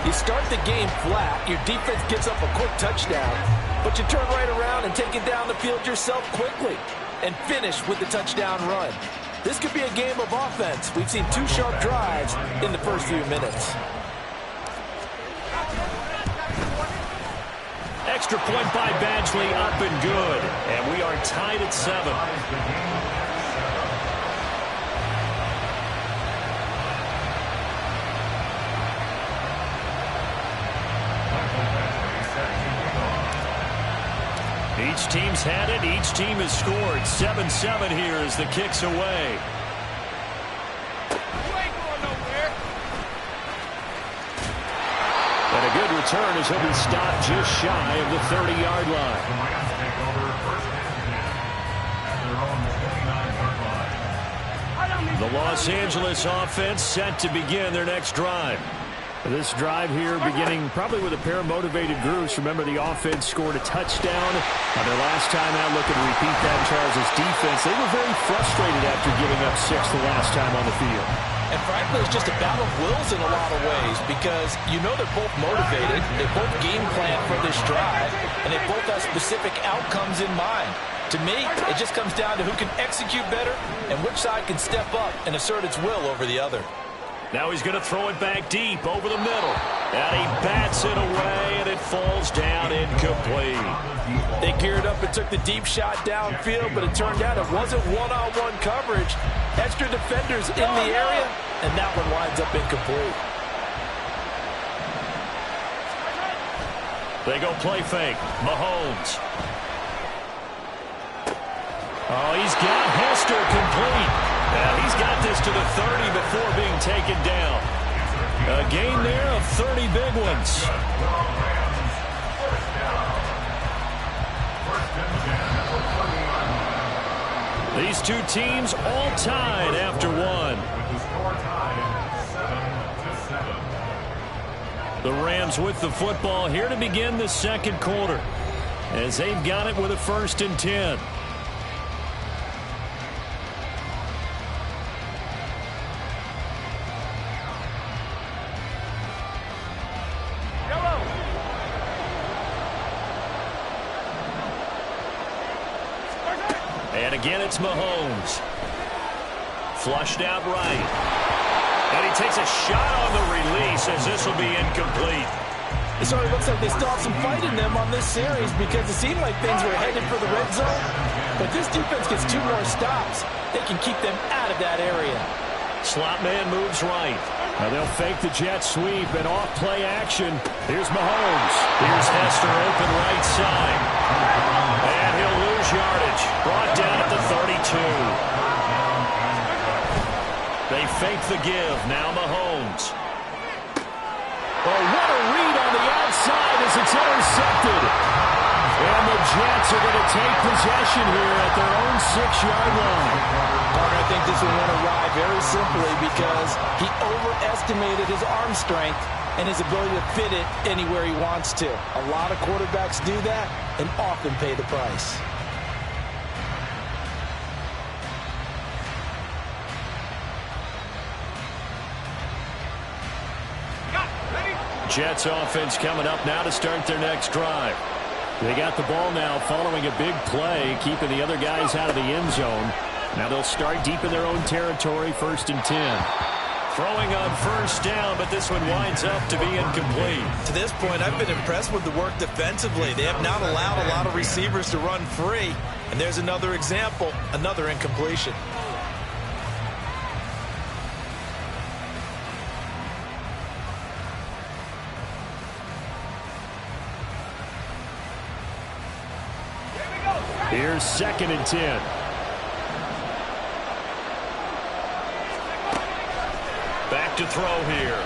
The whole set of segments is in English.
You start the game flat, your defense gives up a quick touchdown, but you turn right around and take it down the field yourself quickly and finish with the touchdown run. This could be a game of offense. We've seen 2 sharp drives in the first few minutes. Extra point by Badgley, up and good. And we are tied at 7. Each team's had it. Each team has scored. 7-7 here as the kick's away. And a good return as he'll be stopped just shy of the 30-yard line. The Los Angeles offense set to begin their next drive. This drive here beginning probably with a pair of motivated groups. Remember, the offense scored a touchdown on their last time out. Looking to repeat that. Charles' defense, they were very frustrated after giving up 6 the last time on the field. And frankly, it's just a battle of wills in a lot of ways because you know they're both motivated. They both game plan for this drive, and they both have specific outcomes in mind. To me, it just comes down to who can execute better and which side can step up and assert its will over the other. Now he's going to throw it back deep over the middle. And he bats it away, and it falls down incomplete. They geared up and took the deep shot downfield, but it turned out it wasn't one-on-one coverage. Extra defenders in the area, and that one winds up incomplete. They go play fake. Mahomes. Oh, he's got Hester complete. And he's got this to the 30 before being taken down. A gain there of 30 big ones. These two teams all tied after one. The Rams with the football here to begin the second quarter, as they've got it with a 1st and 10. And again, it's Mahomes. Flushed out right. And he takes a shot on the release as this will be incomplete. It sort of looks like they still have some fight in them on this series because it seemed like things were headed for the red zone. But this defense gets 2 more stops. They can keep them out of that area. Slot man moves right. Now they'll fake the jet sweep and off play action. Here's Mahomes. Here's Hester open right side. And he'll lose yardage. Brought down at the 32. They fake the give. Now Mahomes. Oh, what a read on the outside as it's intercepted. And the Jets are going to take possession here at their own 6-yard line. Parker, I think this one went awry very simply because he overestimated his arm strength and his ability to fit it anywhere he wants to. A lot of quarterbacks do that and often pay the price. Jets offense coming up now to start their next drive. They got the ball now following a big play, keeping the other guys out of the end zone. Now they'll start deep in their own territory, 1st and 10. Throwing on 1st down, but this one winds up to be incomplete. To this point, I've been impressed with the work defensively. They have not allowed a lot of receivers to run free. And there's another example, another incompletion. Here's 2nd and 10. Back to throw here.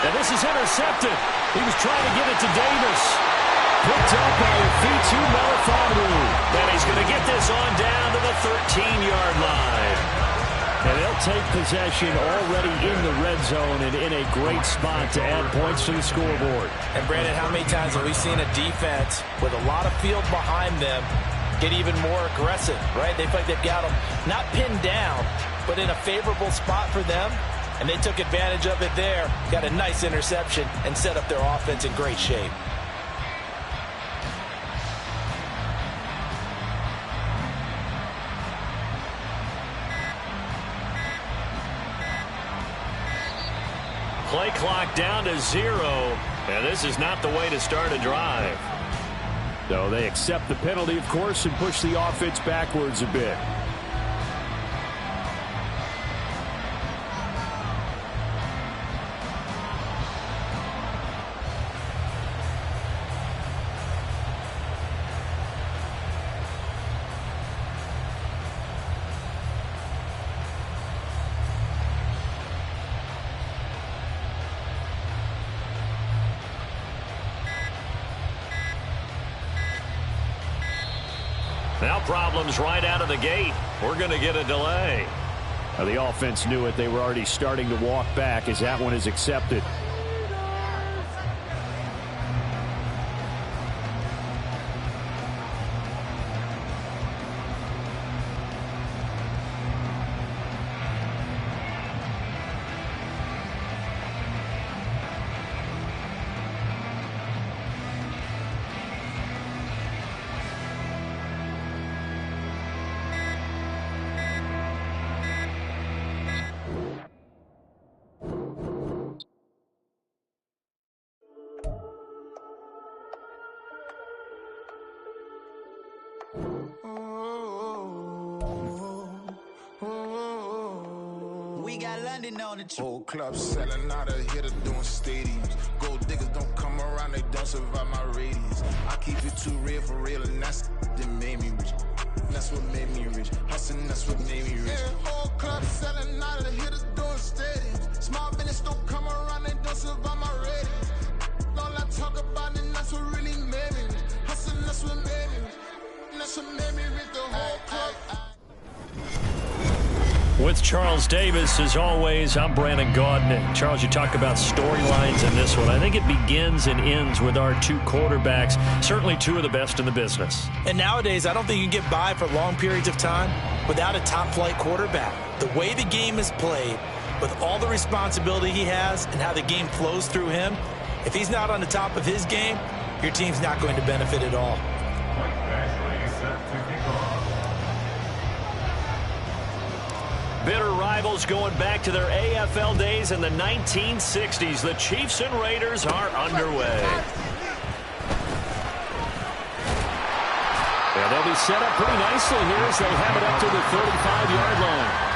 And this is intercepted. He was trying to get it to Davis. Picked up by Fitu Melifonwu. And he's going to get this on down to the 13-yard line. And they'll take possession already in the red zone and in a great spot to add points to the scoreboard. And Brandon, how many times have we seen a defense with a lot of field behind them get even more aggressive, right? They feel like they've got them not pinned down, but in a favorable spot for them. and they took advantage of it there. Got a nice interception and set up their offense in great shape. Play clock down to 0, and this is not the way to start a drive. So they accept the penalty, of course, and push the offense backwards a bit. Now problems right out of the gate. We're going to get a delay. The offense knew it. They were already starting to walk back as that one is accepted. We got London on the whole club selling out of here to doing stadiums. Gold diggers don't come around, they don't survive my radius. I keep it too real for real, and that's that made me rich. That's what made me rich. Hustling, that's what made me rich. Yeah, whole club selling out of here to doing stadiums. Small business don't come around, they don't survive my radius. All I talk about it, that's what really made me rich. Hustling, that's what made me rich. That's what made me rich. The whole club. With Charles Davis, as always, I'm Brandon Gaudin. Charles, you talk about storylines in this one. I think it begins and ends with our two quarterbacks, certainly two of the best in the business. And nowadays, I don't think you can get by for long periods of time without a top-flight quarterback. The way the game is played, with all the responsibility he has and how the game flows through him, if he's not on the top of his game, your team's not going to benefit at all. Bitter rivals going back to their AFL days in the 1960s. The Chiefs and Raiders are underway. And they'll be set up pretty nicely here as they have it up to the 35-yard line.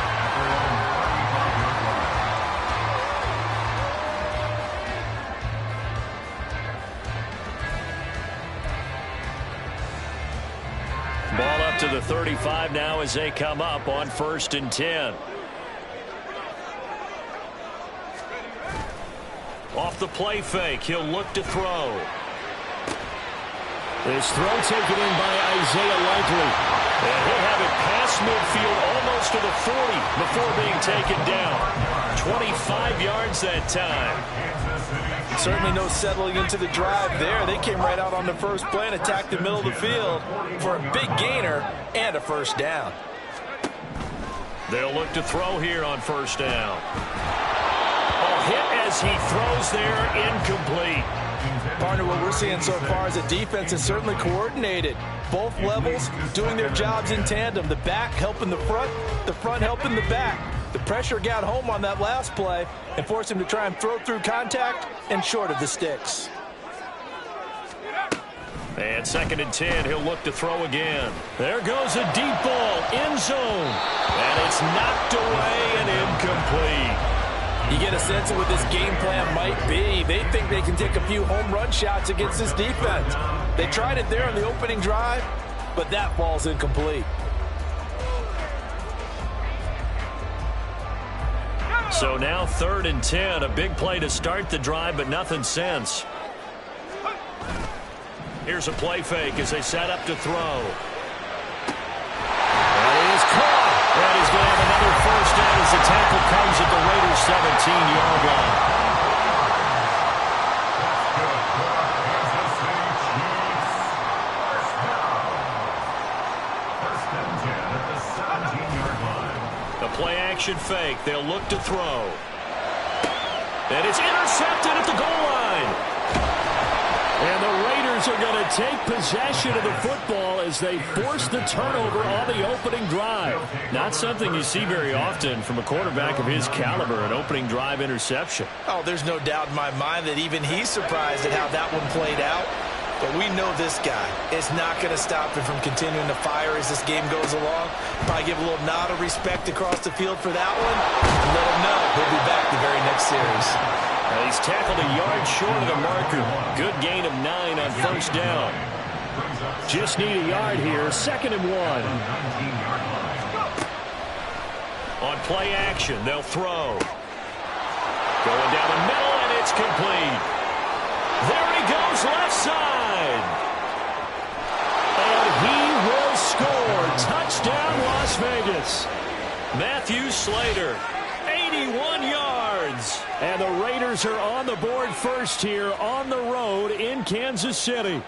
Ball up to the 35 now as they come up on 1st and 10. Off the play fake, he'll look to throw. This throw taken in by Isaiah Likely. And he'll have it past midfield almost to the 40 before being taken down. 25 yards that time. Certainly no settling into the drive there. They came right out on the first play and attacked the middle of the field for a big gainer and a first down. They'll look to throw here on 1st down. A hit as he throws there, incomplete. Partner, what we're seeing so far is the defense is certainly coordinated. Both levels doing their jobs in tandem. The back helping the front helping the back. The pressure got home on that last play and forced him to try and throw through contact and short of the sticks. And 2nd and 10, he'll look to throw again. There goes a deep ball, end zone. And it's knocked away and incomplete. You get a sense of what this game plan might be. They think they can take a few home run shots against this defense. They tried it there on the opening drive, but that ball's incomplete. So now 3rd and 10, a big play to start the drive, but nothing since. Here's a play fake as they set up to throw. That is caught. And he's going to have another first down as the tackle comes at the Raiders' 17-yard line. Play action fake. They'll look to throw. And it's intercepted at the goal line. And the Raiders are going to take possession of the football as they force the turnover on the opening drive. Not something you see very often from a quarterback of his caliber, an opening drive interception. Oh, there's no doubt in my mind that even he's surprised at how that one played out. But we know this guy is not going to stop him from continuing to fire as this game goes along. Probably give a little nod of respect across the field for that one. And let him know he'll be back the very next series. Well, he's tackled a yard short of the marker. Good gain of 9 on first down. Just need a yard here. 2nd and 1. On play action, they'll throw. Going down the middle, and it's complete. There he goes, left side. And he will score. Touchdown, Las Vegas. Matthew Slater, 81 yards. And the Raiders are on the board first here on the road in Kansas City.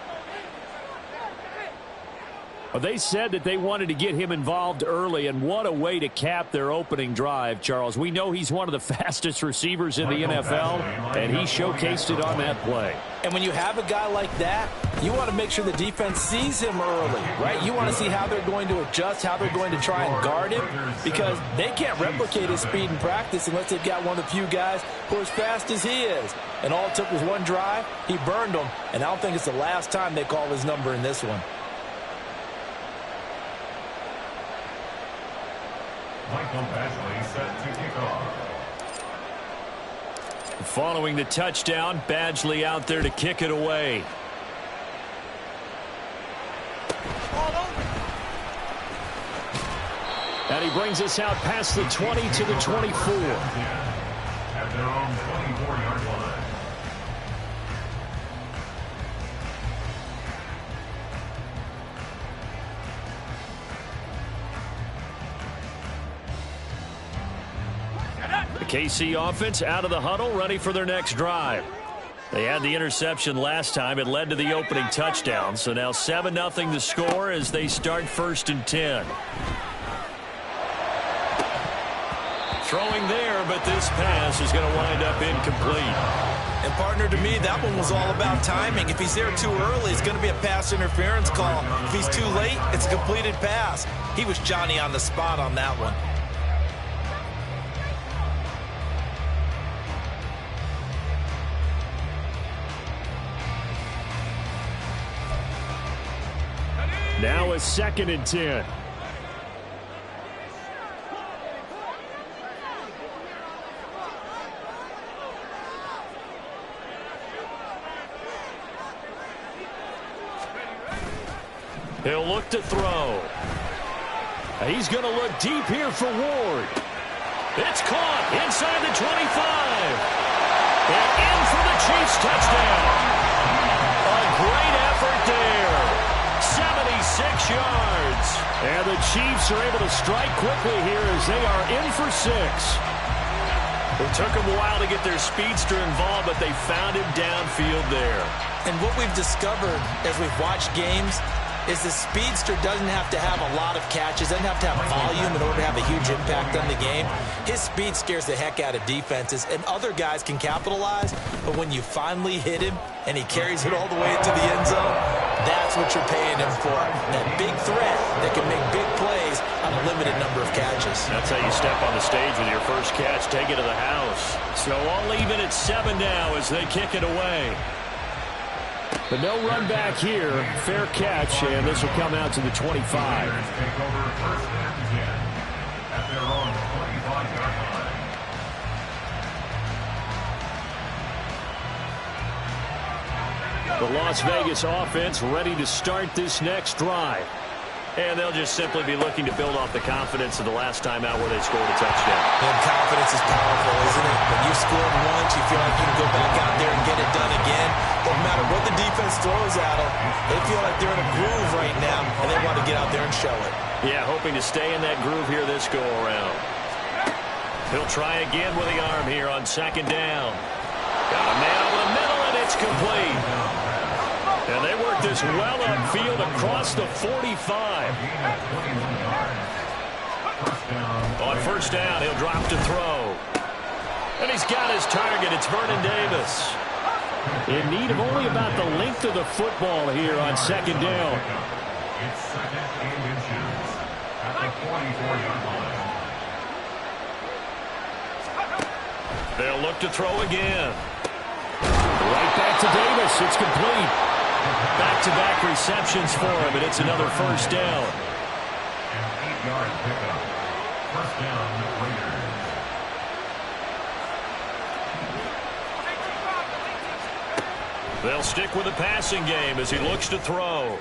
Well, they said that they wanted to get him involved early, and what a way to cap their opening drive, Charles. We know he's one of the fastest receivers in the NFL, and he showcased it on that play. And when you have a guy like that, you want to make sure the defense sees him early, right? You want to see how they're going to adjust, how they're going to try and guard him, because they can't replicate his speed in practice unless they've got one of the few guys who are as fast as he is. And all it took was one drive. He burned them, and I don't think it's the last time they call his number in this one. Michael Badgley set to kick off. Following the touchdown, Badgley out there to kick it away. And he brings us out past the 20 to the 24. At their own 24-yard line. The KC offense out of the huddle, ready for their next drive. They had the interception last time. It led to the opening touchdown. So now 7-0 the score as they start 1st and 10. Throwing there, but this pass is going to wind up incomplete. And, partner, to me, that one was all about timing. If he's there too early, it's going to be a pass interference call. If he's too late, it's a completed pass. He was Johnny on the spot on that one. Now it's 2nd and 10. He'll look to throw. He's going to look deep here for Ward. It's caught inside the 25. And in for the Chiefs touchdown. A great effort there. 76 yards. And the Chiefs are able to strike quickly here as they are in for 6. It took them a while to get their speedster involved, but they found him downfield there. And what we've discovered as we've watched games is the speedster doesn't have to have a lot of catches, doesn't have to have volume in order to have a huge impact on the game. His speed scares the heck out of defenses, and other guys can capitalize, but when you finally hit him and he carries it all the way into the end zone, that's what you're paying him for. That big threat that can make big plays on a limited number of catches. That's how you step on the stage with your first catch, take it to the house. So all even at 7 now as they kick it away. But no run back here. Fair catch, and this will come out to the 25. Take over 1st and 10 at their own 25-yard line. The Las Vegas offense ready to start this next drive. And they'll just simply be looking to build off the confidence of the last time out where they scored a touchdown. And confidence is powerful, isn't it? When you scored once, you feel like you can go back out there and get it done again. No matter what the defense throws at them, they feel like they're in a groove right now, and they want to get out there and show it. Yeah, hoping to stay in that groove here this go-around. He'll try again with the arm here on 2nd down. Got a man over the middle, and it's complete. And they work this well upfield across the 45. On 1st down, he'll drop to throw. And he's got his target. It's Vernon Davis. In need of only about the length of the football here on second down. It's second and inches at the 44-yard line. They'll look to throw again. Right back to Davis. It's complete. Back-to-back receptions for him, and it's another first down. An 8-yard pickup. First down, Raiders. They'll stick with the passing game as he looks to throw.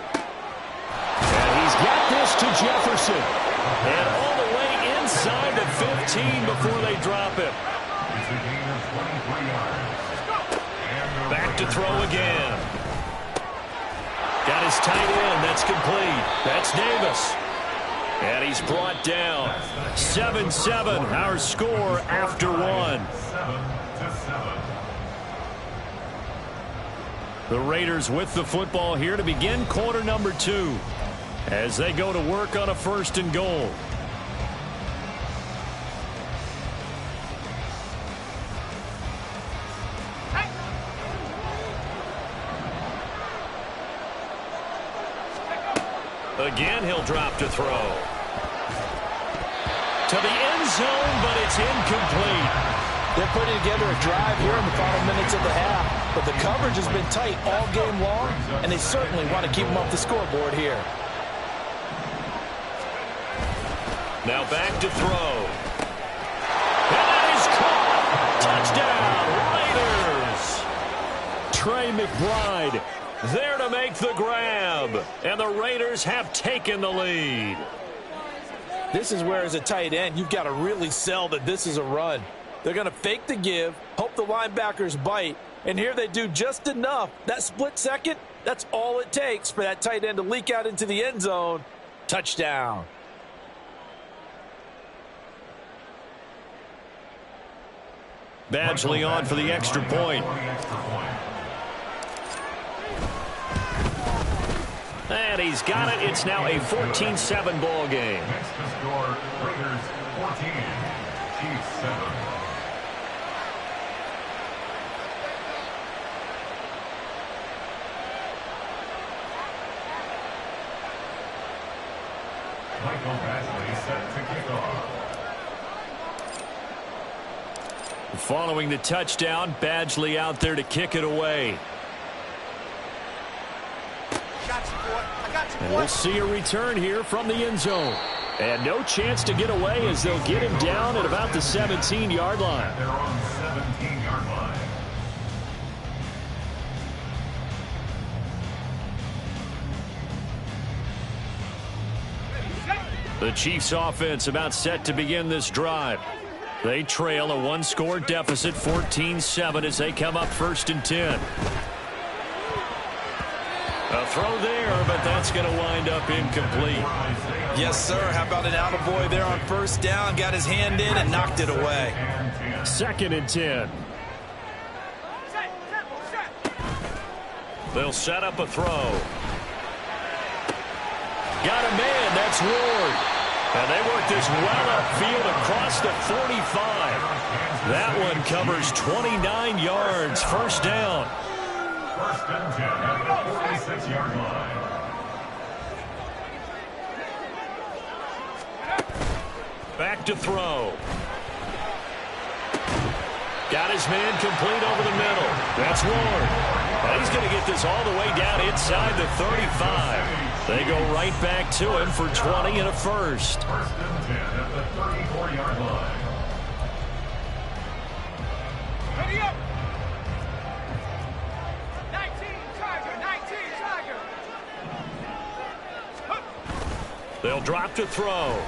And he's got this to Jefferson. And all the way inside the 15 before they drop him. It's a gain of 23 yards. Back to throw again. Got his tight end. That's complete. That's Davis. And he's brought down. 7-7, our score after one. 7-7. The Raiders with the football here to begin quarter number 2 as they go to work on a first and goal. Again, he'll drop to throw. To the end zone, but it's incomplete. They're putting together a drive here in the final minutes of the half, but the coverage has been tight all game long, and they certainly want to keep them off the scoreboard here. Now back to throw. And that is caught. Touchdown, Raiders. Trey McBride there to make the grab, and the Raiders have taken the lead. This is where, as a tight end, you've got to really sell that this is a run. They're going to fake the give, hope the linebackers bite, and here they do just enough. That split second, that's all it takes for that tight end to leak out into the end zone. Touchdown. Badgley on for the extra point. And he's got it. It's now a 14-7 ball game. Next to score, Raiders 14, Chiefs 7. Michael Badgley set to kick off. Following the touchdown, Badgley out there to kick it away. And we'll see a return here from the end zone. And no chance to get away as they'll get him down at about the 17-yard line. They're on 17-yard line. The Chiefs offense about set to begin this drive. They trail a one-score deficit, 14-7, as they come up 1st and 10. A throw there, but that's going to wind up incomplete. Yes, sir. How about an attaboy there on first down? Got his hand in and knocked it away. 2nd and 10. They'll set up a throw. Got a man. That's Ward. And they work this well upfield across the 45. That one covers 29 yards. First down. 1st and 10 at the 46-yard line. Back to throw. Got his man complete over the middle. That's Ward. And he's going to get this all the way down inside the 35. They go right back to him for 20 and a first. 1st and 10 at the 34-yard line. Ready up! 19 Charger, 19 Charger. They'll drop to throw.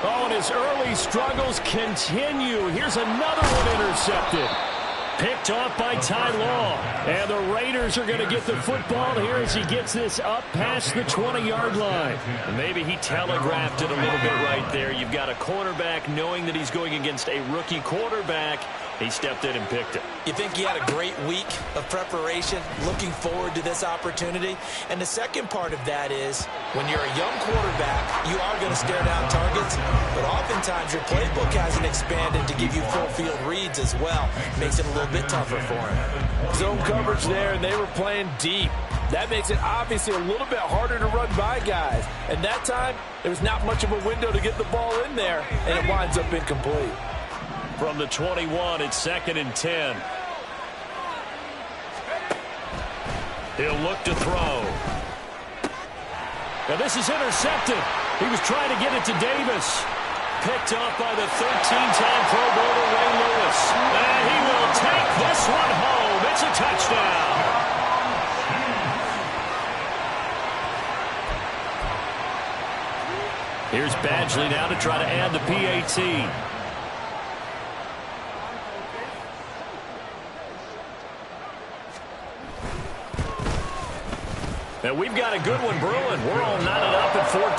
Oh, and his early struggles continue. Here's another one intercepted. Picked off by Ty Law. And the Raiders are going to get the football here as he gets this up past the 20-yard line. And maybe he telegraphed it a little bit right there. You've got a quarterback knowing that he's going against a rookie quarterback. He stepped in and picked it. You think he had a great week of preparation, looking forward to this opportunity? And the second part of that is, when you're a young quarterback, you are going to stare down targets, but oftentimes your playbook hasn't expanded to give you full field reads as well. Makes it a little bit tougher for him. Zone coverage there, and they were playing deep. That makes it obviously a little bit harder to run by guys. And that time, there was not much of a window to get the ball in there, and it winds up incomplete. From the 21, it's 2nd and 10. He'll look to throw. Now this is intercepted. He was trying to get it to Davis. Picked off by the 13-time Pro Bowler Ray Lewis. And he will take this one home. It's a touchdown. Here's Badgley now to try to add the PAT. And we've got a good one brewing. We're all knotted up at 14.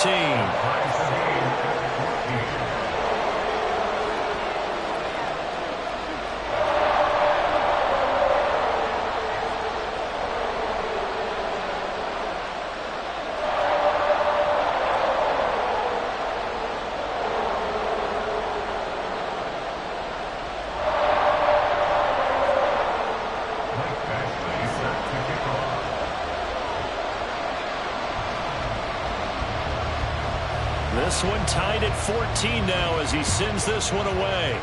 This one tied at 14 now as he sends this one away.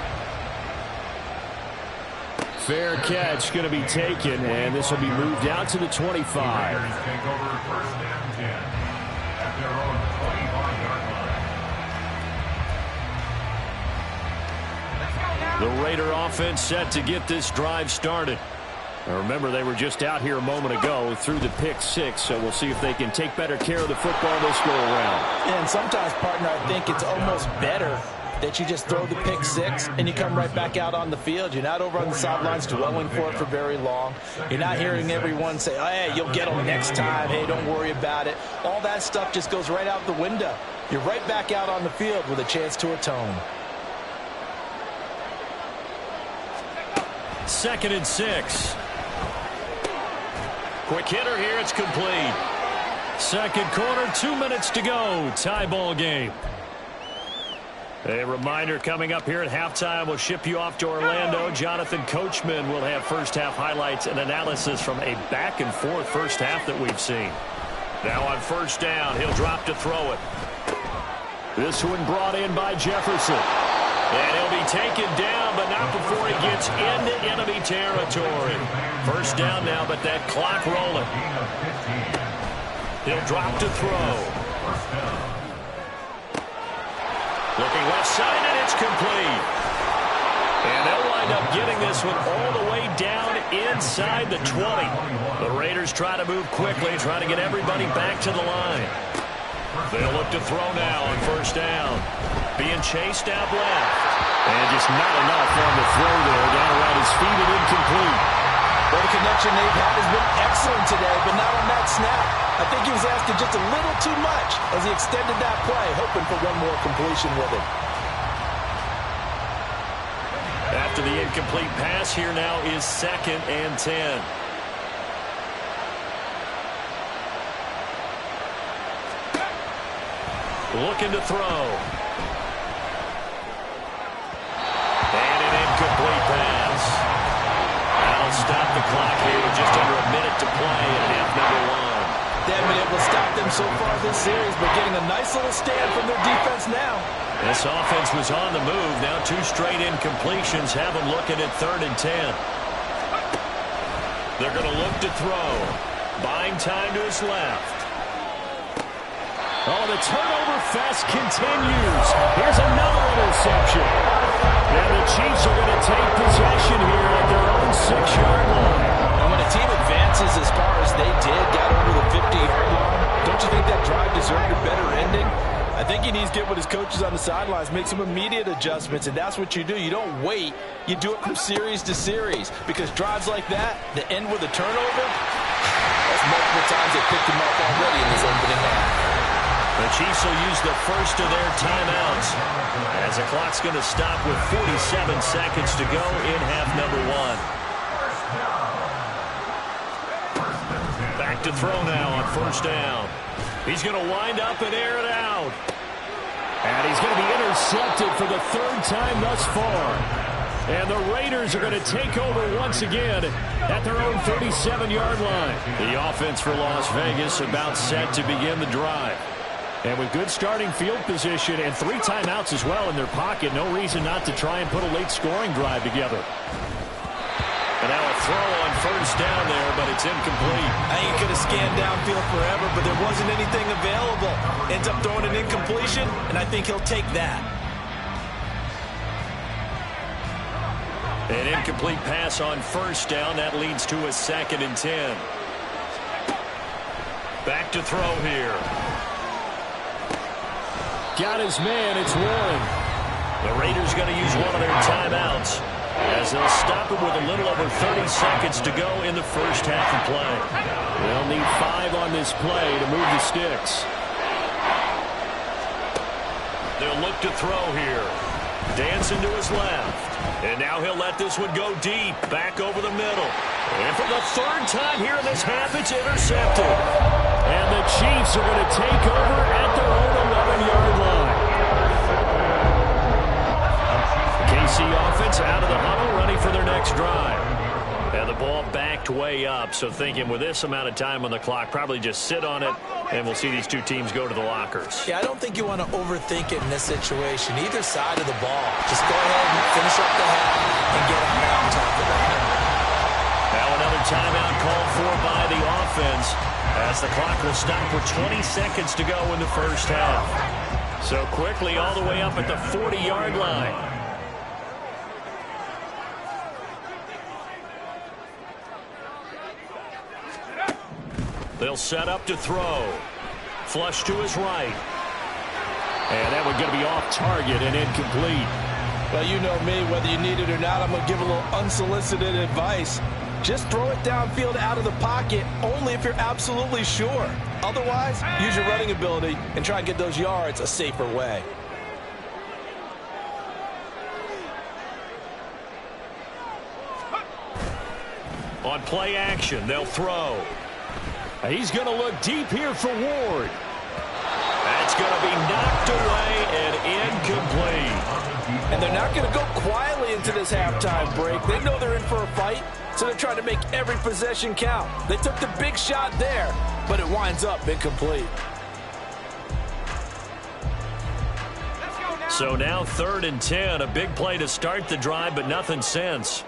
Fair catch going to be taken, and this will be moved out to the 25. Take over 1st and 10 at their own 25-yard line. The Raider offense set to get this drive started. Now remember, they were just out here a moment ago through the pick 6, so we'll see if they can take better care of the football this go around. And sometimes, partner, I think it's almost better that you just throw the pick 6 and you come right back out on the field. You're not over on the sidelines dwelling for it for very long. You're not hearing everyone say, oh, hey, you'll get them next time. Hey, don't worry about it. All that stuff just goes right out the window. You're right back out on the field with a chance to atone. 2nd and 6. Quick hitter here, it's complete. Second quarter, 2 minutes to go. Tie ball game. A reminder coming up here at halftime. We'll ship you off to Orlando. Jonathan Coachman will have first half highlights and analysis from a back and forth first half that we've seen. Now on first down, he'll drop to throw it. This one brought in by Jefferson. And he'll be taken down, but not before he gets into enemy territory. First down now, but that clock rolling. He'll drop to throw. Looking left side, and it's complete. And they'll wind up getting this one all the way down inside the 20. The Raiders try to move quickly, try to get everybody back to the line. They'll look to throw now on first down. Being chased out left. And just not enough on the throw there. Down around his feet and incomplete. Well, the connection they've had has been excellent today, but not on that snap. I think he was asking just a little too much as he extended that play, hoping for one more completion with it. After the incomplete pass, here now is 2nd and 10. Looking to throw. And an incomplete pass. That'll stop the clock here with just under a minute to play in half number 1. They haven't been able to stop them so far this series, but getting a nice little stand from their defense now. This offense was on the move. Now 2 straight incompletions have them looking at 3rd and 10. They're going to look to throw. Buying time to his left. Oh, the turnover fest continues. Here's another interception. And the Chiefs are going to take possession here at their own 6-yard line. And when a team advances as far as they did, got over the 50-yard line, don't you think that drive deserved a better ending? I think he needs to get with his coaches on the sidelines, make some immediate adjustments, and that's what you do. You don't wait. You do it from series to series, because drives like that end with a turnover, that's multiple times they picked him up already in this opening half. The Chiefs will use the first of their timeouts as the clock's going to stop with 47 seconds to go in half number one. Back to throw now on first down. He's going to wind up and air it out. And he's going to be intercepted for the third time thus far. And the Raiders are going to take over once again at their own 37-yard line. The offense for Las Vegas about set to begin the drive. And with good starting field position and 3 timeouts as well in their pocket, no reason not to try and put a late scoring drive together. And now a throw on first down there, but it's incomplete. I think he could have scanned downfield forever, but there wasn't anything available. Ends up throwing an incompletion, and I think he'll take that. An incomplete pass on first down. That leads to a 2nd and 10. Back to throw here. Got his man. It's Warren. The Raiders going to use one of their timeouts as they'll stop him with a little over 30 seconds to go in the first half of play. They'll need 5 on this play to move the sticks. They'll look to throw here. Dancing to his left. And now he'll let this one go deep. Back over the middle. And for the 3rd time here in this half, it's intercepted. And the Chiefs are going to take over at their own 11-yard line. KC offense out of the huddle, ready for their next drive. And the ball backed way up, so thinking with this amount of time on the clock, probably just sit on it, and we'll see these two teams go to the lockers. Yeah, I don't think you want to overthink it in this situation, either side of the ball. Just go ahead and finish up the half and get on top of it. Now another timeout called for by the offense as the clock will stop with 20 seconds to go in the first half. So quickly all the way up at the 40-yard line. They'll set up to throw. Flush to his right. And that one going to be off target and incomplete. Well, you know me, whether you need it or not, I'm going to give a little unsolicited advice. Just throw it downfield out of the pocket only if you're absolutely sure. Otherwise, use your running ability and try and get those yards a safer way. On play action, they'll throw. He's going to look deep here for Ward. That's going to be knocked away and incomplete. And they're not going to go quietly into this halftime break. They know they're in for a fight, so they're trying to make every possession count. They took the big shot there, but it winds up incomplete. So now 3rd and 10, a big play to start the drive, but nothing since.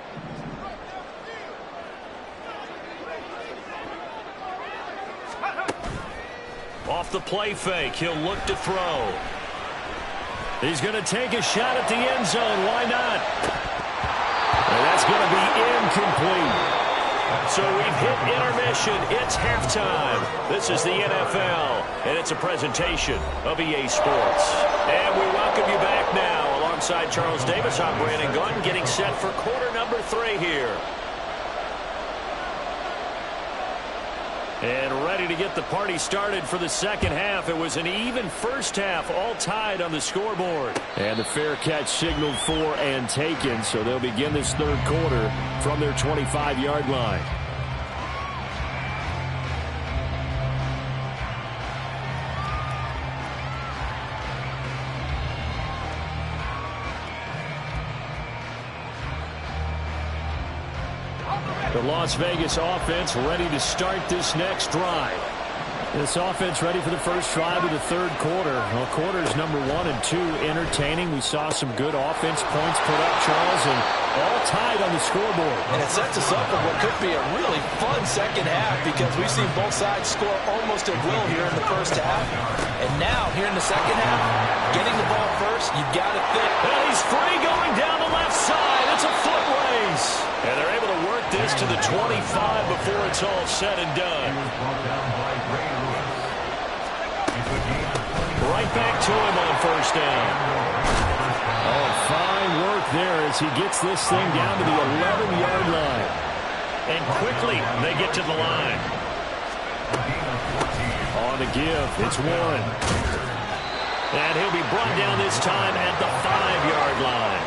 Off the play fake, he'll look to throw. He's going to take a shot at the end zone. Why not? And that's going to be incomplete. So we've hit intermission. It's halftime. This is the NFL, and it's a presentation of EA Sports. And we welcome you back now. Alongside Charles Davis, I'm Brandon Gaudin, getting set for quarter number 3 here. And ready to get the party started for the second half. It was an even first half, all tied on the scoreboard. And the fair catch signaled for and taken, so they'll begin this 3rd quarter from their 25-yard line. The Las Vegas offense ready to start this next drive. This offense ready for the first drive of the 3rd quarter. Well, quarters number 1 and 2 entertaining. We saw some good offense points put up, Charles, and all tied on the scoreboard. And it sets us up for what could be a really fun second half because we've seen both sides score almost at will here in the first half. And now, here in the second half, getting the ball first, you've got to think. And he's free going down the left side. It's a foot race. And they're able to work this to the 25 before it's all said and done. Right back to him on first down. Oh, fine work there as he gets this thing down to the 11-yard line. And quickly, they get to the line. On the give, it's Warren. And he'll be brought down this time at the 5-yard line.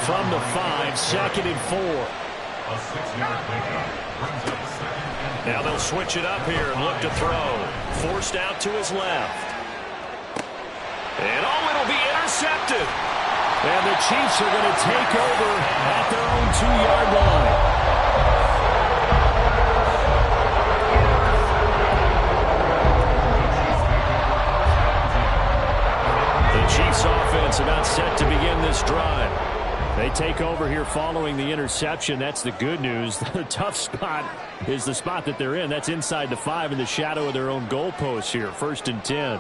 From the 5, 2nd and 4. A 6-yard pickup brings up 2nd and 4. Now they'll switch it up here and look to throw. Forced out to his left. And it'll be intercepted. And the Chiefs are going to take over at their own 2-yard line. Chiefs offense about set to begin this drive. They take over here following the interception. That's the good news. The tough spot is the spot that they're in. That's inside the 5 in the shadow of their own goalpost here. 1st and 10.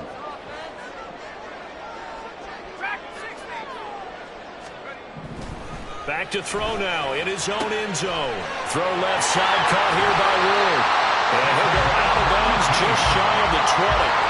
Back to throw now in his own end zone. Throw left side, caught here by Ward. And he'll go out of bounds just shy of the 20.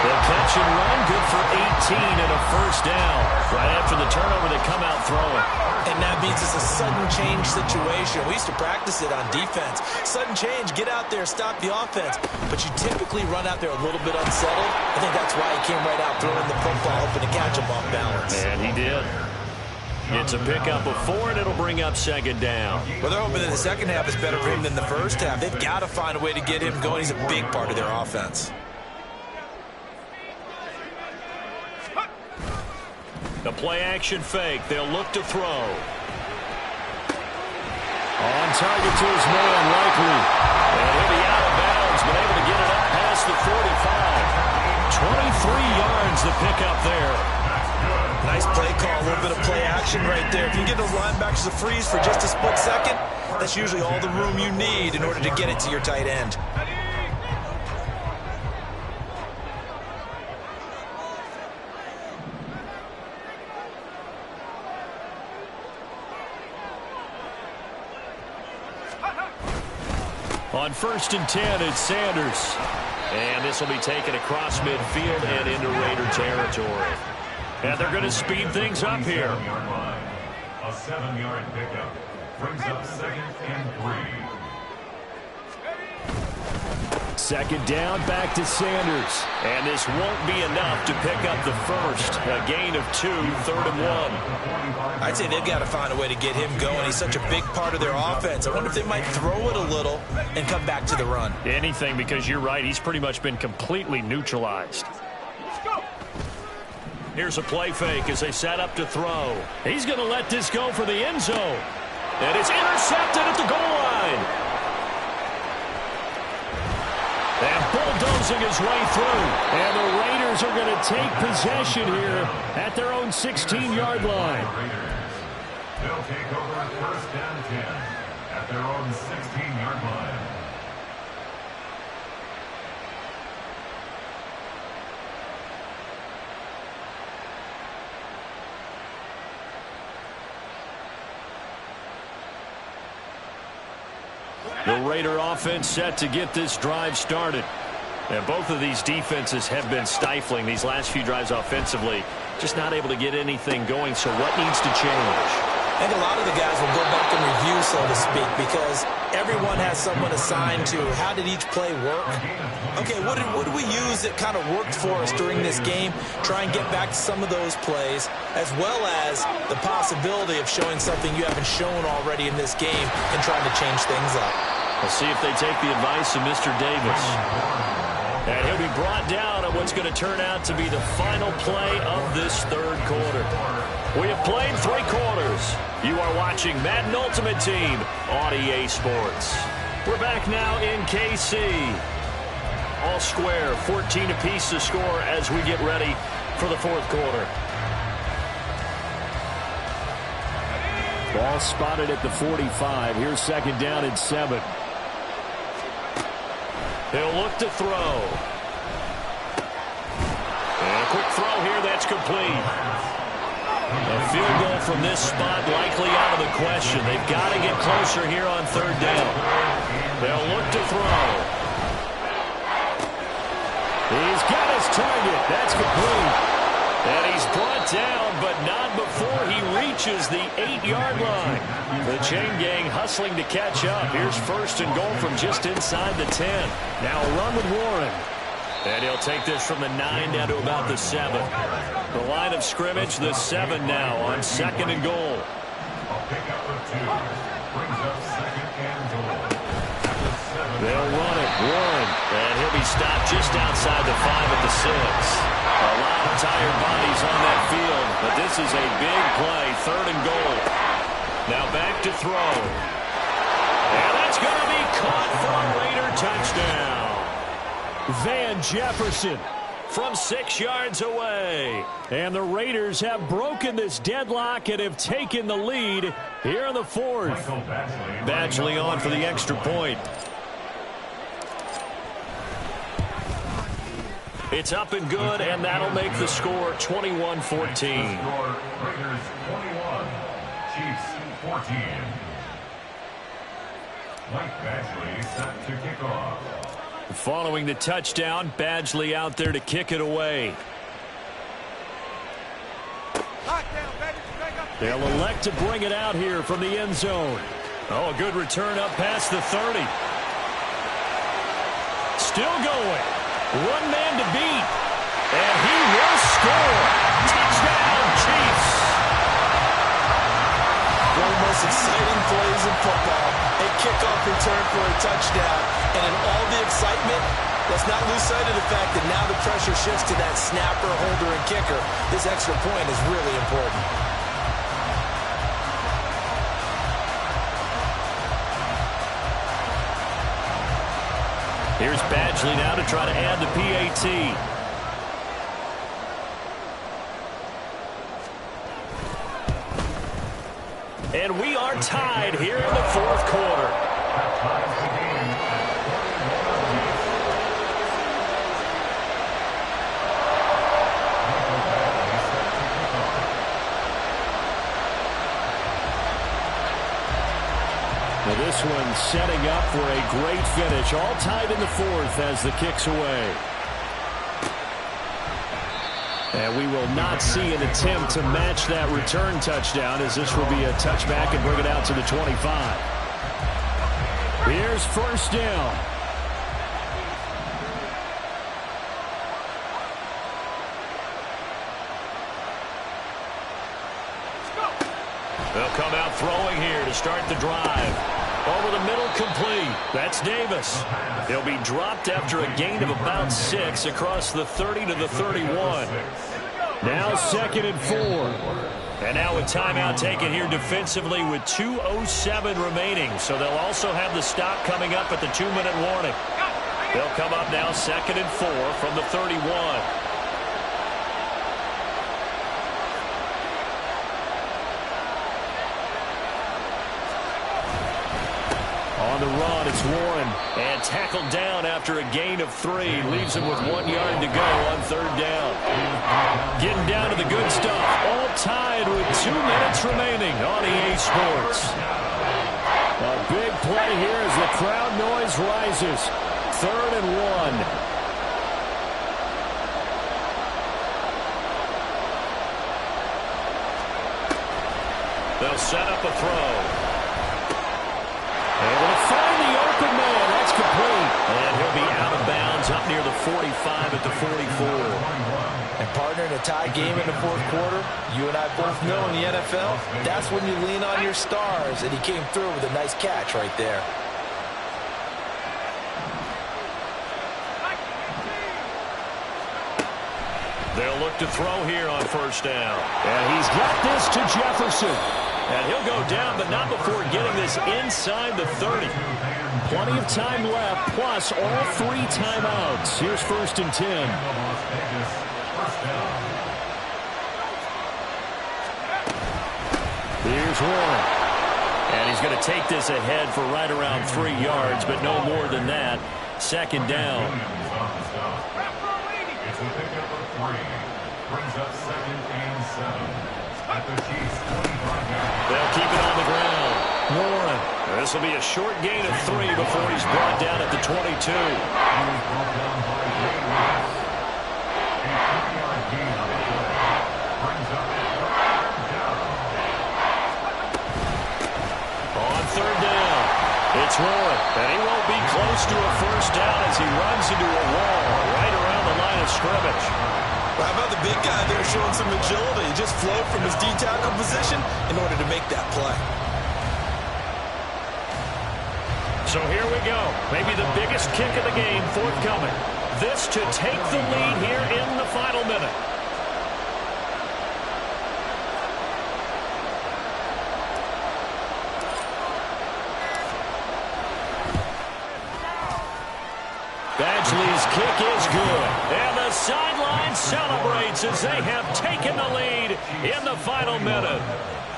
They'll catch and run, good for 18 and a 1st down. Right after the turnover, they come out throwing. And that means it's a sudden change situation. We used to practice it on defense. Sudden change, get out there, stop the offense. But you typically run out there a little bit unsettled. I think that's why he came right out throwing the football, hoping to catch him off balance. And he did. It's a pickup of 4, and it'll bring up 2nd down. Well, they're hoping that the second half is better for him than the first half. They've got to find a way to get him going. He's a big part of their offense. The play-action fake. They'll look to throw. On target to his man, Likely. And he'll be out of bounds, but able to get it up past the 45. 23 yards to pick up there. Nice play call, a little bit of play action right there. If you can get those linebackers to freeze for just a split second, that's usually all the room you need in order to get it to your tight end. On 1st and 10, it's Sanders. And this will be taken across midfield and into Raider territory. And they're going to speed things up here. A 7-yard pickup brings up 2nd and 3. 2nd down, back to Sanders. And this won't be enough to pick up the 1st. A gain of 2, 3rd and 1. I'd say they've got to find a way to get him going. He's such a big part of their offense. I wonder if they might throw it a little and come back to the run. Anything, because you're right. He's pretty much been completely neutralized. Here's a play fake as they set up to throw. He's going to let this go for the end zone. And it's intercepted at the goal line. And bulldozing his way through. And the Raiders are going to take possession here at their own 16-yard line. They'll take over 1st and 10 at their own 16-yard line. The Raider offense set to get this drive started. And both of these defenses have been stifling these last few drives offensively. Just not able to get anything going, so what needs to change? I think a lot of the guys will go back and review, so to speak, because everyone has someone assigned to how did each play work. Okay, what did we use that kind of worked for us during this game? Try and get back to some of those plays, as well as the possibility of showing something you haven't shown already in this game and trying to change things up. We'll see if they take the advice of Mr. Davis. And he'll be brought down on what's going to turn out to be the final play of this 3rd quarter. We have played 3 quarters. You are watching Madden Ultimate Team on EA Sports. We're back now in KC. All square, 14 apiece to score as we get ready for the 4th quarter. Ball spotted at the 45. Here's 2nd down and 7. He'll look to throw. And a quick throw here, that's complete. A field goal from this spot likely out of the question. They've got to get closer here on 3rd down. They'll look to throw. He's got his target. That's complete. And he's brought down, but not before he reaches the 8-yard line. The chain gang hustling to catch up. Here's 1st and goal from just inside the 10. Now a run with Warren. And he'll take this from the 9 down to about the 7. The line of scrimmage, the 7 now on 2nd and goal. A pickup of 2. Brings up 2nd and goal. At the 7. They'll run it. 1. And he'll be stopped just outside the 5 at the 6. A lot of tired bodies on that field, but this is a big play. 3rd and goal. Now back to throw. And that's going to be caught for a Raider touchdown. Van Jefferson from 6 yards away. And the Raiders have broken this deadlock and have taken the lead here in the 4th. Badgley on for the extra point. It's up and good, and that'll make the score 21-14. Raiders 21, Chiefs 14. Mike Badgley set to kick off. Following the touchdown, Badgley out there to kick it away. They'll elect to bring it out here from the end zone. Oh, a good return up past the 30. Still going. 1 man to beat. And he will score. Touchdown, Chiefs. One of the most exciting plays in football. A kickoff return for a touchdown. And in all the excitement, let's not lose sight of the fact that now the pressure shifts to that snapper, holder, and kicker. This extra point is really important. Here's Badgley now to try to add the PAT. And we are tied here in the 4th quarter. Now this one setting up for a great finish. All tied in the 4th as the kick's away. And we will not see an attempt to match that return touchdown, as this will be a touchback and bring it out to the 25. Here's 1st down. They'll come out throwing here to start the drive. Over the middle, complete. That's Davis. He'll be dropped after a gain of about 6 across the 30 to the 31. Now 2nd and 4. And now a timeout taken here defensively with 2:07 remaining. So they'll also have the stop coming up at the 2-minute warning. They'll come up now 2nd and 4 from the 31. On the run, it's Warren. And tackled down after a gain of 3. Leaves him with 1 yard to go on 3rd down. Getting down to the good stuff. All tied with 2 minutes remaining on EA Sports. A big play here as the crowd noise rises. 3rd and 1. They'll set up a throw. Able to find the open man. That's complete. And he'll be out of bounds up near the 45 at the 44. And partner, in a tie game in the 4th quarter, you and I both know in the NFL, that's when you lean on your stars. And he came through with a nice catch right there. They'll look to throw here on 1st down. And he's got this to Jefferson. And he'll go down, but not before getting this inside the 30. Plenty of time left, plus all 3 timeouts. Here's 1st and 10. Here's Warren. And he's going to take this ahead for right around 3 yards, but no more than that. 2nd down. It's a pickup of 3. Brings up 2nd and 7. At the Chiefs 25. They'll keep it on the ground. Warren. This will be a short gain of 3 before he's brought down at the 22. He was brought down by Ray Rice. A 3-yard gain on the play. Brings up 3rd down. On 3rd down, it's Warren. And he won't be close to a 1st down as he runs into a wall right around of scrimmage. Well, how about the big guy there showing some agility? He just flowed from his D-tackle position in order to make that play. So here we go. Maybe the biggest kick of the game forthcoming. This to take the lead here in the final minute. Badgley's kick is good. And the sideline celebrates as they have taken the lead in the final minute.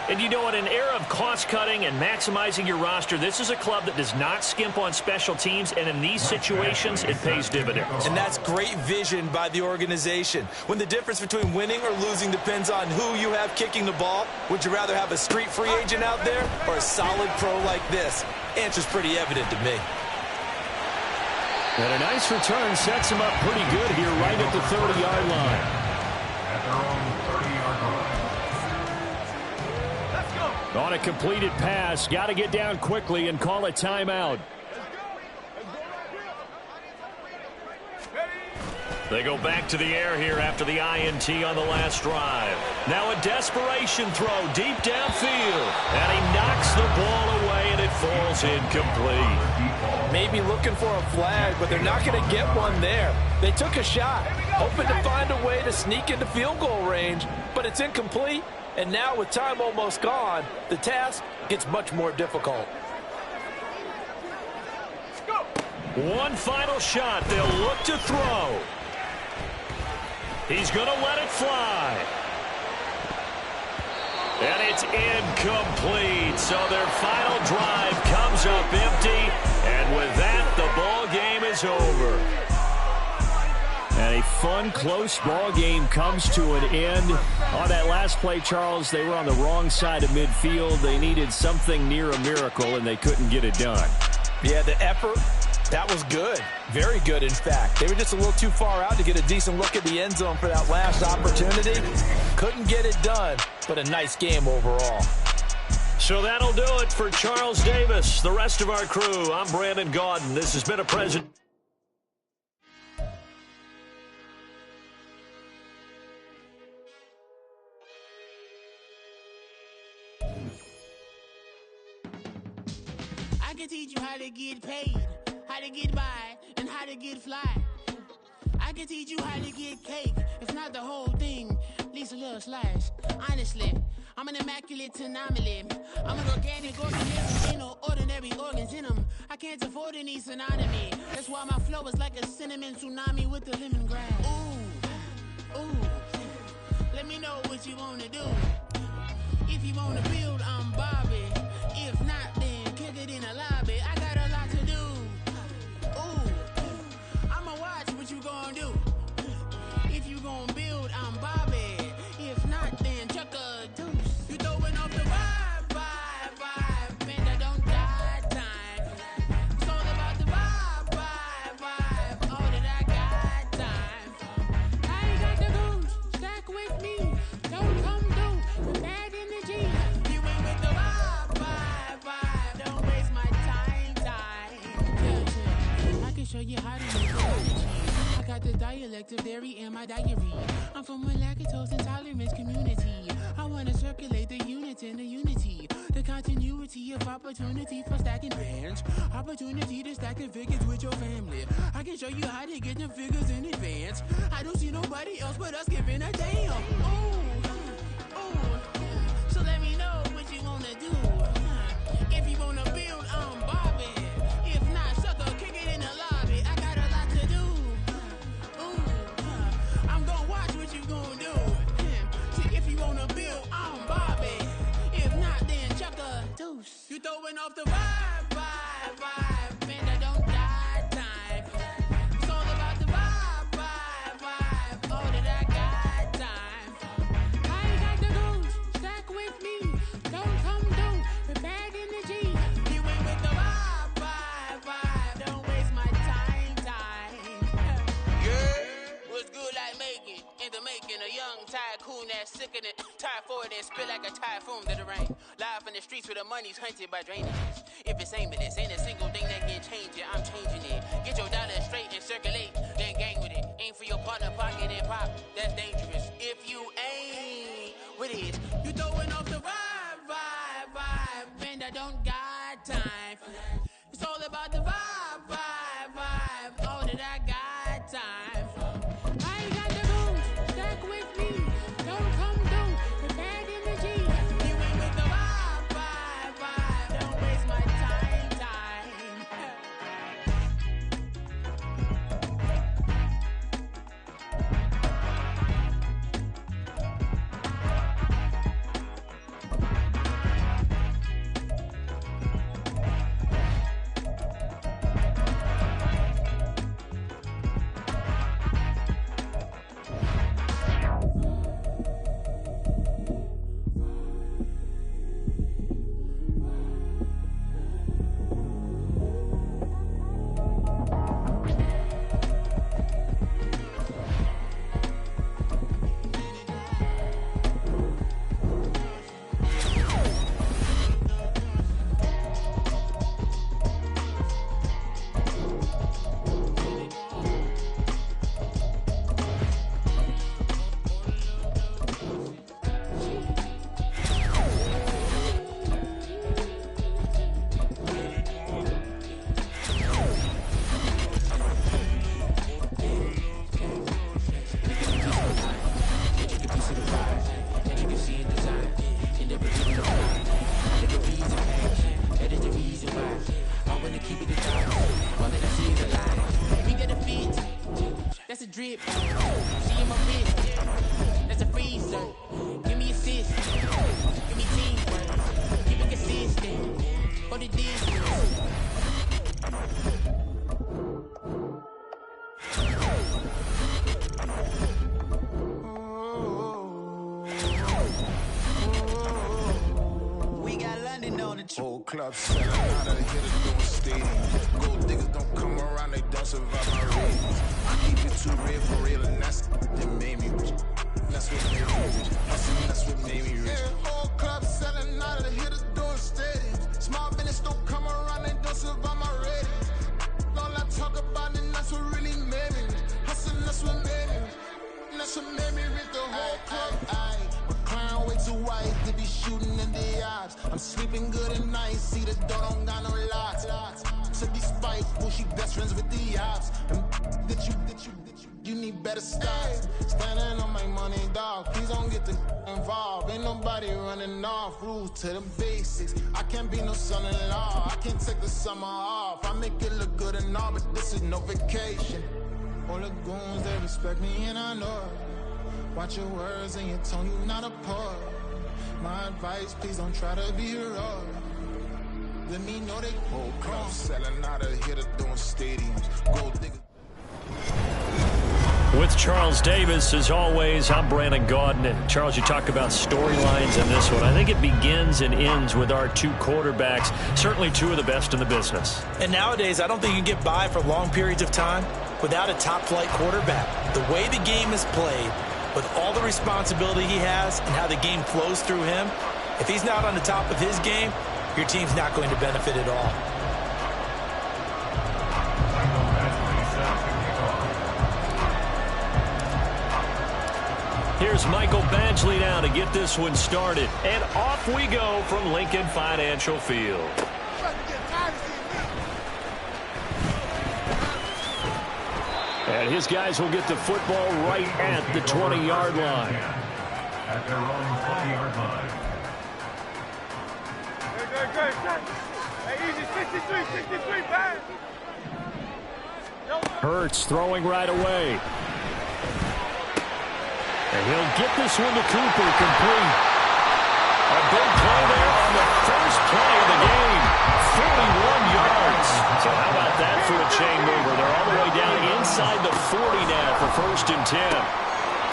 And you know, in an era of cost-cutting and maximizing your roster, this is a club that does not skimp on special teams, and in these situations, it pays dividends. And that's great vision by the organization. When the difference between winning or losing depends on who you have kicking the ball, would you rather have a street free agent out there or a solid pro like this? Answer's pretty evident to me. And a nice return sets him up pretty good here right at the 30-yard line. At their own 30-yard line. On a completed pass, got to get down quickly and call a timeout. They go back to the air here after the INT on the last drive. Now a desperation throw deep downfield. And he knocks the ball away, and it falls incomplete. Maybe looking for a flag, but they're not going to get one there. They took a shot, hoping to find a way to sneak into field goal range, but it's incomplete. And now with time almost gone, the task gets much more difficult. One final shot. They'll look to throw. He's going to let it fly. And it's incomplete. So their final drive comes up empty. And with that, the ball game is over. And a fun, close ball game comes to an end. On that last play, Charles, they were on the wrong side of midfield. They needed something near a miracle, and they couldn't get it done. Yeah, the effort, that was good. Very good, in fact. They were just a little too far out to get a decent look at the end zone for that last opportunity. Couldn't get it done, but a nice game overall. So that'll do it for Charles Davis. The rest of our crew, I'm Brandon Gaudin. This has been a present. I can teach you how to get paid, how to get by, and how to get fly. I can teach you how to get cake, if not the whole thing, at least a little slice. Honestly, I'm an immaculate anomaly. I'm an organic organism, ain't no ordinary organs in them. I can't afford any synonymy. That's why my flow is like a cinnamon tsunami with the lemongrass. Ooh, ooh, let me know what you wanna do. If you wanna build, I'm Bobby. If not, then kick it in the lobby. I got a lot to do. Ooh, I'ma watch what you gon' do. If you gon' build, I'm Bobby. If not, then chuck a deuce. You throwing off the vibe, man, that don't die time. It's all about the vibe, all that I got time. I ain't got the goose, stack with me. Don't come through with bad energy. You ain't with the vibe, don't waste my time. Yeah, I can show you how to make it. I got the dialect of dairy in my diary. I'm from a lactose intolerance community. I wanna circulate the units and the unity. The continuity of opportunity for stacking bands. Opportunity to stack the figures with your family. I can show you how to get the figures in advance. I don't see nobody else but us giving a damn. Ooh, so let me know what you wanna do. If you wanna build, I'm Bobby. If not, sucker, kick it in the lobby. I got a lot to do. Ooh, I'm gonna watch what you gonna do. See, if you wanna build, I'm Bobby. If not, then chuck a deuce. You throwing off the vibe, man, that don't die time. It's all about the vibe, all that I got time. I ain't got the goose, stack with me. Don't come through with bad energy. You ain't with the vibe, don't waste my time. Yeah, what's good like making? In the making, a young tycoon that's sick of it. Tired for it and spit like a typhoon to the rain. Live in the streets where the money's hunted by drainages. If it's aimless, ain't a single thing that can change it. I'm changing it. Get your dollar straight and circulate, then gang with it. Aim for your partner. that's dangerous. If you ain't with it, you throwing off the vibe. And I don't got time for that. It's all about the vibe. All that I got time for. I ain't got the rules, stuck with me. Don't come through with bad energy. You ain't with the vibe. Don't waste my time. Drip, see in my wrist, that's a freezer. Give me assist, give me teamwork, keep it consistent. Go the distance. We got London on the whole club selling out of here to doing stadiums. Gold diggers don't come around, they don't survive my ratings. I keep it too real for real, and that's that made me rich. That's what made me rich. That's what made me rich. Yeah, whole club selling out of here to doing stadiums. Small business don't come around, they don't survive my ratings. All I talk about, and that's what really made me rich. Hustle, that's what made me rich. That's what made me rich. The whole club. My crown way too white to be shooting in the eyes. I'm sleeping good at night. See the door don't got no locks. To be spiteful, she best friends with the ops. And you need better styles. Standing on my money, dog. Please don't get the involved. Ain't nobody running off. Rules to the basics. I can't be no son-in-law. I can't take the summer off. I make it look good and all, but this is no vacation. All the goons, they respect me and I know it. Watch your words and your tone, you not a poet. My advice, please don't try to be heroic. Let me know they whole club selling out of here to doing stadiums. Gold diggers. With Charles Davis, as always, I'm Brandon Gaudin. And Charles, you talk about storylines in this one. I think it begins and ends with our two quarterbacks, certainly two of the best in the business. And nowadays, I don't think you can get by for long periods of time without a top-flight quarterback. The way the game is played, with all the responsibility he has and how the game flows through him, if he's not on the top of his game, your team's not going to benefit at all. Here's Michael Badgley now to get this one started. And off we go from Lincoln Financial Field. And his guys will get the football right at the 20-yard line. At their own 20-yard line. Good. Hey, easy, 63, bang. Hurts throwing right away. And he'll get this one to Cooper, complete. A big play there on the first play of the game. 41 yards. So how about that for a chain mover? They're all the way down inside the 40 now for 1st and 10.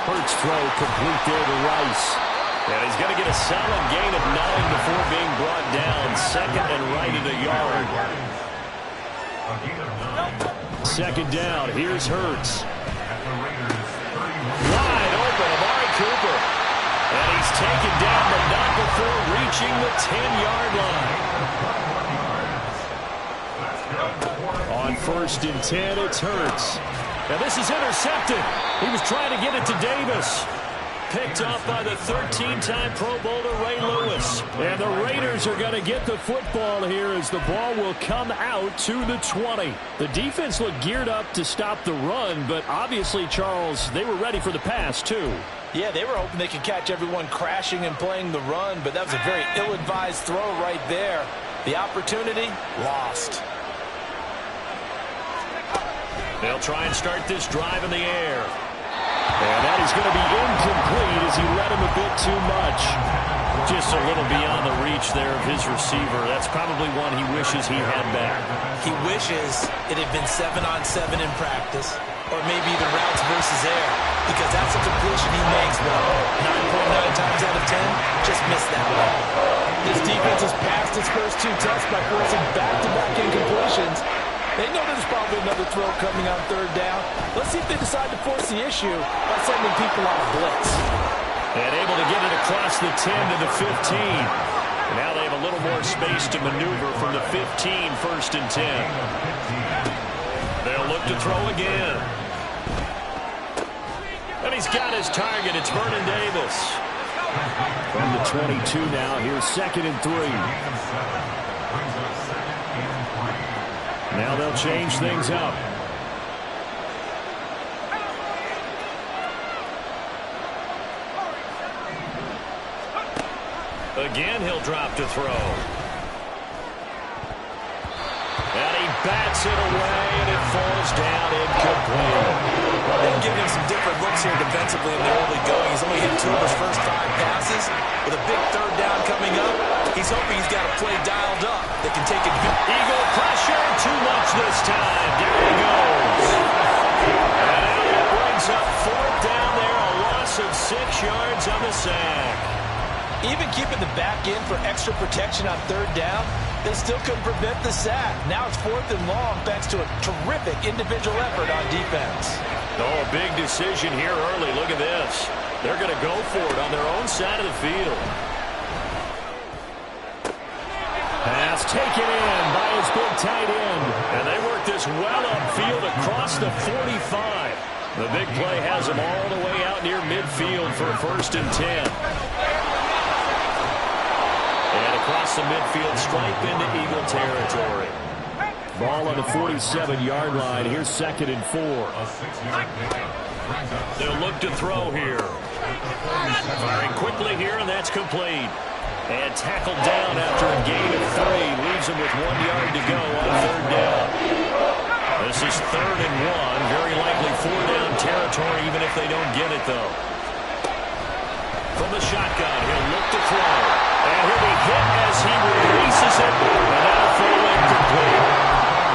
Hurts throw complete there to Rice. And he's going to get a solid gain of 9 before being brought down. 2nd and right at a yard. 2nd down. Here's Hurts. Wide open, Amari Cooper. And he's taken down, but not before reaching the 10-yard line. On 1st and 10, it's Hurts. Now this is intercepted. He was trying to get it to Davis. Picked off by the 13-time Pro Bowler Ray Lewis. And the Raiders are going to get the football here as the ball will come out to the 20. The defense looked geared up to stop the run, but obviously, Charles, they were ready for the pass, too. Yeah, they were hoping they could catch everyone crashing and playing the run, but that was a very ill-advised throw right there. The opportunity, lost. They'll try and start this drive in the air. And that is going to be incomplete as he led him a bit too much. Just a little beyond the reach there of his receiver. That's probably one he wishes he had back. He wishes it had been 7-on-7 in practice, or maybe even routes versus air, because that's a completion he makes, but 9.9 times out of 10, just missed that one. This defense has passed its first 2 tests by forcing back-to-back incompletions. They know there's probably another throw coming on 3rd down. Let's see if they decide to force the issue by sending people on a blitz. And able to get it across the 10 to the 15. And now they have a little more space to maneuver from the 15, 1st and 10. They'll look to throw again. And he's got his target. It's Vernon Davis. From the 22 now, here's 2nd and 3. Now they'll change things up. Again, he'll drop to throw. And he bats it away, and it falls down incomplete. They've given him some different looks here defensively in the early going. He's only hit 2 of his first 5 passes. With a big 3rd down coming up, he's hoping he's got a play dialed up that can take advantage. Eagle pressure, too much this time. There he goes. And it brings up 4th down there, a loss of 6 yards on the sack. Even keeping the back in for extra protection on 3rd down, they still couldn't prevent the sack. Now it's 4th and long thanks to a terrific individual effort on defense. Oh, a big decision here early. Look at this. They're going to go for it on their own side of the field. Pass taken in by his big tight end. And they work this well upfield across the 45. The big play has them all the way out near midfield for a 1st and 10. And across the midfield stripe into Eagle territory. Ball on the 47-yard line. Here's 2nd and 4. They'll look to throw here. Firing quickly here, and that's complete. And tackled down after a gain of 3. Leaves him with 1 yard to go on 3rd down. This is 3rd and 1. Very likely 4-down territory, even if they don't get it, though. From the shotgun, he'll look to throw. And he'll be hit as he releases it. And that'll fall incomplete.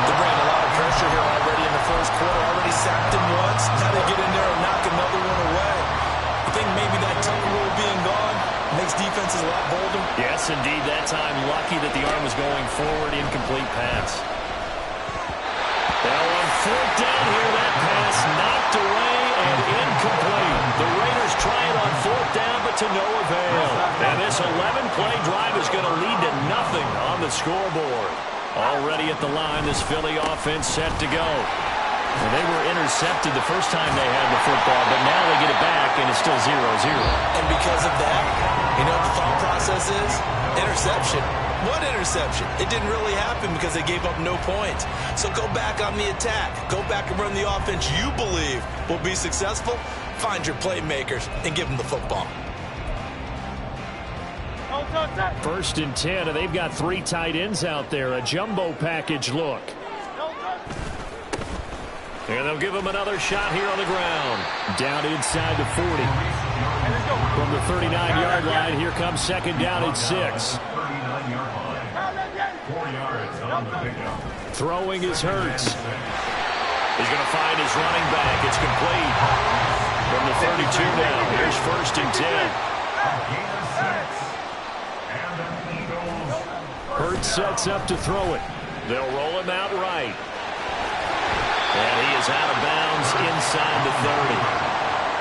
They ran a lot of pressure here already in the 1st quarter. Already sacked him once. Now they get in there and knock another one away. I think maybe that tunnel rule being gone makes defenses a lot bolder. Yes, indeed. That time, lucky that the arm was going forward. Incomplete pass. Now on 4th down here, that pass knocked away and incomplete. The Raiders try it on 4th down, but to no avail. And this 11-play drive is going to lead to nothing on the scoreboard. Already at the line, this Philly offense set to go. Well, they were intercepted the first time they had the football, but now they get it back, and it's still 0-0. And because of that, you know what the thought process is? Interception. What interception? It didn't really happen because they gave up no points. So go back on the attack. Go back and run the offense you believe will be successful. Find your playmakers and give them the football. 1st and 10, and they've got 3 tight ends out there. A jumbo package look. And they'll give him another shot here on the ground. Down inside the 40. From the 39-yard line, here comes 2nd down and 6. Throwing is Hurts. He's going to find his running back. It's complete. From the 32 now, here's 1st and 10. Hurts sets up to throw it. They'll roll him out right. And he is out of bounds inside the 30.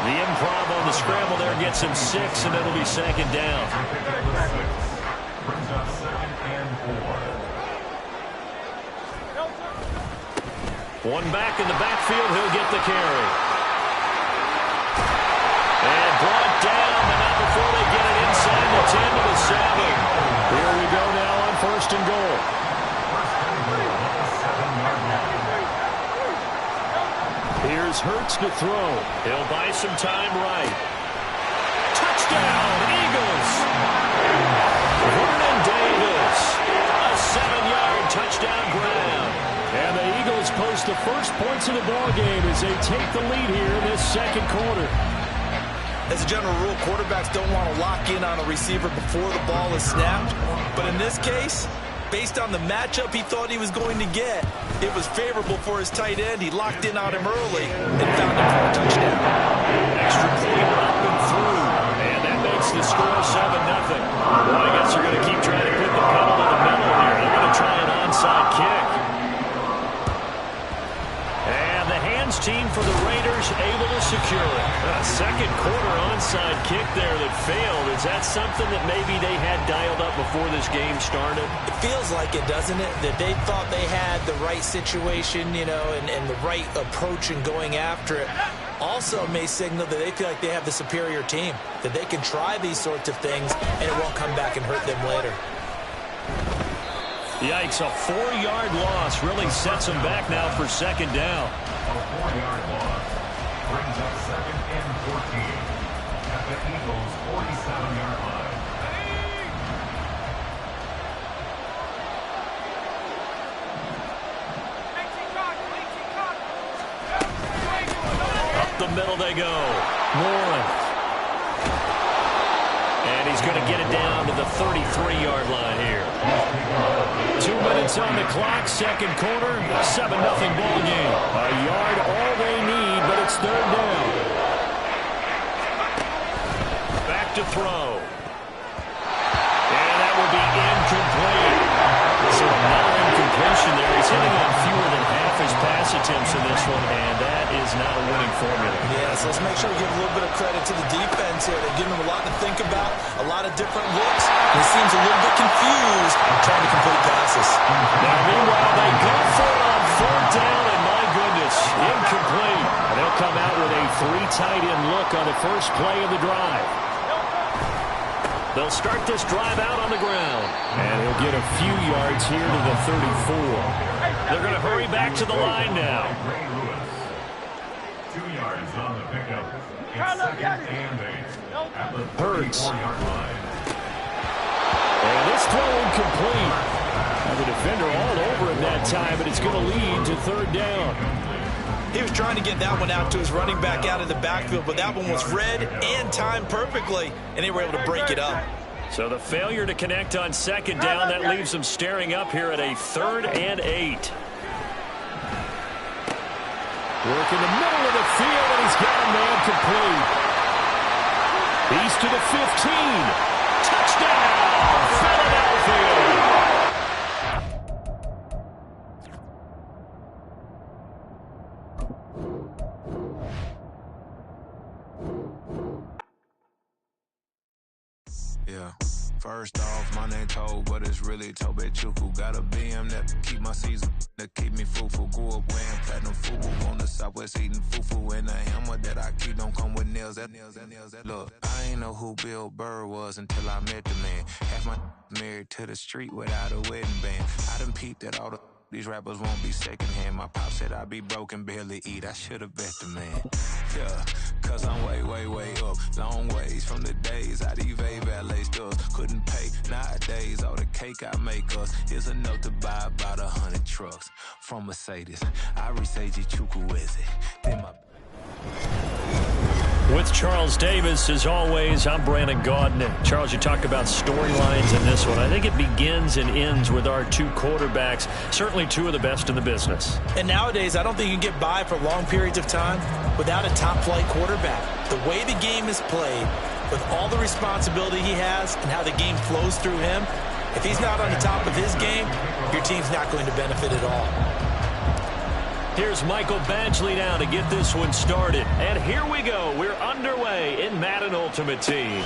The improv on the scramble there gets him 6, and it'll be 2nd down. Brings up 2nd and 4. One back in the backfield. He'll get the carry. And brought down, but not before they get it inside the 10 to the 7. Here we go now on 1st and goal. Here's Hurts to throw. He'll buy some time right. Touchdown, Eagles! Vernon Davis, a 7-yard touchdown grab. And the Eagles post the first points of the ballgame as they take the lead here in this second quarter. As a general rule, quarterbacks don't want to lock in on a receiver before the ball is snapped. But in this case, based on the matchup he thought he was going to get, it was favorable for his tight end. He locked in on him early and found him for a touchdown. Extra point up and through. And that makes the score 7-0. Well, I guess they're going to keep trying to put the pedal to the metal here. They're going to try an onside kick. And the hands team for the Raiders able to secure it. A second quarter onside kick there that failed. Is that something that maybe they had dialed up before this game started? It feels like it, doesn't it? That they thought they had the right situation, you know, and the right approach in going after it. Also may signal that they feel like they have the superior team, that they can try these sorts of things and it won't come back and hurt them later. Yikes, a 4-yard loss really sets them back now for second down. A 4-yard loss brings up 2nd and 14 at the Eagles' 47-yard line. Up the middle they go. Warren. And he's going to get it down to the 33-yard line here. 2 minutes on the clock, second quarter, 7-0 ball game. A yard all they need, but it's third down. Back to throw. And that will be incomplete. So another incompletion there. He's hitting on fewer than half his pass attempts in this one, and that is not a winning formula. Yeah, so let's make sure we give a little bit of credit to the defense here. They're giving him a lot to think about, a lot of different looks. He seems a little bit confused trying to complete passes. Now, meanwhile, they go for it on 4th down, and my goodness, incomplete. And they'll come out with a 3 tight end look on the first play of the drive. They'll start this drive out on the ground. And he'll get a few yards here to the 34. They're going to hurry back to the line now. 2 yards on the pickup. It's 2nd and 8 at the 34-yard line. And this throw incomplete. Now the defender all over him that time, but it's going to lead to third down. He was trying to get that one out to his running back out of the backfield, but that one was read and timed perfectly, and they were able to break it up. So the failure to connect on second down, that leaves them staring up here at a 3rd and 8. Work in the middle of the field, and he's got a man complete. He's to the 15. Touchdown, Philadelphia. Yeah. First off, my name Toad, but it's really Tobe Chuku. Got a BM that keep my season, that keep me fruitful. Grew up wearing platinum fubu on the Southwest eating fufu. And the hammer that I keep don't come with nails. Look, I ain't know who Bill Burr was until I met the man. Half my married to the street without a wedding band. I done peeped at all the these rappers won't be secondhand. My pop said I'd be broken, barely eat. I should've bet the man. Yeah, cause I'm way up. Long ways from the days I eBay valet stores. Couldn't pay nowadays. All the cake I make us is enough to buy about 100 trucks from Mercedes. I Irisage Chukwueze. Then my With Charles Davis, as always, I'm Brandon Gaudin. Charles, you talk about storylines in this one. I think it begins and ends with our 2 quarterbacks, certainly 2 of the best in the business. And nowadays, I don't think you can get by for long periods of time without a top-flight quarterback. The way the game is played, with all the responsibility he has and how the game flows through him, if he's not on the top of his game, your team's not going to benefit at all. Here's Michael Badgley now to get this one started. And here we go. We're underway in Madden Ultimate Team.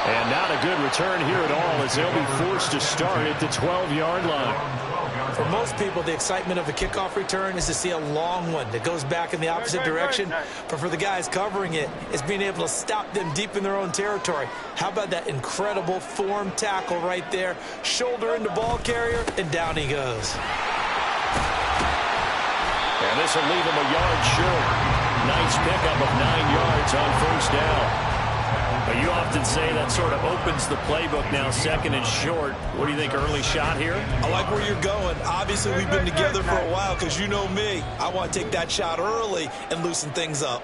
And now not a good return here at all, as they'll be forced to start at the 12-yard line. For most people, the excitement of a kickoff return is to see a long one that goes back in the opposite direction. But for the guys covering it, it's being able to stop them deep in their own territory. How about that incredible form tackle right there? Shoulder into ball carrier, and down he goes. And this will leave him a yard short. Nice pickup of 9 yards on first down. But you often say that sort of opens the playbook now, second and short. What do you think, early shot here? I like where you're going. Obviously, we've been together for a while because you know me. I want to take that shot early and loosen things up.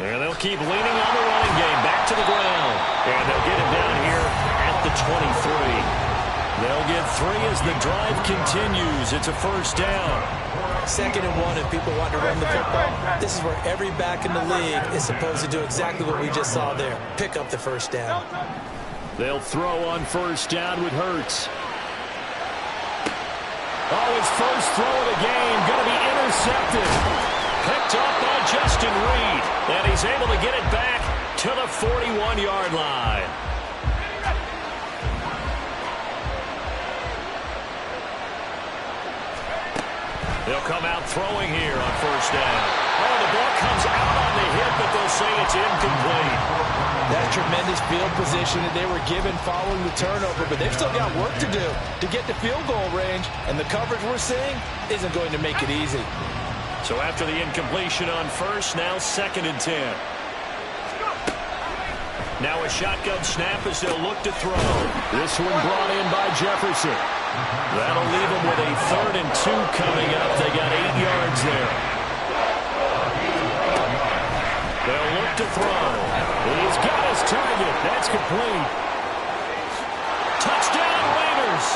And they'll keep leaning on the running game. Back to the ground. And they'll get him down here at the 23. They'll get 3 as the drive continues. It's a first down. 2nd and 1, and people want to run the football. This is where every back in the league is supposed to do exactly what we just saw there. Pick up the first down. They'll throw on first down with Hurts. Oh, his first throw of the game going to be intercepted. Picked up by Justin Reed. And he's able to get it back to the 41-yard line. They'll come out throwing here on first down. Oh, the ball comes out on the hip, but they'll say it's incomplete. That tremendous field position that they were given following the turnover, but they've still got work to do to get to field goal range, and the coverage we're seeing isn't going to make it easy. So after the incompletion on first, now 2nd and 10. Now a shotgun snap as they'll look to throw. This one brought in by Jefferson. That'll leave them with a 3rd and 2 coming up. They got 8 yards there. They'll look to throw. He's got his target. That's complete. Touchdown Raiders.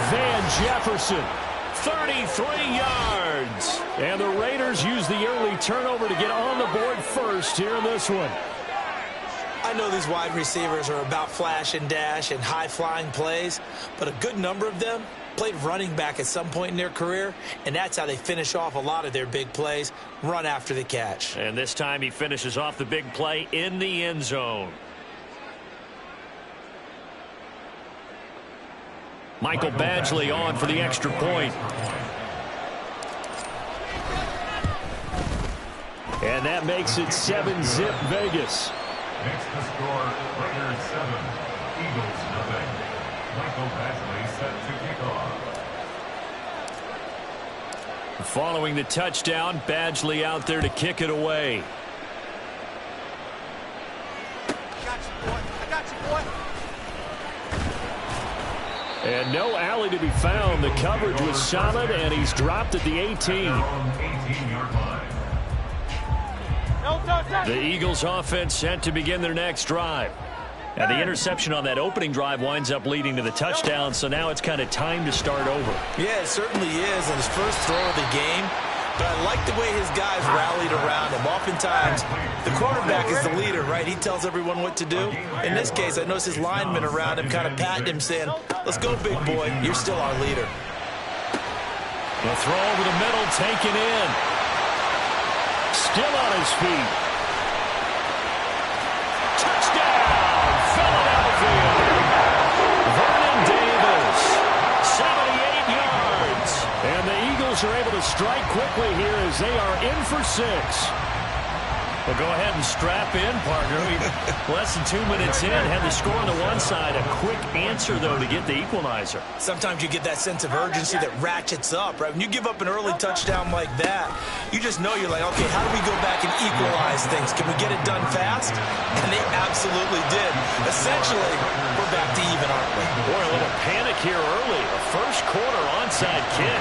Van Jefferson, 33 yards. And the Raiders use the early turnover to get on the board first here in this one. I know these wide receivers are about flash and dash and high-flying plays, but a good number of them played running back at some point in their career, and that's how they finish off a lot of their big plays, run after the catch. And this time he finishes off the big play in the end zone. Michael Badgley on for the extra point. And that makes it 7-zip Vegas. Next to score, Raiders 7, Eagles nothing. Michael Badgley set to kick off. Following the touchdown, Badgley out there to kick it away. I got you, boy. And no alley to be found. The coverage was solid, and he's dropped at the 18. 18-yard line. The Eagles offense set to begin their next drive. And the interception on that opening drive winds up leading to the touchdown, so now it's kind of time to start over. Yeah, it certainly is in his first throw of the game. But I like the way his guys rallied around him. Oftentimes, the quarterback is the leader, right? He tells everyone what to do. In this case, I noticed his linemen around him kind of patting him, saying, "Let's go, big boy. You're still our leader." The throw over the middle, taken in. Still on his feet. Touchdown, Philadelphia. Vernon Davis, 78 yards. And the Eagles are able to strike quickly here as they are in for 6. Well, go ahead and strap in, partner. Less than 2 minutes in, had the score on the one side. A quick answer, though, to get the equalizer. Sometimes you get that sense of urgency that ratchets up, right? When you give up an early touchdown like that, you just know you're like, okay, how do we go back and equalize things? Can we get it done fast? And they absolutely did. Essentially, we're back to even, aren't we? Boy, a little panic here early. A first quarter onside kick.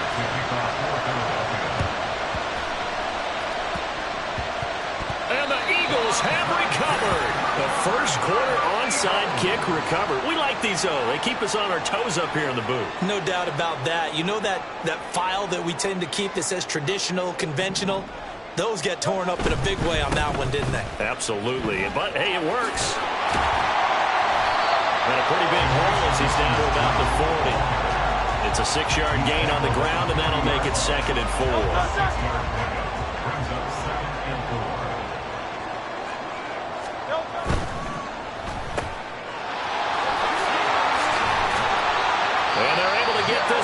And the Eagles have recovered. The first quarter onside kick recovered. We like these, though. They keep us on our toes up here in the booth. No doubt about that. You know that file that we tend to keep that says traditional, conventional? Those get torn up in a big way on that one, didn't they? Absolutely. But, hey, it works. And a pretty big hole as he's down to about the 40. It's a 6-yard gain on the ground, and that'll make it 2nd and 4.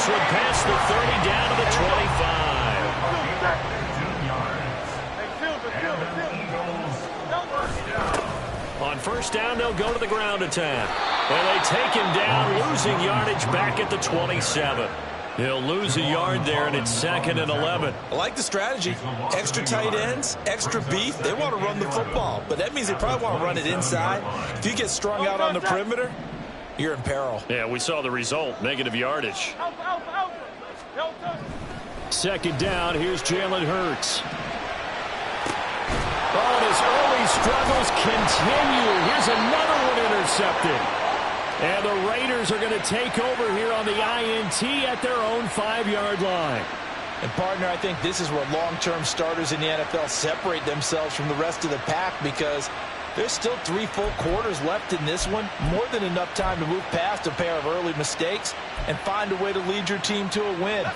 one past the 30 down to the 25. On first down, they'll go to the ground attack. And they take him down, losing yardage back at the 27. He'll lose a yard there, and it's 2nd and 11. I like the strategy. Extra tight ends, extra beef. They want to run the football, but that means they probably want to run it inside. If you get strung out on the perimeter, you're in peril. Yeah, we saw the result, negative yardage. 2nd down, here's Jalen Hurts. Oh, and his early struggles continue. Here's another one intercepted. And the Raiders are going to take over here on the INT at their own 5-yard line. And, partner, I think this is where long-term starters in the NFL separate themselves from the rest of the pack, because there's still 3 full quarters left in this one. More than enough time to move past a pair of early mistakes and find a way to lead your team to a win.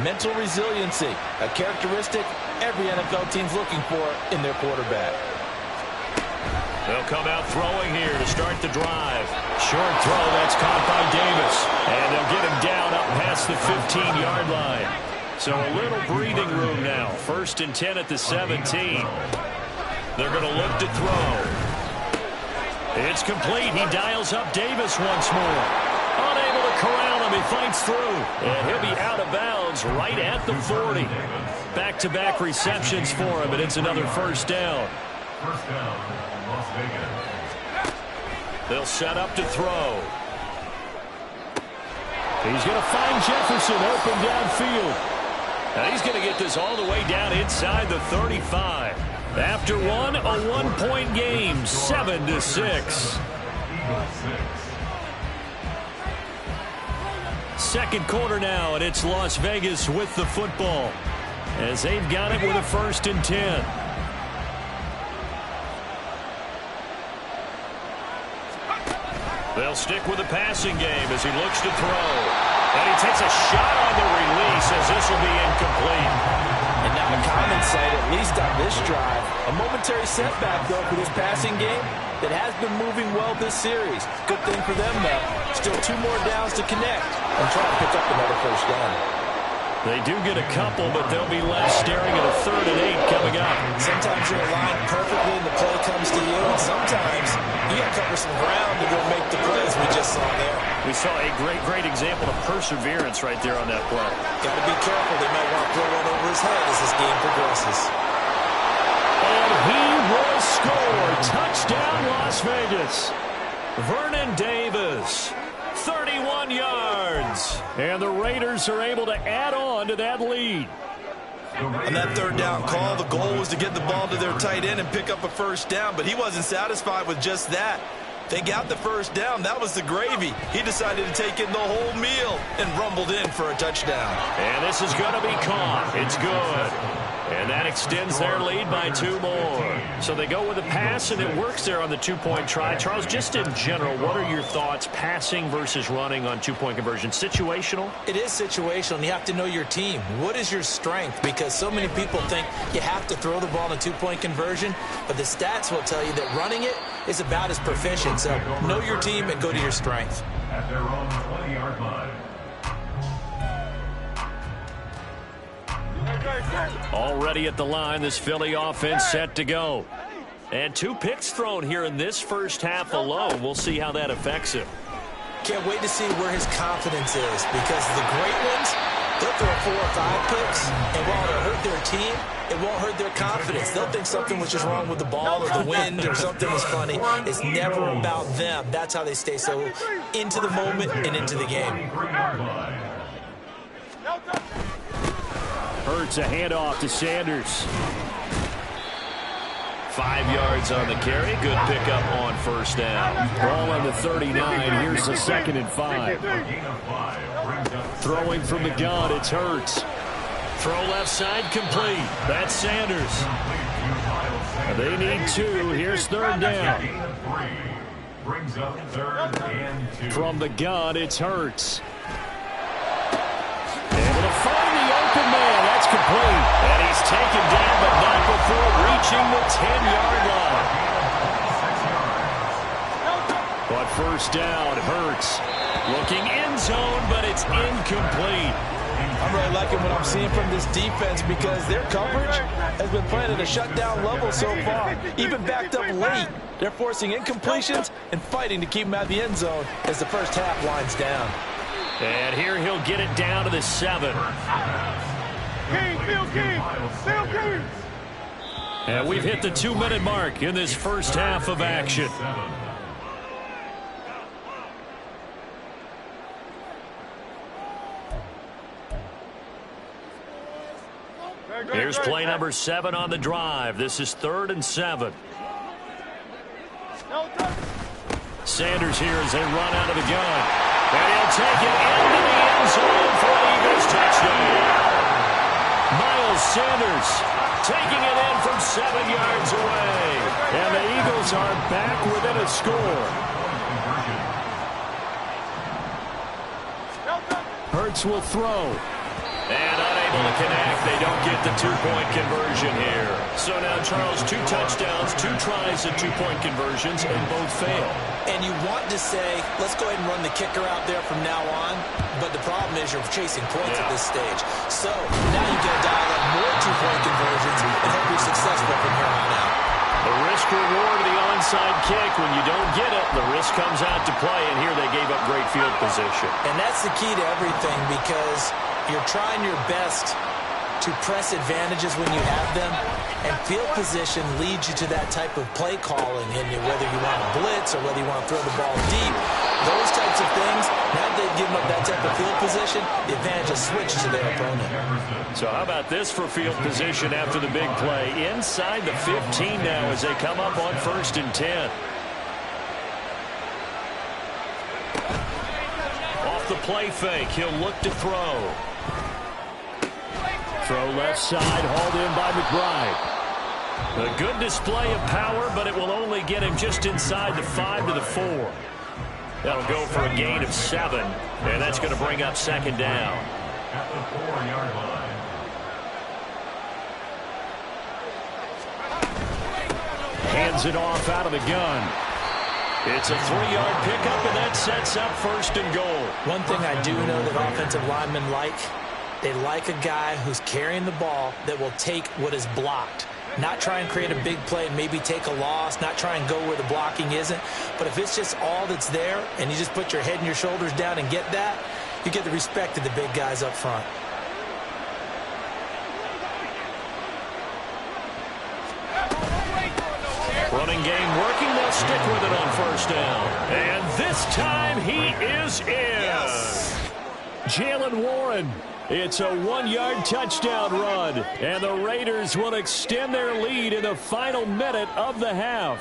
Mental resiliency, a characteristic every NFL team's looking for in their quarterback. They'll come out throwing here to start the drive. Short throw, that's caught by Davis. And they'll get him down up past the 15-yard line. So a little breathing room now. 1st and 10 at the 17. They're going to look to throw. It's complete. He dials up Davis once more. Unable to corral him. He fights through. And he'll be out of bounds right at the 40. Back-to-back receptions for him, and it's another 1st down. First down, Las Vegas. They'll set up to throw. He's going to find Jefferson open downfield. And he's going to get this all the way down inside the 35. After one, a 1-point game, 7-6. 2nd quarter now, and it's Las Vegas with the football, as they've got it with a 1st and 10. They'll stick with the passing game as he looks to throw. And he takes a shot on the release as this will be incomplete. And now a common sight, at least on this drive. A momentary setback, though, for this passing game that has been moving well this series. Good thing for them, though. Still 2 more downs to connect and try to pick up another 1st down. They do get a couple, but they'll be left staring at a 3rd and 8 coming up. Sometimes you're aligned perfectly and the play comes to you, and sometimes you got to cover some ground to go make the plays we just saw there. We saw a great example of perseverance right there on that play. Got to be careful. They might want to throw one over his head as this game progresses. And he will score. Touchdown, Las Vegas. Vernon Davis. 31 yards. And the Raiders are able to add on to that lead. On that 3rd down call, the goal was to get the ball to their tight end and pick up a 1st down, but he wasn't satisfied with just that. They got the 1st down. That was the gravy. He decided to take in the whole meal and rumbled in for a touchdown. And this is going to be caught. It's good. And that extends their lead by 2 more. So they go with a pass, and it works there on the 2-point try. Charles, just in general, what are your thoughts, passing versus running on 2-point conversion? Situational? It is situational, and you have to know your team. What is your strength? Because so many people think you have to throw the ball in a 2-point conversion, but the stats will tell you that running it is about as proficient. So know your team and go to your strength. At their own 20-yard line. Already at the line, this Philly offense set to go. And 2 picks thrown here in this first half alone. We'll see how that affects him. Can't wait to see where his confidence is, because the great ones, they'll throw 4 or 5 picks, and while it'll hurt their team, it won't hurt their confidence. They'll think something was just wrong with the ball or the wind or something was funny. It's never about them. That's how they stay so into the moment and into the game. Hurts a handoff to Sanders. 5 yards on the carry. Good pickup on 1st down. Ball on the 39. Here's the 2nd and 5. Throwing from the gun, it's Hurts. Throw left side complete. That's Sanders. They need 2. Here's 3rd down. Brings up 3rd and 2. From the gun, it's Hurts. Able to find the open man. That's complete. And he's taken down, but not before reaching the 10-yard line. On first down, Hurts looking end zone, but it's incomplete. I'm really liking what I'm seeing from this defense because their coverage has been playing at a shutdown level so far. Even backed up late, they're forcing incompletions and fighting to keep them out of the end zone as the first half winds down. And here he'll get it down to the 7. And we've hit the 2-minute mark in this first half of action. Here's play number 7 on the drive. This is 3rd and 7. Sanders here as they run out of the gun. And he'll take it into the end zone for an Eagles touchdown. Miles Sanders taking it in from 7 yards away. And the Eagles are back within a score. Hurts will throw. And unable to connect. They don't get the 2-point conversion here. So now, Charles, 2 touchdowns, 2 tries at 2-point conversions, and both fail. And you want to say, let's go ahead and run the kicker out there from now on. But the problem is you're chasing points at this stage. So now you can dial up more 2-point conversions and hope you're successful from here on out. The risk reward of the onside kick. When you don't get it, the risk comes out to play. And here they gave up great field position. And that's the key to everything because you're trying your best to press advantages when you have them, and field position leads you to that type of play calling, and whether you want to blitz or whether you want to throw the ball deep, those types of things, now that they've given up that type of field position, the advantage is switched to their opponent. So how about this for field position after the big play? Inside the 15 now as they come up on 1st and 10. Off the play fake, he'll look to throw. Throw left side, hauled in by McBride. A good display of power, but it will only get him just inside the 5 to the 4. That'll go for a gain of 7, and that's going to bring up 2nd down. At the 4-yard line. Hands it off out of the gun. It's a 3-yard pickup, and that sets up 1st and goal. One thing I do know that offensive linemen like, they like a guy who's carrying the ball that will take what is blocked. Not try and create a big play, maybe take a loss, not try and go where the blocking isn't. But if it's just all that's there and you just put your head and your shoulders down and get that, you get the respect of the big guys up front. Running game working, they'll stick with it on 1st down. And this time he is in. Yes. Jaylen Warren. It's a 1-yard touchdown run, and the Raiders will extend their lead in the final minute of the half.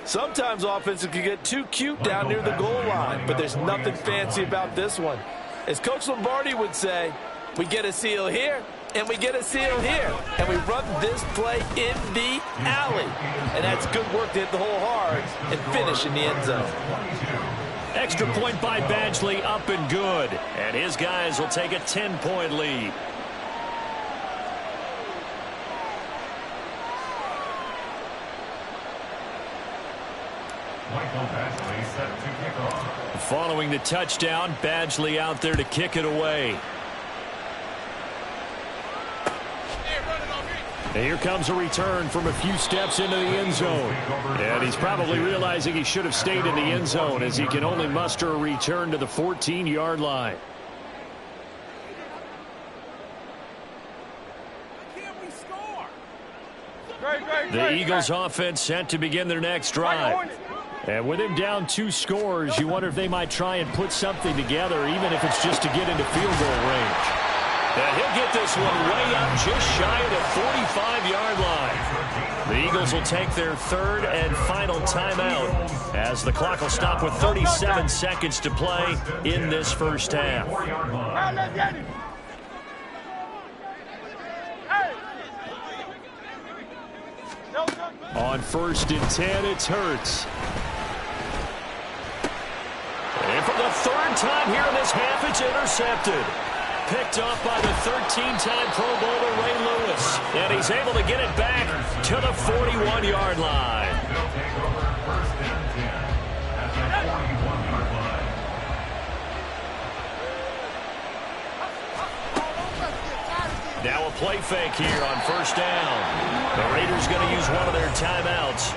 Sometimes offenses can get too cute down near the goal line, but there's nothing fancy about this one. As Coach Lombardi would say, we get a seal here, and we get a seal here, and we run this play in the alley. And that's good work to hit the hole hard and finish in the end zone. Extra point by Badgley, up and good. And his guys will take a 10-point lead. Michael Badgley set to kick off. Following the touchdown, Badgley out there to kick it away. And here comes a return from a few steps into the end zone. And he's probably realizing he should have stayed in the end zone as he can only muster a return to the 14-yard line. The Eagles offense set to begin their next drive. And with him down 2 scores, you wonder if they might try and put something together, even if it's just to get into field goal range. And he'll get this one way up just shy of the 45-yard line. The Eagles will take their 3rd and final timeout as the clock will stop with 37 seconds to play in this first half. On 1st and 10, it's Hurts. And for the 3rd time here in this half, it's intercepted. Picked off by the 13-time Pro Bowler Ray Lewis. And he's able to get it back to the 41-yard line. play fake here on first down. The Raiders going to use one of their timeouts.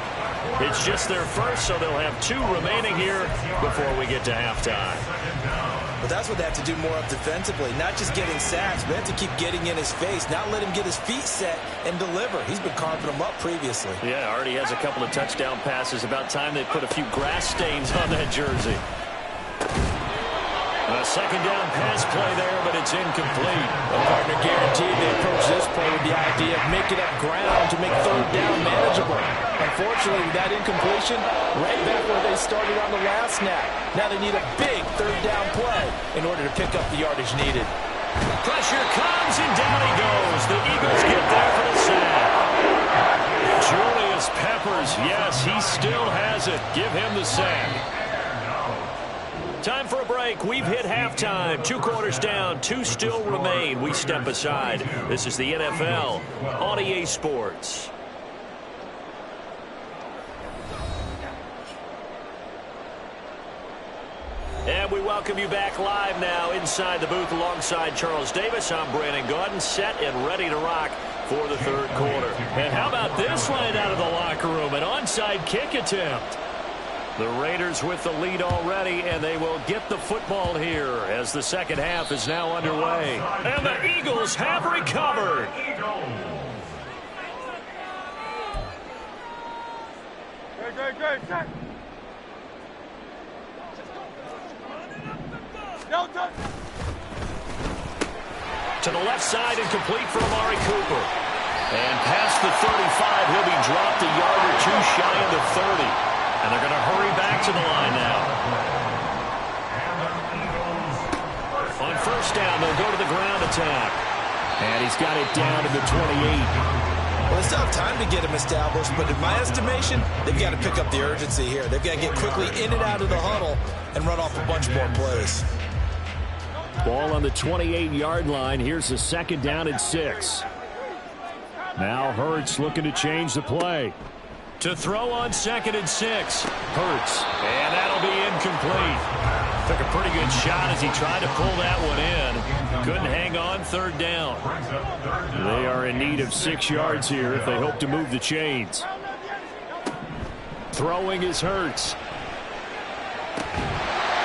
It's just their first, so they'll have 2 remaining here before we get to halftime. But that's what they have to do more of defensively, not just getting sacks, but they have to keep getting in his face, not let him get his feet set and deliver. He's been carving them up previously. Yeah, already has a couple of touchdown passes. About time they put a few grass stains on that jersey. A second down pass play there, but it's incomplete. A partner guaranteed they approach this play with the idea of making up ground to make third down manageable. Unfortunately, with that incompletion, right back where they started on the last snap. Now they need a big third down play in order to pick up the yardage needed. Pressure comes, and down he goes. The Eagles get there for the sack. Julius Peppers, yes, he still has it. Give him the sack. Time for a break. We've hit halftime. 2 quarters down. 2 still remain. We step aside. This is the NFL on EA Sports. And we welcome you back live now inside the booth alongside Charles Davis. I'm Brandon Gaudin, set and ready to rock for the third quarter. And how about this line out of the locker room? An onside kick attempt. The Raiders with the lead already, and they will get the football here as the second half is now underway. And the Eagles have recovered. To the left side and complete for Amari Cooper. And past the 35, he'll be dropped a yard or 2 shy of the 30. And they're going to hurry back to the line now. On first down, they'll go to the ground attack. And he's got it down to the 28. Well, they still have time to get him established, but in my estimation, they've got to pick up the urgency here. They've got to get quickly in and out of the huddle and run off a bunch more plays. Ball on the 28-yard line. Here's the second down and 6. Now Hurts looking to change the play. To throw on second and 6. Hurts. And that'll be incomplete. Took a pretty good shot as he tried to pull that one in. Couldn't hang on third down. They are in need of 6 yards here if they hope to move the chains. Throwing is Hurts.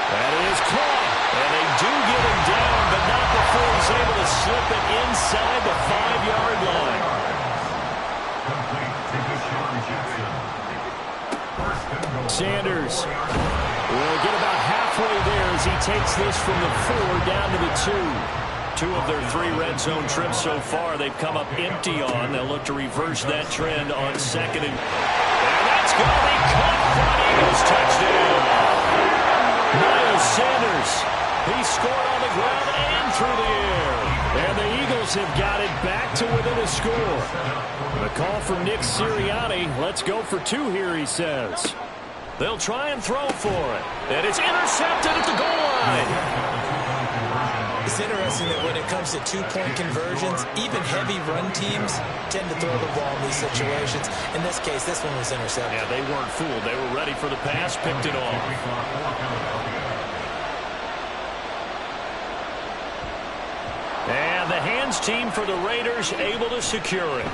That is caught. And they do get him down, but not before he's able to slip it inside the 5-yard line. Sanders will get about halfway there as he takes this from the 4 down to the 2. 2 of their 3 red zone trips so far they've come up empty on. They'll look to reverse that trend on second. And that's going to be caught for an Eagles touchdown. Miles Sanders, he scored on the ground and through the air. And the Eagles have got it back to within a score. The call from Nick Sirianni. Let's go for 2 here, he says. They'll try and throw for it. And it's intercepted at the goal line. It's interesting that when it comes to 2-point conversions, even heavy run teams tend to throw the ball in these situations. In this case, this one was intercepted. Yeah, they weren't fooled. They were ready for the pass, picked it off. And the hands team for the Raiders able to secure it.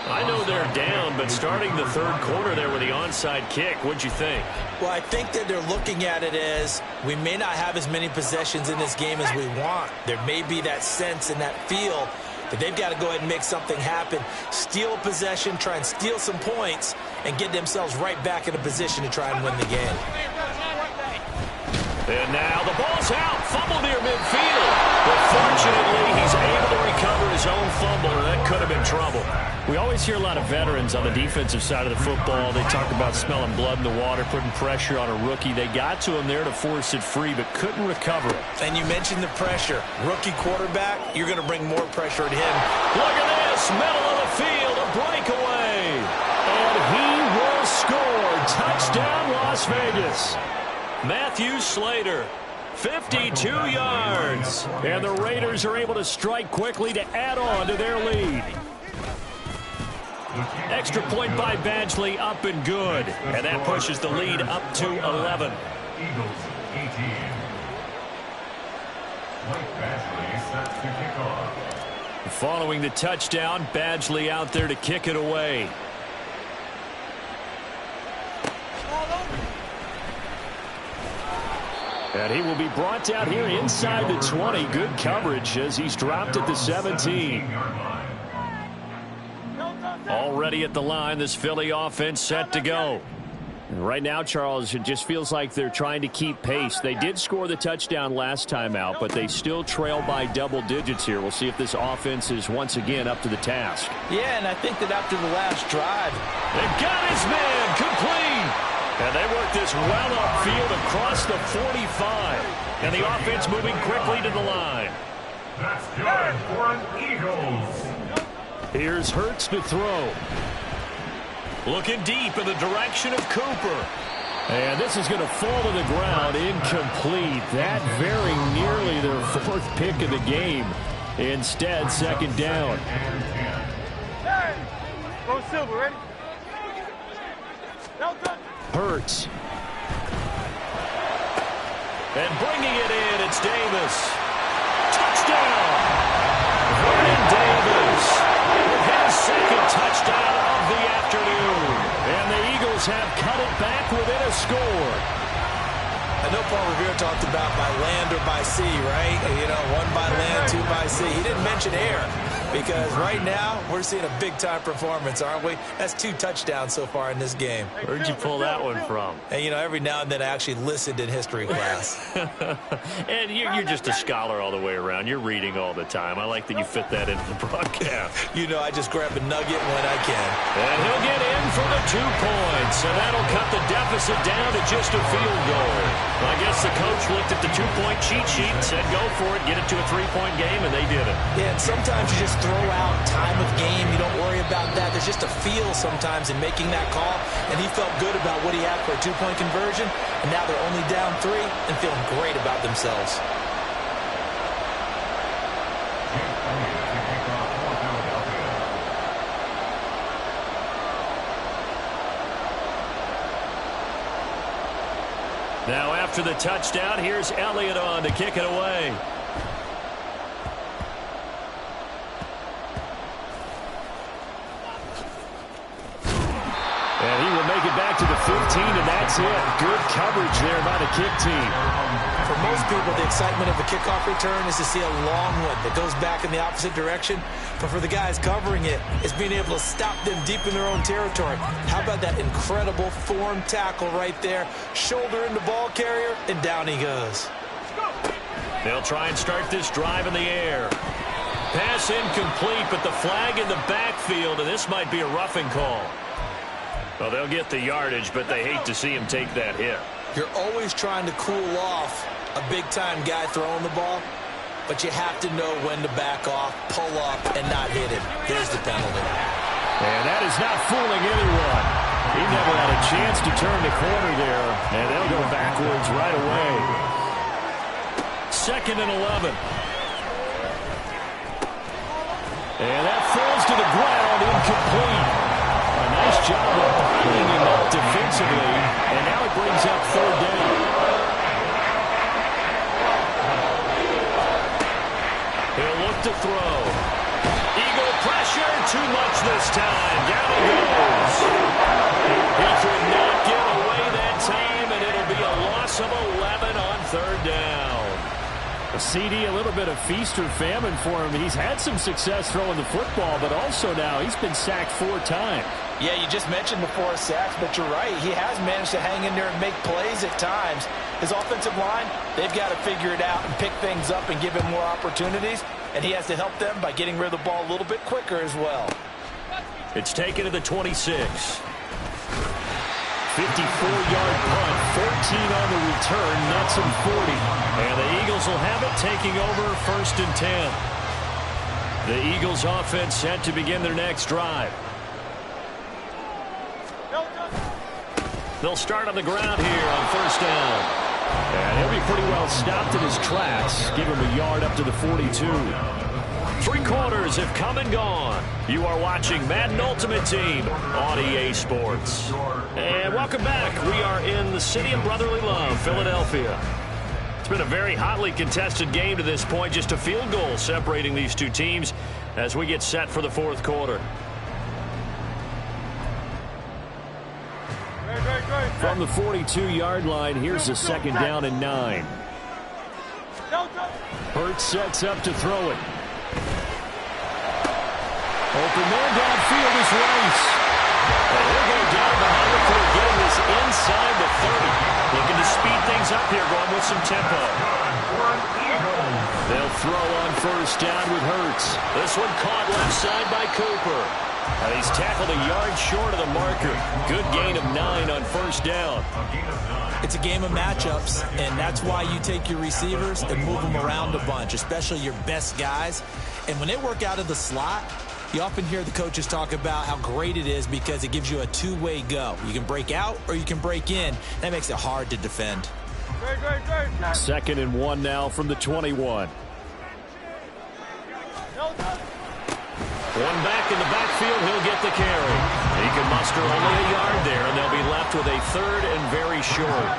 I know they're down, but starting the third quarter there with the onside kick, what'd you think? Well, I think that they're looking at it as we may not have as many possessions in this game as we want. There may be that sense and that feel that they've got to go ahead and make something happen, steal a possession, try and steal some points, and get themselves right back in a position to try and win the game. And now the ball's out, fumble near midfield. But fortunately, he's able to recover his own fumble, and that could have been trouble. We always hear a lot of veterans on the defensive side of the football. They talk about smelling blood in the water, putting pressure on a rookie. They got to him there to force it free, but couldn't recover it. And you mentioned the pressure. Rookie quarterback, you're going to bring more pressure at him. Look at this, middle of the field, a breakaway. And he will score. Touchdown, Las Vegas. Matthew Slater, 52 yards. And the Raiders are able to strike quickly to add on to their lead. Extra point by Badgley, up and good. And that pushes the lead up to 11. Eagles 18. Mike Badgley sets to kick off. Following the touchdown, Badgley out there to kick it away. And he will be brought down here inside the 20. Good coverage as he's dropped at the 17. Already at the line, this Philly offense set to go. Right now, Charles, it just feels like they're trying to keep pace. They did score the touchdown last time out, but they still trail by double digits here. We'll see if this offense is once again up to the task. Yeah, and I think that after the last drive, they've got his man complete. And they work this well upfield across the 45. And the offense moving quickly to the line. That's good for an Eagles. Here's Hurts to throw. Looking deep in the direction of Cooper. And this is going to fall to the ground, incomplete. That very nearly their 4th pick of the game. Instead, 2nd down. Go Silver, ready? Hurts. And bringing it in, it's Davis. Touchdown! Vernon Davis with his 2nd touchdown of the afternoon. And the Eagles have cut it back within a score. I know Paul Revere talked about by land or by sea, right? You know, 1 by land, 2 by sea. He didn't mention air because right now we're seeing a big-time performance, aren't we? That's 2 touchdowns so far in this game. Where'd you pull that one from? And, you know, every now and then I actually listened in history class. And you're just a scholar all the way around. You're reading all the time. I like that you fit that into the broadcast. You know, I just grab a nugget when I can. And he'll get in for the 2 points. And that'll cut the deficit down to just a field goal. I guess the coach looked at the 2-point cheat sheet and said, go for it, get it to a 3-point game, and they did it. Yeah, and sometimes you just throw out time of game. You don't worry about that. There's just a feel sometimes in making that call, and he felt good about what he had for a 2-point conversion, and now they're only down 3 and feeling great about themselves. Now after the touchdown, here's Elliott on to kick it away. And he will make it back to the 15, and that's it. Good coverage there by the kick team. For most people, the excitement of a kickoff return is to see a long one that goes back in the opposite direction. But for the guys covering it, it's being able to stop them deep in their own territory. How about that incredible form tackle right there? Shoulder in the ball carrier, and down he goes. They'll try and start this drive in the air. Pass incomplete, but the flag in the backfield, and this might be a roughing call. Well, they'll get the yardage, but they hate to see him take that hit. You're always trying to cool off a big-time guy throwing the ball, but you have to know when to back off, pull up, and not hit him. There's the penalty. And that is not fooling anyone. He never had a chance to turn the corner there, and they'll go backwards right away. 2nd and 11. And that falls to the ground, incomplete. A nice job of binding him up defensively, and now it brings up 3rd down. He'll look to throw. Eagle pressure, too much this time. Down he goes. He could not get away that time, and it'll be a loss of 11 on 3rd down. CD, a little bit of feast or famine for him. He's had some success throwing the football, but also now he's been sacked 4 times. Yeah, you just mentioned the 4 sacks, but you're right. He has managed to hang in there and make plays at times. His offensive line, they've got to figure it out and pick things up and give him more opportunities, and he has to help them by getting rid of the ball a little bit quicker as well. It's taken to the 26. 54-yard punt, 14 on the return, nets him 40. And the Eagles will have it, taking over 1st and 10. The Eagles offense set to begin their next drive. They'll start on the ground here on 1st down. And he'll be pretty well stopped in his tracks. Give him a yard up to the 42. 3 quarters have come and gone. You are watching Madden Ultimate Team on EA Sports. And welcome back. We are in the city of brotherly love, Philadelphia. It's been a very hotly contested game to this point. Just a field goal separating these 2 teams. as we get set for the fourth quarter. From the 42-yard line, here's a 2nd down and 9. Hurts sets up to throw it. Open man downfield is Rice. And he'll go down behind the field, getting this inside the 30. Looking to speed things up here, going with some tempo. They'll throw on 1st down with Hurts. This one caught left side by Cooper. And he's tackled a yard short of the marker. Good gain of 9 on 1st down. It's a game of matchups, and that's why you take your receivers and move them around a bunch, especially your best guys. And when they work out of the slot, you often hear the coaches talk about how great it is because it gives you a two-way go. You can break out or you can break in. That makes it hard to defend. 2nd and 1 now from the 21. One back in the backfield, he'll get the carry. He can muster only a yard there, and they'll be left with a 3rd and very short.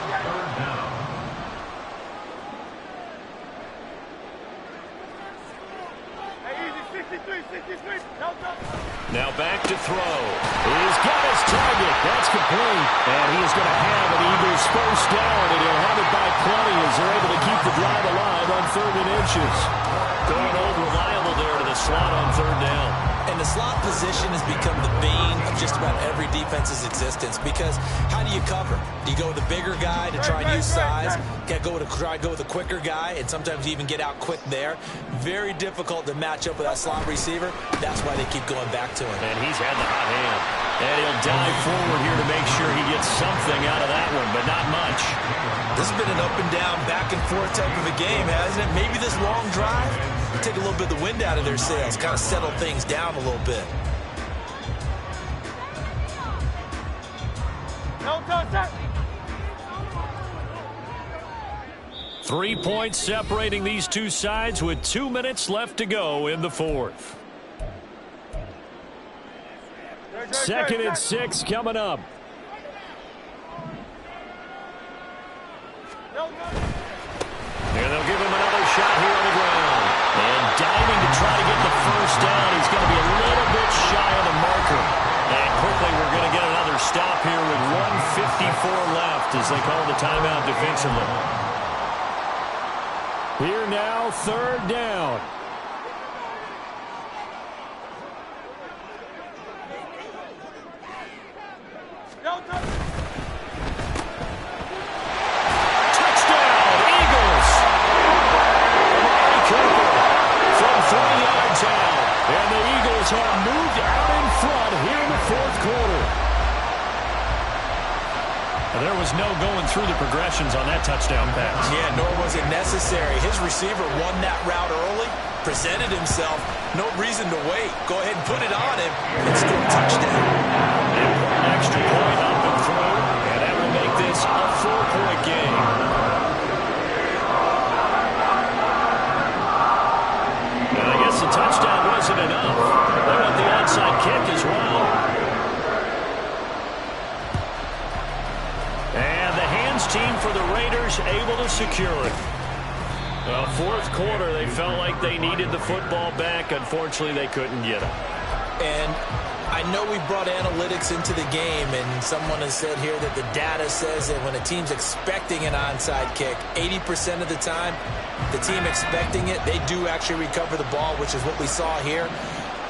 Now back to throw. He's got his target. That's complete. And he is going to have an Eagles 1st down, and he'll have it by plenty as they're able to keep the drive alive on 3rd and inches. Going old reliable there to the slot on 3rd down. And the slot position has become the bane of just about every defense's existence because how do you cover? Do you go with a bigger guy to try and use size? Try to go with a quicker guy, and sometimes you even get out quick there. Very difficult to match up with that slot receiver. That's why they keep going back to him. And he's had the hot hand. And he'll dive forward here to make sure he gets something out of that one, but not much. This has been an up and down, back and forth type of a game, hasn't it? Maybe this long drive will take a little bit of the wind out of their sails, kind of settle things down a little bit. No contact. 3 points separating these two sides with 2 minutes left to go in the 4th. 2nd and 6 coming up. And they'll give him another shot here on the ground. And diving to try to get the 1st down. He's going to be a little bit shy of the marker. And quickly we're going to get another stop here with 1:54 left as they call the timeout defensively. Here now, 3rd down. Touchdown, Eagles! Amari Cooper from 3 yards out. And the Eagles have moved out in front here in the 4th quarter. There was no going through the progressions on that touchdown pass. Yeah, nor was it necessary. His receiver won that route early, presented himself. No reason to wait. Go ahead and put it on him and score a touchdown. And put an extra point up and through, and that will make this a 4-point game. And I guess the touchdown wasn't enough. They want the onside kick as well. And the hands team for the Raiders able to secure it. Well, 4th quarter, they felt like they needed the football back. Unfortunately, they couldn't get it. And I know we brought analytics into the game, and someone has said here that the data says that when a team's expecting an onside kick, 80% of the time, the team expecting it, they do actually recover the ball, which is what we saw here.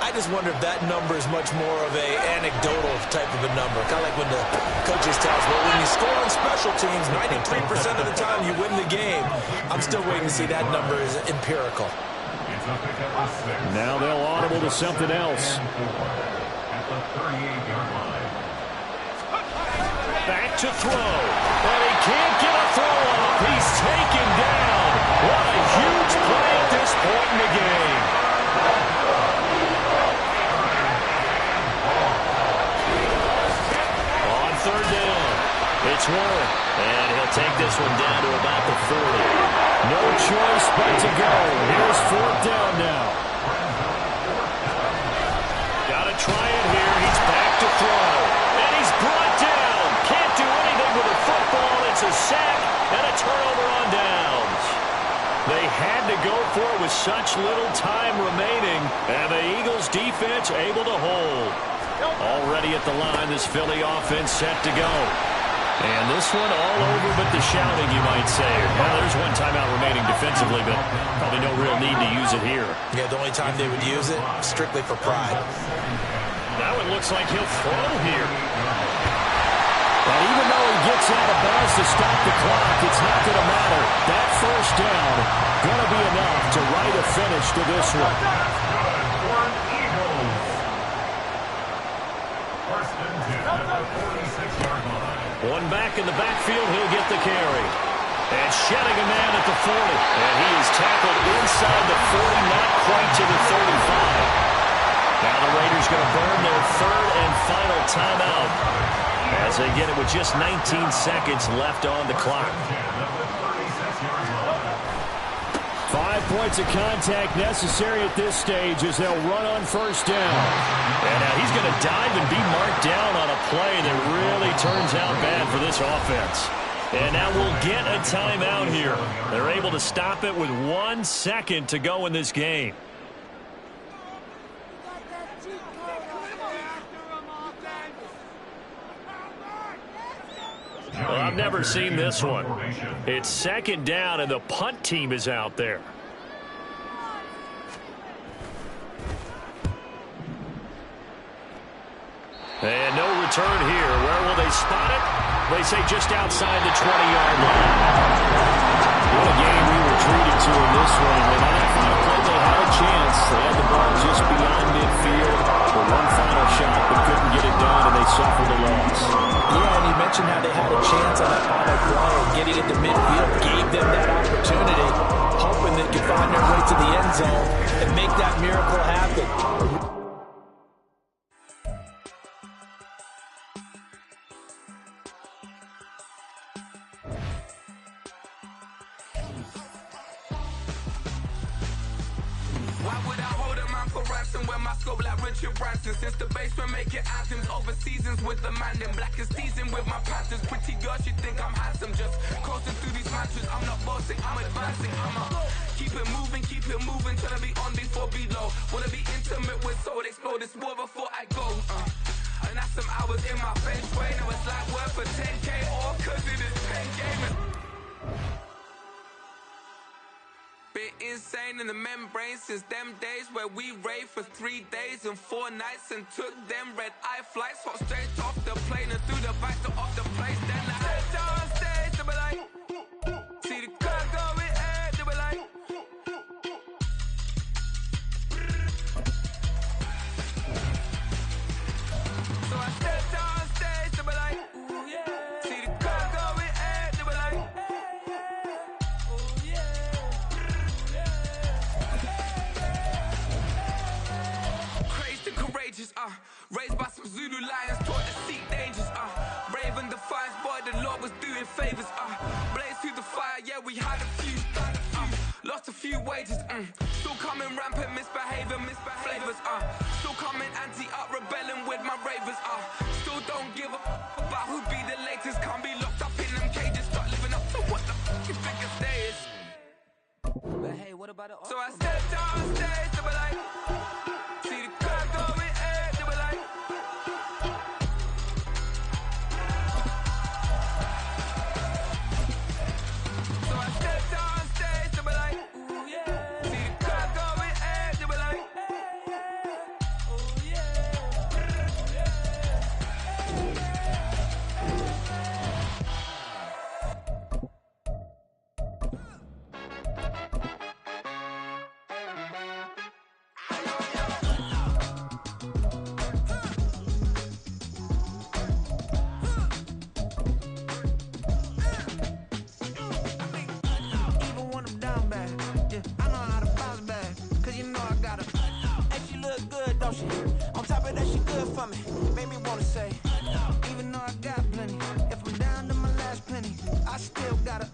I just wonder if that number is much more of a anecdotal type of a number. Kind of like when the coaches tell us, well, when you score on special teams, 93% of the time you win the game. I'm still waiting to see that number is empirical. Now they'll audible to something else. Back to throw. And he can't get a throw off. He's taken down. What a huge play at this point in the game. On 3rd down, it's Warren. And he'll take this one down to about the 40. No choice but to go. Here's 4th down now. Got to try it here. He's back to throw. And he's brought down. Can't do anything with a football. It's a sack and a turnover on downs. They had to go for it with such little time remaining, and the Eagles defense able to hold. Already at the line, this Philly offense set to go. And this one all over but the shouting, you might say. Well, there's one timeout remaining defensively, but probably no real need to use it here. Yeah, the only time they would use it, strictly for pride. Now it looks like he'll throw here. And even though he gets out of bounds to stop the clock, it's not going to matter. That first down going to be enough to write a finish to this one. One back in the backfield, he'll get the carry. And shedding a man at the 40. And he is tackled inside the 40, not quite to the 35. Now the Raiders going to burn their third and final timeout as they get it with just 19 seconds left on the clock. 5 points of contact necessary at this stage as they'll run on first down. And now he's going to dive and be marked down on a play that really turns out bad for this offense. And now we'll get a timeout here. They're able to stop it with 1 second to go in this game. Well, I've never seen this one. It's second down, and the punt team is out there. And no return here. Where will they spot it? They say just outside the 20-yard line. What a game we were treated to in this one. And on that final play, they had a chance. They had the ball just beyond midfield for one final shot, but couldn't get it done, and they suffered a loss. Yeah, and you mentioned how they had a chance on that final play. Getting into midfield gave them that opportunity, hoping they could find their way to the end zone and make that miracle happen. When my scope like Richard Branson, since the basement making anthems over seasons with the man, then black is seasoned with my Panthers. Pretty girl, she think I'm handsome, just coasting through these matches. I'm not bossing, I'm advancing. I'ma keep it moving, trying to be on before below. Wanna be intimate with soul, explore this war before I go. And that's some hours in my bench way. Now it's like work for 10K, all cause it is 10 gaming. Been insane in the membrane since them days where we raved for 3 days and 4 nights and took them red eye flights, hot straight off the plane and through the back door of the place. Then I head down stage, they be like, see the car going, they be like, so I step down stage, they be like, ooh yeah, see the car going, they be like, ooh yeah. Courageous, raised by some Zulu lions, taught to seek dangers, brave and defiant, boy, the Lord was doing favors, blaze through the fire, yeah, we had a few, lost a few wages, still coming rampant, misbehavior, flavors, still coming anti-up, rebelling with my ravers, still don't give a about who be the latest, can't be locked up in them cages, start living up to what the fuck you think your day is. But hey, what about it? So I stepped on stage, they were like, see the crowd going, they were like, so I stepped on stage, they were like, ooh yeah, see the crowd going, they were like, ooh yeah. On top of that, she good for me. Made me wanna say, even though I got plenty, if I'm down to my last penny, I still gotta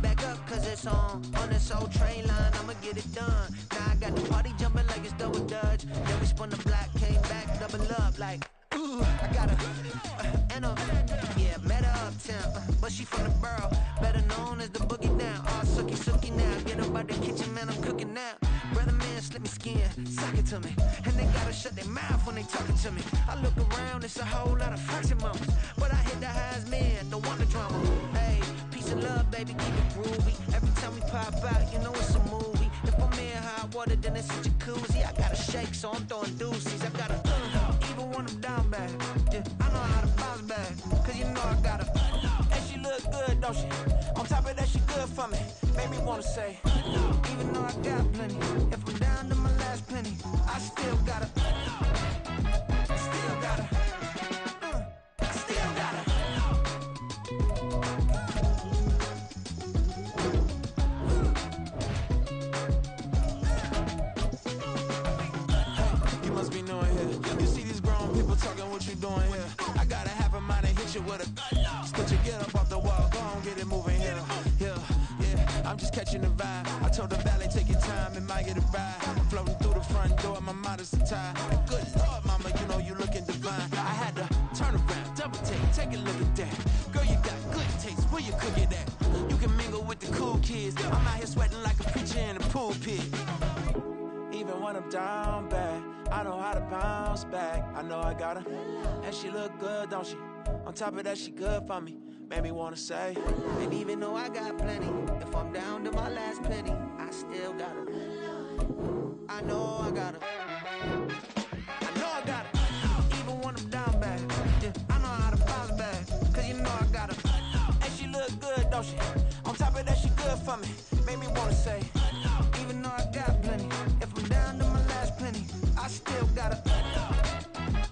back up, cause it's on this old train line, I'ma get it done. Now I got the party jumping like it's double dutch. Then we spun the block, came back, double up like, ooh, I got a, and a, yeah, met her uptown. she from the borough, better known as the boogie down. All sookie now, get up out the kitchen, man, I'm cooking now. Brother man, slip me skin, suck it to me. And they gotta shut their mouth when they talking to me. I look around, it's a whole lot of fraction mamas, but I hit the highs, man, don't want the drama. Hey, peace and love, baby, keep it groovy. Every time we pop out, you know it's a movie. If I'm in hot water, then it's a jacuzzi. I gotta shake, so I'm throwing deuces. I gotta even when I'm down bad. Yeah, I know how to bounce back, cause you know I gotta. And she look good, don't she? On top of that, she good for me. Made me wanna say, even though I got plenty, if I'm down to my last penny, I still gotta. Still gotta. I still gotta. You must be knowing here. You see these grown people talking, what you doing here? I gotta have a mind and hit you with a. Put your get up off the wall, go on, get it moving here. Yeah, I'm just catching the vibe. I told the valet, take your time, it might get a ride. Floating through the front door, my modest attire. Good Lord, mama, you know you looking divine. I had to turn around, double take a look at that. Girl, you got good taste, where you cook it at? You can mingle with the cool kids. I'm out here sweating like a preacher in a pool pit. Even when I'm down bad, I know how to bounce back. I know I gotta. And she look good, don't she? On top of that, she good for me. Made me wanna say. And even though I got plenty, if I'm down to my last penny, I still gotta. I know I gotta. I know I gotta. Even when I'm down bad, yeah, I know how to bounce back. Cause you know I gotta. And she look good, don't she? On top of that, she good for me. Made me wanna say. Even though I got plenty, if I'm down to my last penny, I still gotta.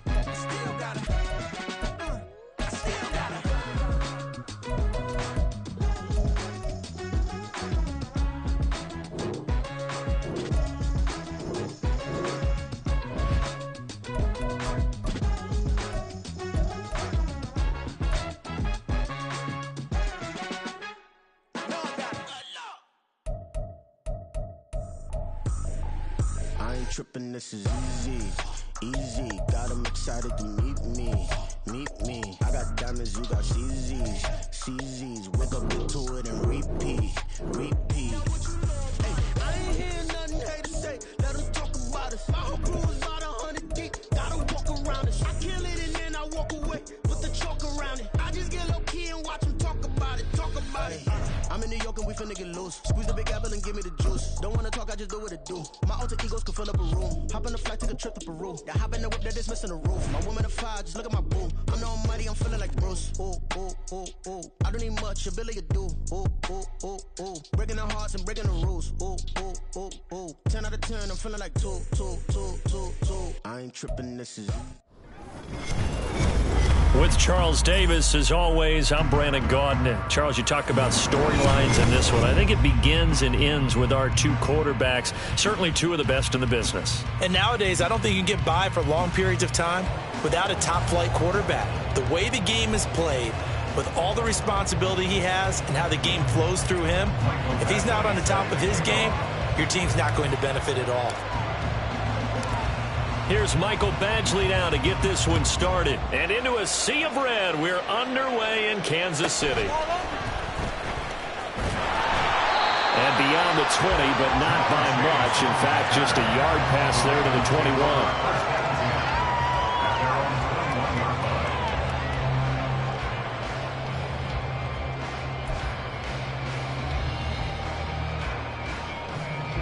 I still gotta. I still gotta. I ain't tripping, this is easy. Got 'em excited to meet me. I got diamonds, you got CZs. Wake up into it and repeat. Hey, I ain't hearing nothing hate to say. Let us talk about us. My whole crew is about 100 deep. Gotta walk around us. I kill it and then I walk away. Put the chalk around it. I just get low key and watch them talk about it. I'm in New York and we finna get loose. Squeeze the big apple and give me the juice. Don't wanna talk, I just do what it do. My alter egos can fill up a room. Hop on the flight, take a trip to Peru. The hop in the whip that is missing the roof. My woman a fire, just look at my boo. I'm no money, I'm feeling like Bruce. Ooh. I don't need much, ability to do. Ooh. Breaking the hearts and breaking the rules. Ooh. 10 out of 10, I'm feeling like two. I ain't tripping, this is. With Charles Davis, as always, I'm Brandon Gaudin. Charles, you talk about storylines in this one. I think it begins and ends with our two quarterbacks, certainly two of the best in the business. And nowadays, I don't think you can get by for long periods of time without a top-flight quarterback. The way the game is played, with all the responsibility he has and how the game flows through him, if he's not on the top of his game, your team's not going to benefit at all. Here's Michael Badgley now to get this one started. And into a sea of red, we're underway in Kansas City. And beyond the 20, but not by much. In fact, just a yard pass there to the 21.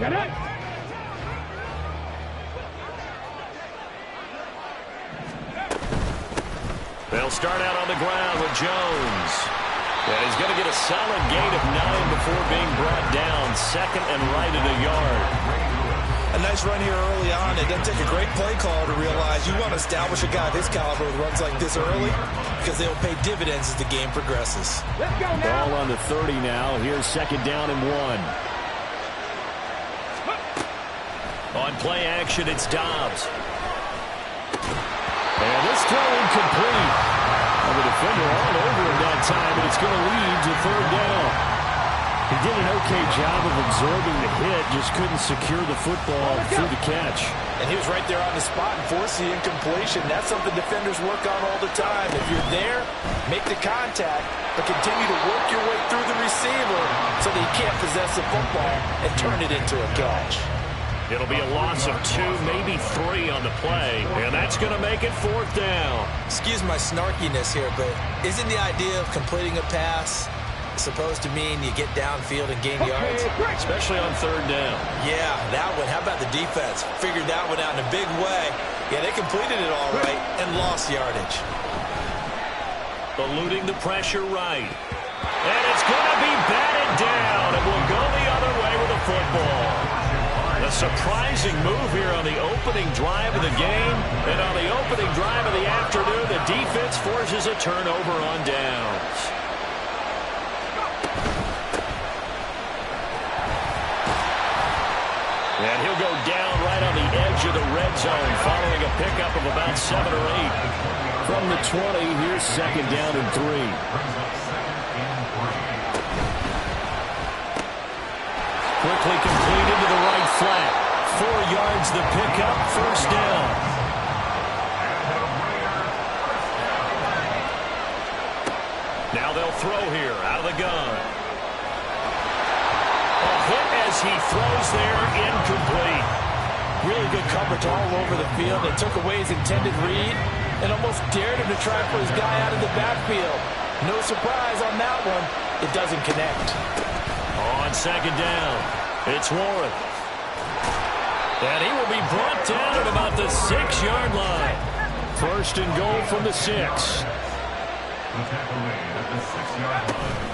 Get it! They'll start out on the ground with Jones. And he's going to get a solid gain of 9 before being brought down. Second and right at a yard. A nice run here early on. It doesn't take a great play call to realize you want to establish a guy of his caliber with runs like this early because they will pay dividends as the game progresses. Let's go now. Ball on the 30 now. Here's second down and 1. On play action, it's Dobbs. And this throw incomplete. And the defender all over him that time, and it's going to lead to third down. He did an okay job of absorbing the hit, just couldn't secure the football through the catch. And he was right there on the spot and forced the incompletion. That's something defenders work on all the time. If you're there, make the contact, but continue to work your way through the receiver so that he can't possess the football and turn it into a catch. It'll be a loss of 2, maybe 3 on the play, and that's going to make it 4th down. Excuse my snarkiness here, but isn't the idea of completing a pass supposed to mean you get downfield and gain yards? Especially on 3rd down. Yeah, that one. How about the defense? Figured that one out in a big way. Yeah, they completed it all right and lost yardage. Eluding the pressure right. And it's going to be batted down. It will go the other way with the football. A surprising move here on the opening drive of the game. And on the opening drive of the afternoon, the defense forces a turnover on downs. And he'll go down right on the edge of the red zone following a pickup of about 7 or 8. From the 20, here's 2nd down and 3. Quickly completed to the right flat. 4 yards the pickup, 1st down. Now they'll throw here out of the gun. A hit as he throws there, incomplete. Really good coverage all over the field. They took away his intended read and almost dared him to try for his guy out of the backfield. No surprise on that one. It doesn't connect. On 2nd down, it's Warren. And he will be brought down at about the 6-yard line. 1st and goal from the 6. The tackle made at the 6-yard line.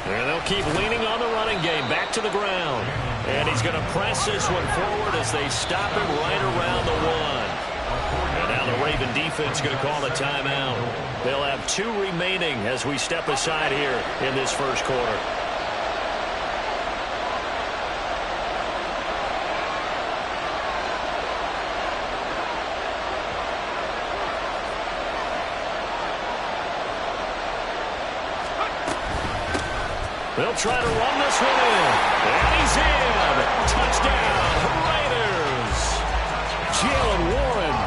And they'll keep leaning on the running game back to the ground. And he's going to press this one forward as they stop him right around the 1. And now the Raven defense going to call a timeout. They'll have 2 remaining as we step aside here in this 1st quarter. They'll try to run this one in. And he's in. Touchdown, Raiders. Jalen Warren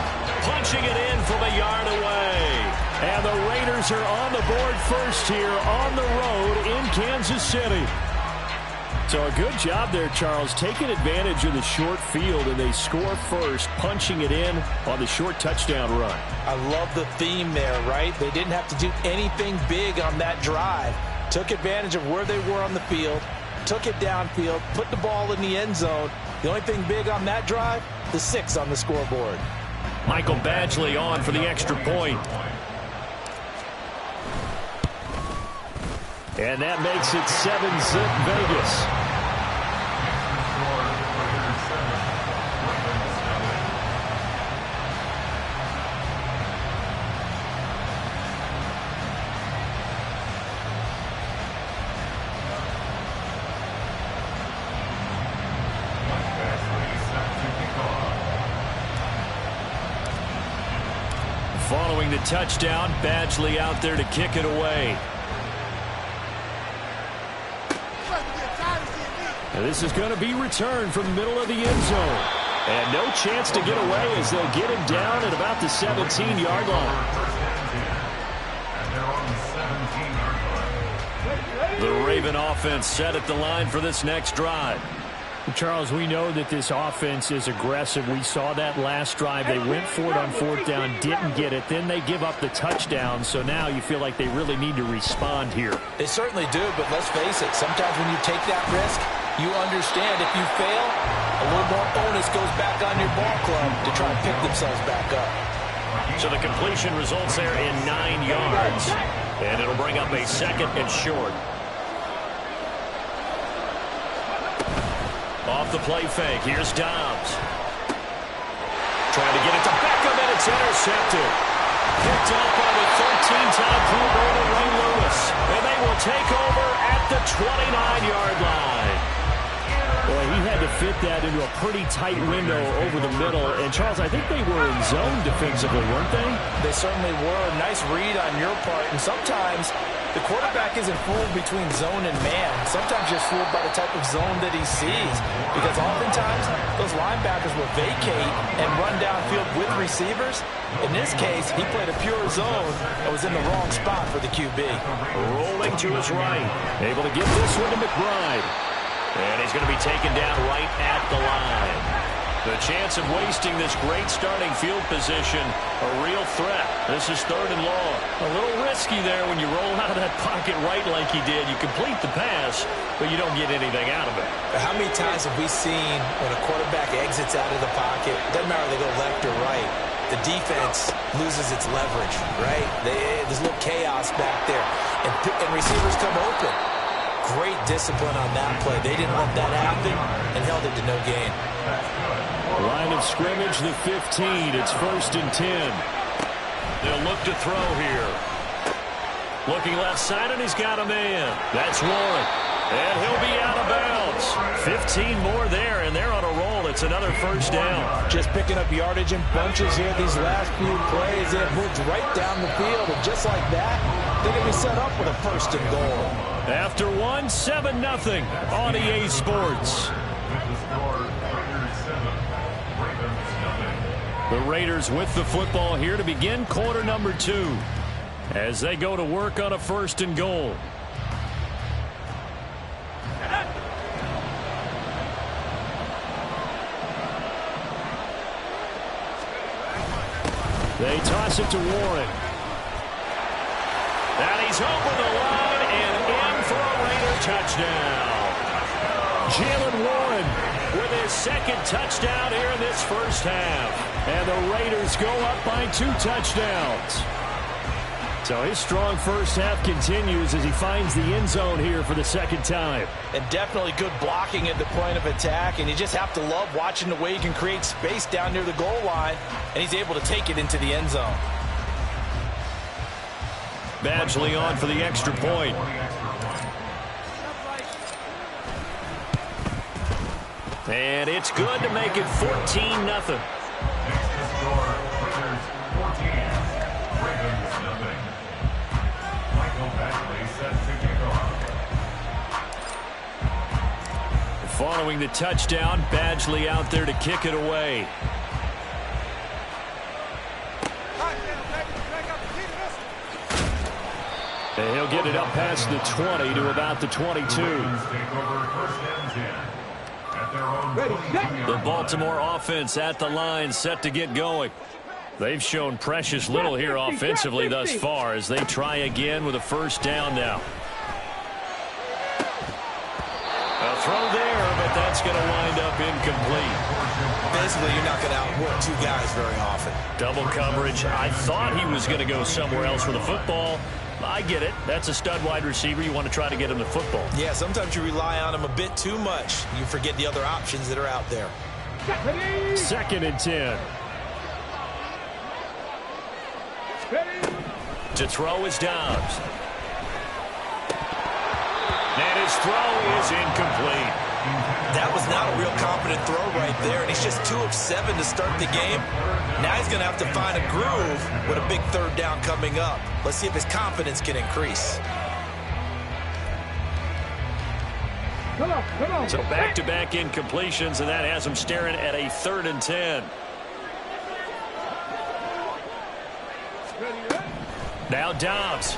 punching it in from a yard away. And the Raiders are on the board first here on the road in Kansas City. So a good job there, Charles, taking advantage of the short field, and they score first, punching it in on the short touchdown run. I love the theme there, right? They didn't have to do anything big on that drive. Took advantage of where they were on the field, took it downfield, put the ball in the end zone. The only thing big on that drive, the 6 on the scoreboard. Michael Badgley on for the extra point. And that makes it 7-zip Vegas. Following the touchdown, Badgley out there to kick it away. And this is going to be returned from the middle of the end zone. And no chance to get away as they'll get him down at about the 17-yard line. The Raven offense set at the line for this next drive. Charles, we know that this offense is aggressive. We saw that last drive. They went for it on 4th down, didn't get it. Then they give up the touchdown. So now you feel like they really need to respond here. They certainly do, but let's face it. Sometimes when you take that risk, you understand if you fail, a little more onus goes back on your ball club to try to pick themselves back up. So the completion results there in 9 yards. And it'll bring up a 2nd and short. Off the play fake, here's Dobbs. Trying to get it to Beckham, and it's intercepted. Picked up by the 13-time Pro Bowler Ray Lewis. And they will take over at the 29-yard line. Well, he had to fit that into a pretty tight window over the middle. And, Charles, I think they were in zone defensively, weren't they? They certainly were. Nice read on your part. And sometimes The quarterback isn't fooled between zone and man. Sometimes you're fooled by the type of zone that he sees, because oftentimes those linebackers will vacate and run downfield with receivers. In this case, he played a pure zone and was in the wrong spot for the QB. Rolling to his right. Able to get this one to McBride. And he's going to be taken down right at the line. The chance of wasting this great starting field position, a real threat. This is 3rd and long. A little risky there when you roll out of that pocket right like he did. You complete the pass, but you don't get anything out of it. But how many times have we seen when a quarterback exits out of the pocket, doesn't matter if they go left or right, the defense loses its leverage, right? There's a little chaos back there, and receivers come open. Great discipline on that play. They didn't let that happen and held it to no gain. Line of scrimmage, the 15. It's 1st and 10. They'll look to throw here. Looking left side, and he's got a man. That's Warren. And he'll be out of bounds. 15 more there, and they're on a roll. It's another 1st down. Just picking up yardage in bunches here these last few plays. They have moved right down the field, and just like that, they're going to be set up with a 1st and goal. After 7-0 on EA Sports. The Raiders with the football here to begin quarter number 2 as they go to work on a 1st and goal. They toss it to Warren. And he's over the line and in for a Raider touchdown. Jaylen Warren with his 2nd touchdown here in this 1st half. And the Raiders go up by 2 touchdowns. So his strong 1st half continues as he finds the end zone here for the 2nd time. And definitely good blocking at the point of attack. And you just have to love watching the way he can create space down near the goal line. And he's able to take it into the end zone. Badgley on for the extra point. And it's good to make it 14-0. Following the touchdown, Badgley out there to kick it away. And he'll get it up past the 20 to about the 22. The Baltimore offense at the line, set to get going. They've shown precious little here offensively thus far as they try again with a 1st down now. A throw there, but that's going to wind up incomplete. Basically, you're not going to outwork 2 guys very often. Double coverage. I thought he was going to go somewhere else with the football. I get it. That's a stud wide receiver. You want to try to get him the football. Yeah, sometimes you rely on him a bit too much. You forget the other options that are out there. 2nd and 10. To throw is Dobbs. And his throw is incomplete. That was not a real confident throw right there, and he's just 2 of 7 to start the game. Now he's going to have to find a groove with a big 3rd down coming up. Let's see if his confidence can increase. So back-to-back incompletions, and that has him staring at a 3rd and 10. Now Dobbs.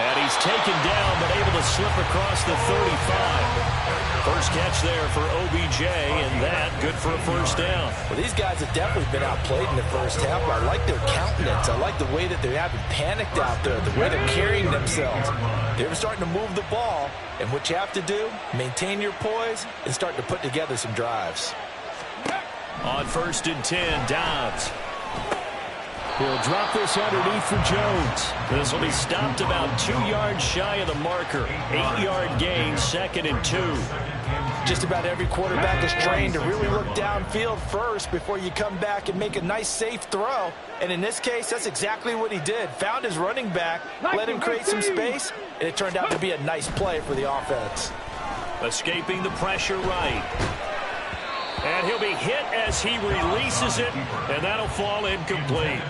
And he's taken down, but able to slip across the 35. First catch there for OBJ, and that good for a 1st down. Well, these guys have definitely been outplayed in the 1st half. I like their countenance. I like the way that they haven't panicked out there, the way they're carrying themselves. They're starting to move the ball, and what you have to do, maintain your poise and start to put together some drives. On 1st and 10, Dobbs. He'll drop this underneath for Jones. This will be stopped about 2 yards shy of the marker. 8-yard gain, 2nd and 2. Just about every quarterback is trained to really look downfield first before you come back and make a nice, safe throw. And in this case, that's exactly what he did. Found his running back, let him create some space, and it turned out to be a nice play for the offense. Escaping the pressure right. And And he'll be hit as he releases it, and that'll fall incomplete.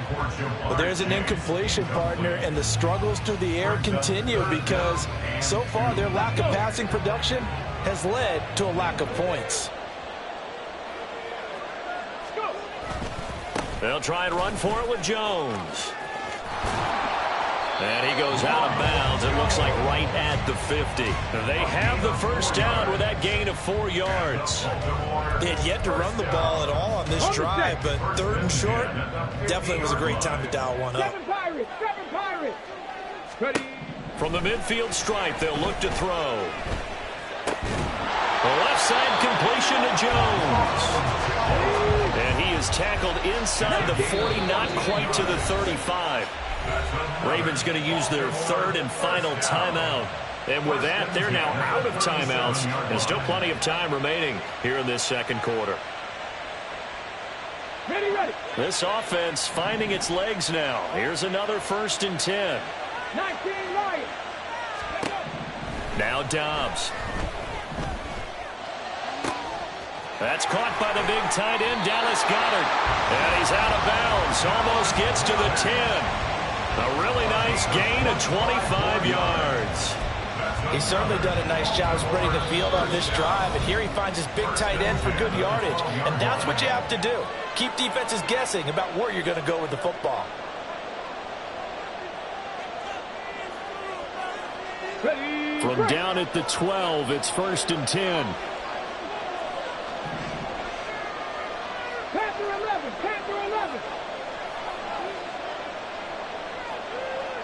Well, there's an incompletion, partner, and the struggles through the air continue because so far their lack of passing production has led to a lack of points. They'll try and run for it with Jones. And he goes out of bounds. It looks like right at the 50. They have the first down with that gain of 4 yards. They had yet to run the ball at all on this drive, but 3rd and short definitely was a great time to dial one up. From the midfield stripe, they'll look to throw. The left side completion to Jones. And he is tackled inside the 40, not quite to the 35. Ravens going to use their 3rd and final timeout. And with that, they're now out of timeouts. And still plenty of time remaining here in this 2nd quarter. Ready. This offense finding its legs now. Here's another 1st and 10. 19 Lions. Now Dobbs. That's caught by the big tight end, Dallas Goedert. And he's out of bounds. Almost gets to the 10. A really nice gain of 25 yards. He's certainly done a nice job spreading the field on this drive, and here he finds his big tight end for good yardage. And that's what you have to do. Keep defenses guessing about where you're going to go with the football. From down at the 12, it's 1st and 10. Panther 11.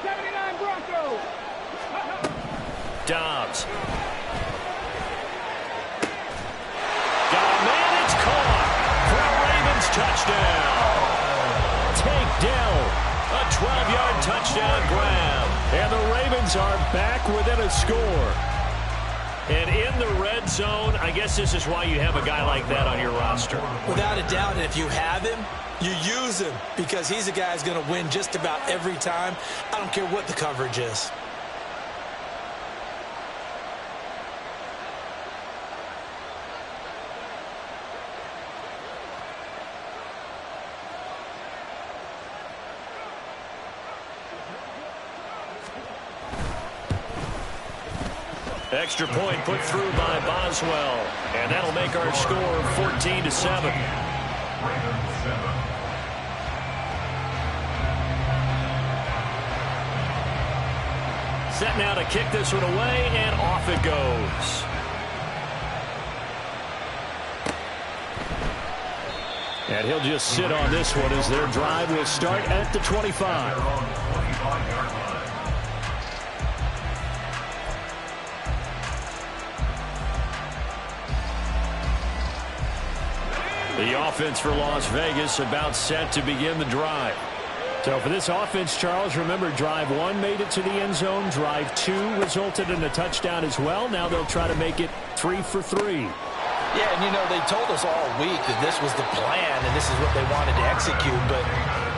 79 Broncos. Dobbs. Got a man, it's caught for a Ravens touchdown. Tank Dell, a 12-yard touchdown grab. And the Ravens are back within a score. And in the red zone, I guess this is why you have a guy like that on your roster. Without a doubt, and if you have him, you use him because he's a guy who's going to win just about every time. I don't care what the coverage is. Extra point put through by Boswell. And that'll make our score 14-7. Set now to kick this one away, and off it goes. And he'll just sit on this one as their drive will start at the 25. The offense for Las Vegas about set to begin the drive. So for this offense, Charles, remember drive 1 made it to the end zone. Drive 2 resulted in a touchdown as well. Now they'll try to make it 3 for 3. Yeah, and you know, they told us all week that this was the plan and this is what they wanted to execute, but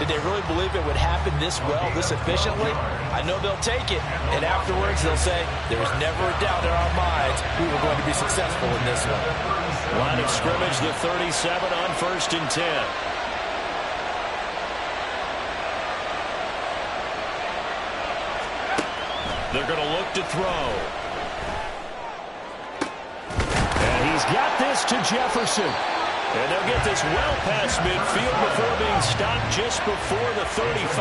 did they really believe it would happen this well, this efficiently? I know they'll take it, and afterwards they'll say, there was never a doubt in our minds we were going to be successful in this one. Line of scrimmage, the 37 on 1st and 10. They're going to look to throw. And he's got this to Jefferson. And they'll get this well past midfield before being stopped just before the 35.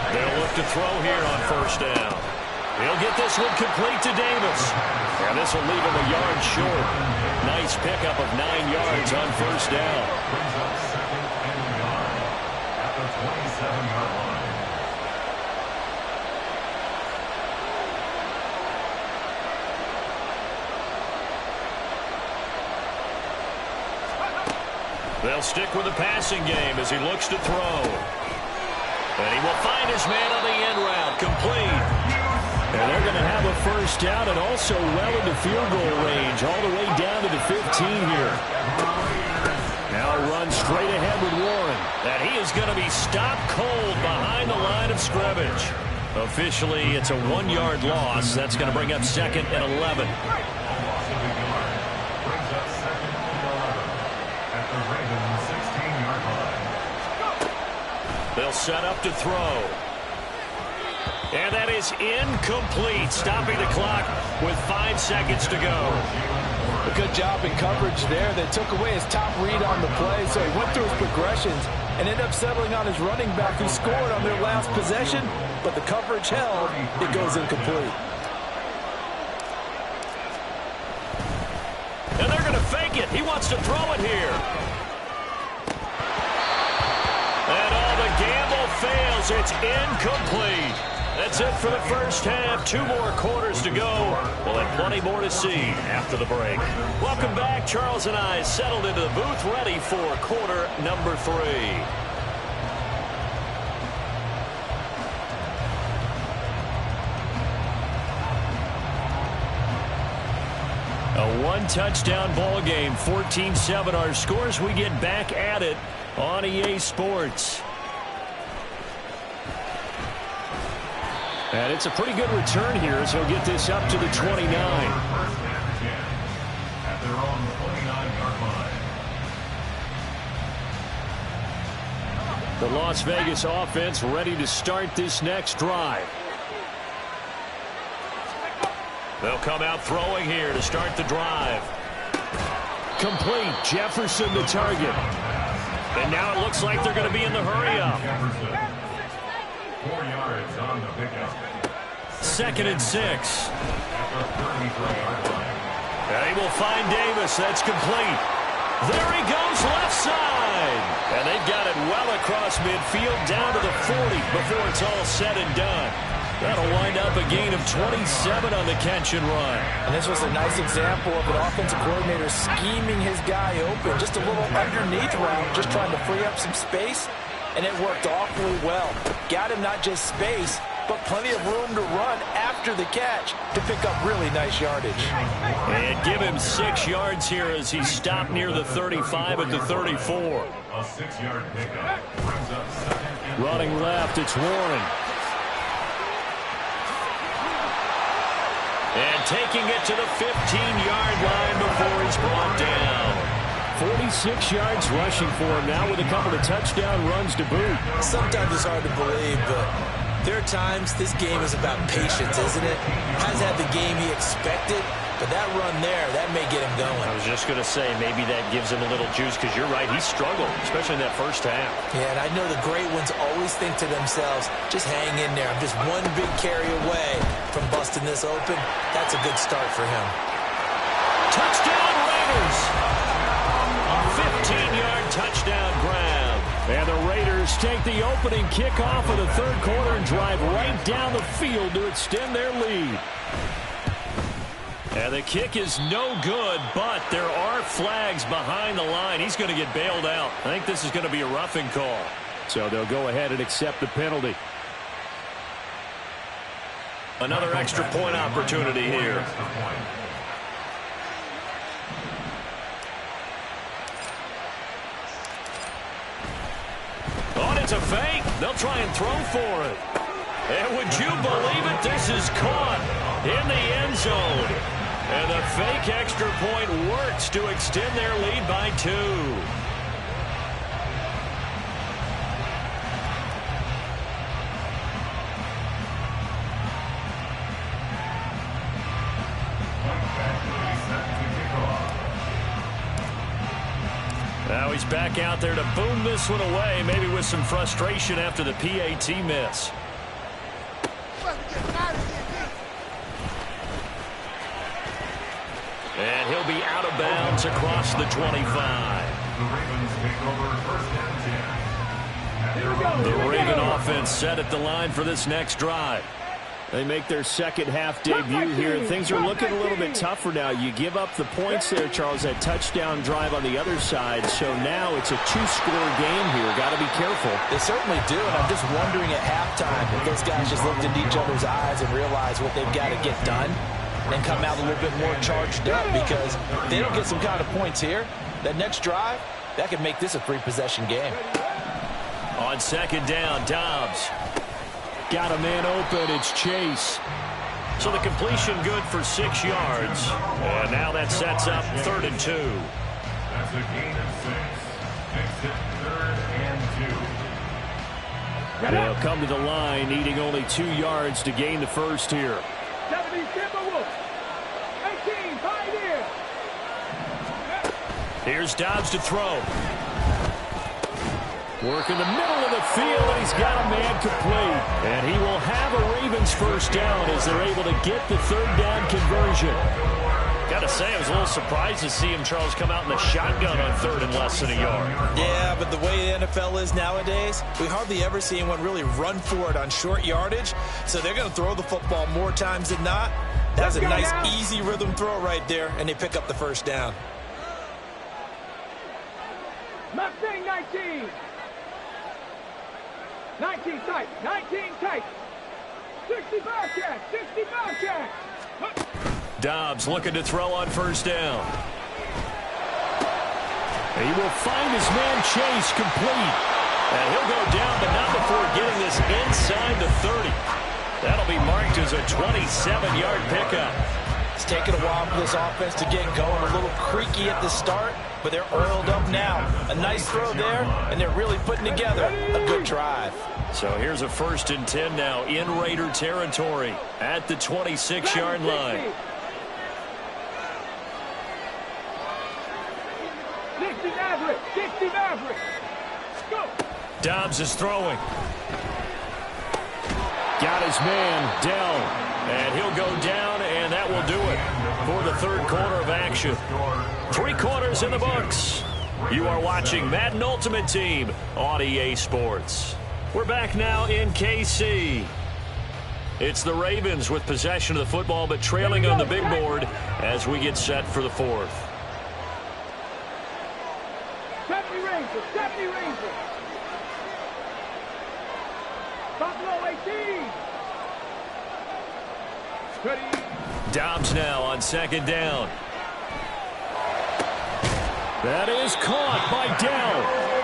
They'll look to throw here on 1st down. He'll get this one complete to Davis. And this will leave him a yard short. Nice pickup of 9 yards on 1st down. At the 27-yard line. They'll stick with the passing game as he looks to throw. And he will find his man on the end route, complete. And they're going to have a 1st down and also well into field goal range, all the way down to the 15 here. Now run straight ahead with Warren. And he is going to be stopped cold behind the line of scrimmage. Officially, it's a 1-yard loss. That's going to bring up 2nd and 11. set up to throw. And that is incomplete, stopping the clock with 5 seconds to go. A good job in coverage there. They took away his top read on the play, so he went through his progressions and ended up settling on his running back who scored on their last possession, but the coverage held. It goes incomplete. And they're going to fake it. He wants to throw it here. And all the gamble fails. It's incomplete. That's it for the first half. 2 more quarters to go. We'll have plenty more to see after the break. Welcome back. Charles and I settled into the booth, ready for quarter number 3. A 1-touchdown ball game, 14-7 our scores. We get back at it on EA Sports. And it's a pretty good return here as he'll get this up to the 29. First and 10 at their own 29-yard line. The Las Vegas offense ready to start this next drive. They'll come out throwing here to start the drive. Complete. Jefferson the target. And now it looks like they're going to be in the hurry-up. 4 yards on the pickup. 2nd and 6. And he will find Davis. That's complete. There he goes, left side. And they've got it well across midfield down to the 40 before it's all said and done. That'll wind up a gain of 27 on the catch and run. And this was a nice example of an offensive coordinator scheming his guy open. Just a little underneath route, just trying to free up some space. And it worked awfully well. Got him not just space, but plenty of room to run after the catch to pick up really nice yardage. And give him 6 yards here as he stopped near the 35 at the 34. A 6-yard pickup brings up 2nd. Running left, it's Warren. And taking it to the 15-yard line before he's brought down. 46 yards rushing for him now with a couple of touchdown runs to boot. Sometimes it's hard to believe, but there are times this game is about patience, isn't it? Hasn't had the game he expected, but that run there, that may get him going. I was just going to say, maybe that gives him a little juice because you're right, he struggled, especially in that first half. Yeah, and I know the great ones always think to themselves, just hang in there. I'm just one big carry away from busting this open. That's a good start for him. Touchdown Raiders! 15-yard touchdown grab. And the Raiders take the opening kickoff of the 3rd quarter and drive right down the field to extend their lead. And the kick is no good, but there are flags behind the line. He's going to get bailed out. I think this is going to be a roughing call. So they'll go ahead and accept the penalty. Another extra point opportunity here. It's a fake. They'll try and throw for it. And would you believe it? This is caught in the end zone. And the fake extra point works to extend their lead by 2. Now he's back out there to boom this one away, maybe with some frustration after the PAT miss. And he'll be out of bounds across the 25. The Ravens take over 1st and 10. The Raven offense set at the line for this next drive. They make their second half debut here. Things are looking a little bit tougher now. You give up the points there, Charles, that touchdown drive on the other side. So now it's a 2-score game here. Got to be careful. They certainly do, and I'm just wondering at halftime if those guys just looked into each other's eyes and realized what they've got to get done and come out a little bit more charged up, because if they don't get some kind of points here, that next drive, that could make this a 3-possession game. On 2nd down, Dobbs. Got a man open. It's Chase. So the completion good for 6 yards. And now that sets up 3rd and 2. That's a gain of 6. Makes it 3rd and 2. They'll come to the line, needing only 2 yards to gain the first here. 70 Timberwolves. 18 Pioneer. Here's Dobbs to throw. Work in the middle of the field, and he's got a man complete. And he will have a Ravens first down as they're able to get the third down conversion. Got to say, I was a little surprised to see him, Charles, come out in the shotgun on third and less than a yard. Yeah, but the way the NFL is nowadays, we hardly ever see anyone really run for it on short yardage. So they're going to throw the football more times than not. That was a nice, easy rhythm throw right there, and they pick up the first down. Mustang 19. 19 tight. 19 tight. 65 check. 65 check. Dobbs looking to throw on first down. He will find his man Chase complete. And he'll go down, but not before getting this inside the 30. That'll be marked as a 27-yard pickup. It's taken a while for this offense to get going. A little creaky at the start, but they're oiled up now. A nice throw there, and they're really putting together a good drive. So here's a 1st and 10 now in Raider territory at the 26-yard line. 60 Maverick. 60 Maverick. Go. Dobbs is throwing. Got his man, Dell. And he'll go down, and that will do it for the third quarter of action. 3 quarters in the books. You are watching Madden Ultimate Team on EA Sports. We're back now in KC. It's the Ravens with possession of the football, but trailing on the big board as we get set for the fourth. 70 Rangers. 70 Rangers. Buffalo 18. Dobbs now on second down. That is caught by Dell.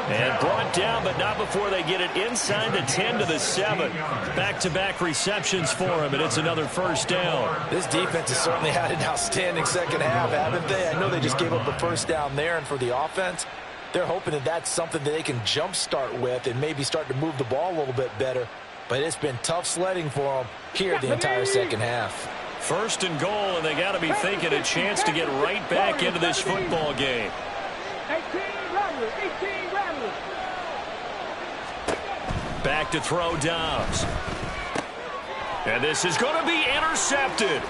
And brought down, but not before they get it inside the 10 to the 7. Back-to-back receptions for him, and it's another first down. This defense has certainly had an outstanding second half, haven't they? I know they just gave up the first down there, and for the offense, they're hoping that that's something that they can jumpstart with and maybe start to move the ball a little bit better. But it's been tough sledding for them here the entire second half. 1st and goal, and they got to be thinking a chance to get right back into this football game. 18 Rattlers. 18 Rattlers. Back to throw Dobbs. And this is going to be intercepted.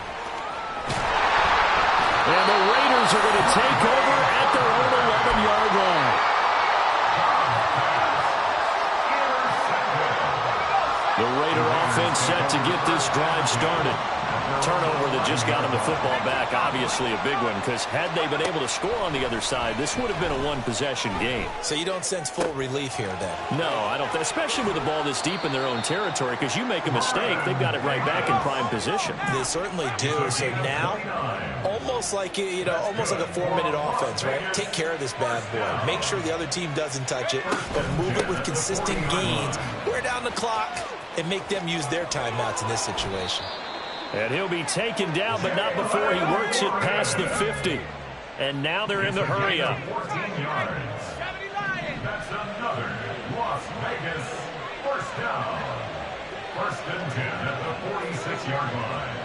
And the Raiders are going to take over at their own 11-yard line. The Raider offense set to get this drive started. Turnover that just got him the football back, obviously a big one, because had they been able to score on the other side, this would have been a one-possession game. So you don't sense full relief here, then? No, I don't, especially with the ball this deep in their own territory, because you make a mistake, they've got it right back in prime position. They certainly do. So now, almost like, almost like a 4-minute offense, right? Take care of this bad boy. Make sure the other team doesn't touch it, but move it with consistent gains. Wear down the clock and make them use their timeouts in this situation. And he'll be taken down, but not before he works it past the 50. And now they're in the hurry-up. 14 yards. That's another Las Vegas first down. 1st and 10 at the 46-yard line.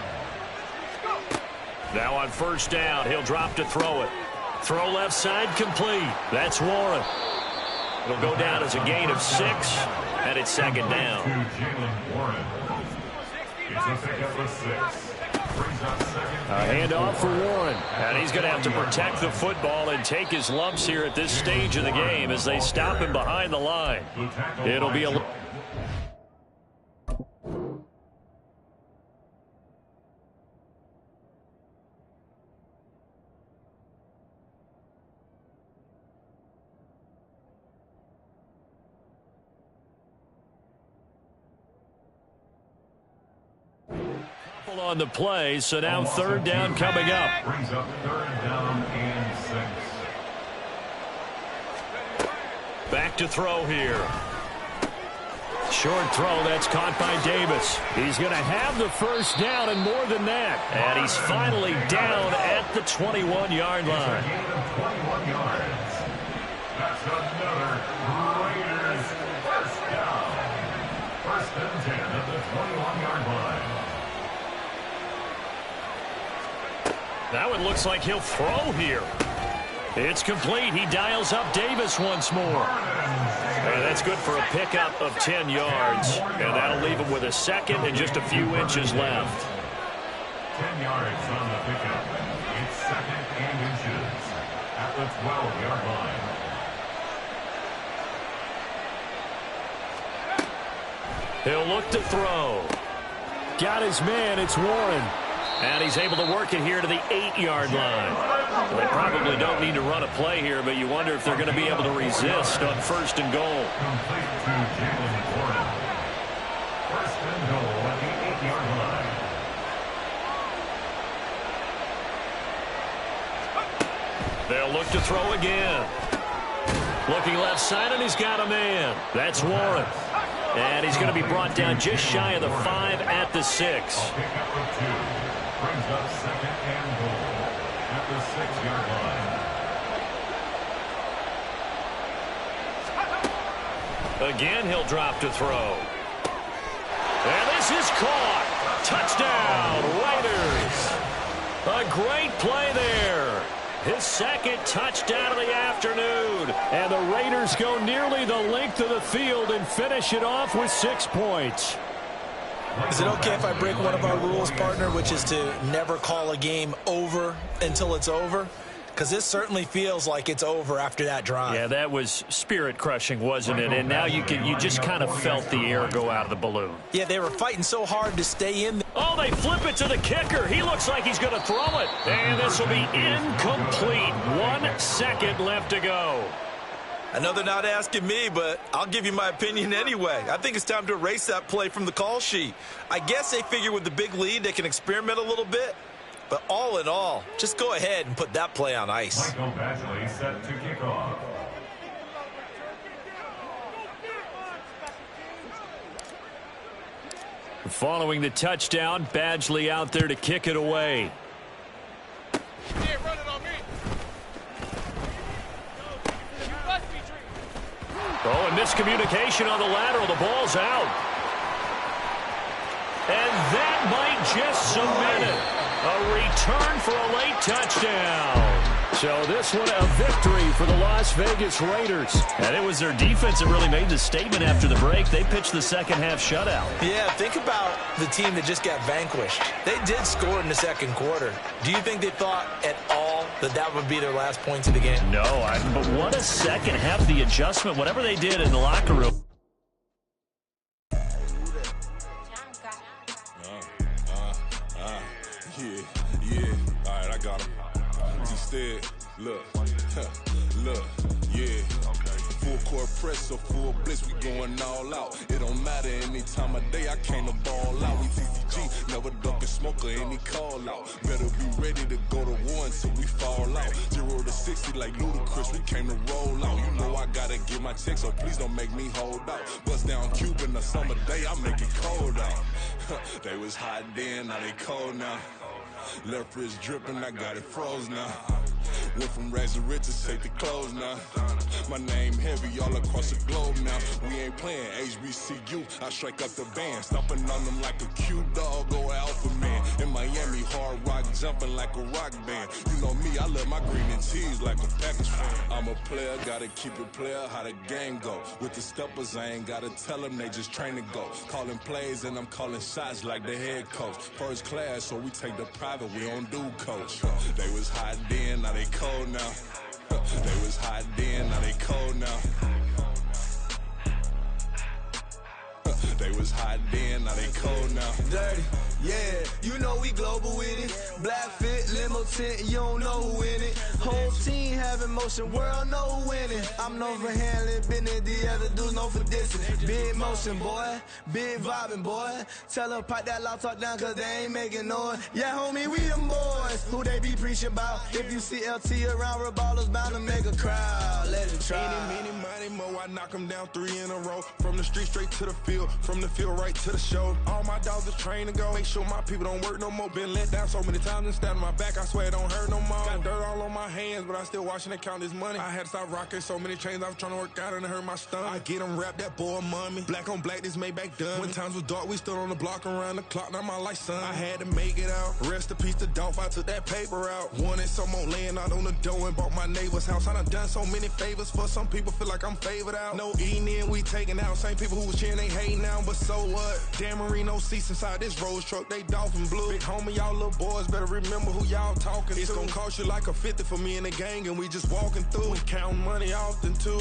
Now on first down, he'll drop to throw it. Throw left side complete. That's Warren. It'll go down as a gain of 6, and it's second down. Jalen Warren. It's a pickup of 6. A handoff for Warren. And he's going to have to protect the football and take his lumps here at this stage of the game as they stop him behind the line. It'll be a... on the play, so now third down coming up. Brings up 3rd down and 6. Back to throw here. Short throw, that's caught by Davis. He's going to have the first down and more than that. And he's finally down at the 21-yard line. It's a gain of 21 yards. That's another Raiders first down. and 10 at the 21-yard line. Now it looks like he'll throw here. It's complete. He dials up Davis once more. And that's good for a pickup of 10 yards. And that'll leave him with a second and just a few inches left. 10 yards on the pickup. It's second and inches at the 12-yard line. He'll look to throw. Got his man. It's Warren. And he's able to work it here to the 8-yard line. Well, they probably don't need to run a play here, but you wonder if they're going to be able to resist on 1st and goal. Complete to Jalen Warren. 1st and goal at the 8-yard line. They'll look to throw again. Looking left side, and he's got a man. That's Warren. And he's going to be brought down just shy of the 5 at the 6. Pickup of 2. Brings up 2nd and goal at the 6-yard line. Again, he'll drop to throw. And this is caught. Touchdown, Raiders. A great play there. His second touchdown of the afternoon. And the Raiders go nearly the length of the field and finish it off with 6 points. Is it okay if I break one of our rules, partner, which is to never call a game over until it's over? Because this certainly feels like it's over after that drive. Yeah, that was spirit-crushing, wasn't it? And now you just kind of felt the air go out of the balloon. Yeah, they were fighting so hard to stay in. Oh, they flip it to the kicker. He looks like he's going to throw it. And this will be incomplete. 1 second left to go. I know they're not asking me, but I'll give you my opinion anyway. I think it's time to erase that play from the call sheet. I guess they figure with the big lead they can experiment a little bit. But all in all, just go ahead and put that play on ice. Michael Badgley set to kick off. Following the touchdown, Badgley out there to kick it away. Yeah, run it on me. Oh, and miscommunication on the lateral. The ball's out. And that might just cement it. A return for a late touchdown. So this one a victory for the Las Vegas Raiders. And it was their defense that really made the statement after the break. They pitched the second half shutout. Yeah, think about the team that just got vanquished. They did score in the second quarter. Do you think they thought at all that that would be their last points of the game? No, but what a second half, the adjustment, whatever they did in the locker room. Yeah, all right, I got him. Instead, look, yeah. Full court press or full blitz, we going all out. It don't matter any time of day, I came to ball out. We TCG, never duck a smoker, any call out. Better be ready to go to war until we fall out. 0 to 60 like Ludacris, we came to roll out. You know I gotta get my check, so please don't make me hold out. Bust down Cuban a summer day, I make it cold out. They was hot then, now they cold now. Left wrist dripping, I got it froze now. Went from rags to riches, take the clothes now. My name heavy all across the globe now. We ain't playing HBCU, I strike up the band. Stomping on them like a cute dog or alpha man. In Miami, hard rock jumping like a rock band. You know me, I love my green and cheese like a Packers fan. I'm a player, gotta keep it player, how the game go. With the steppers, I ain't gotta tell them, they just train to go. Calling plays and I'm calling shots like the head coach. First class, so we take the private, we don't do coach. They was hot then, now they cold now. They was hot then, now they cold now. They was hot then, now they cold now. Dirty, yeah, you know we global with it. Black fit, limo tint, you don't know who in it. Whole team having motion, world know who winning. I'm known for handling business, the other dudes known for dissing. Big motion, boy, big vibing, boy. Tell them pipe that loud talk down, cause they ain't making noise. Yeah, homie, we them boys, who they be preaching about. If you see LT around, Reballo's bound to make a crowd. Let it try. Many, money, mo, I knock them down 3 in a row. From the street straight to the field. From the field right to the show. All my dogs are trained to go. Make sure my people don't work no more. Been let down so many times and stand on my back. I swear it don't hurt no more. Got dirt all on my hands, but I still watching and count this money. I had to stop rocking so many chains. I was trying to work out and it hurt my stomach. I get them wrapped, that boy mommy. Black on black, this Maybach done. When times was dark, we stood on the block around the clock. Now my life, son. I had to make it out. Rest in peace to Dolph. I took that paper out. Wanted some more laying out on the dough and bought my neighbor's house. I done done so many favors for some people. Feel like I'm favored out. No eating in, we taking out. Same people who was cheering, they hating now, but so what? Dan Marino seats inside this Rolls truck, they Dolphin blue. Big homie, y'all little boys better remember who y'all talking to. It's gonna cost you like a 50 for me and the gang, and we just walking through. We counting money often too.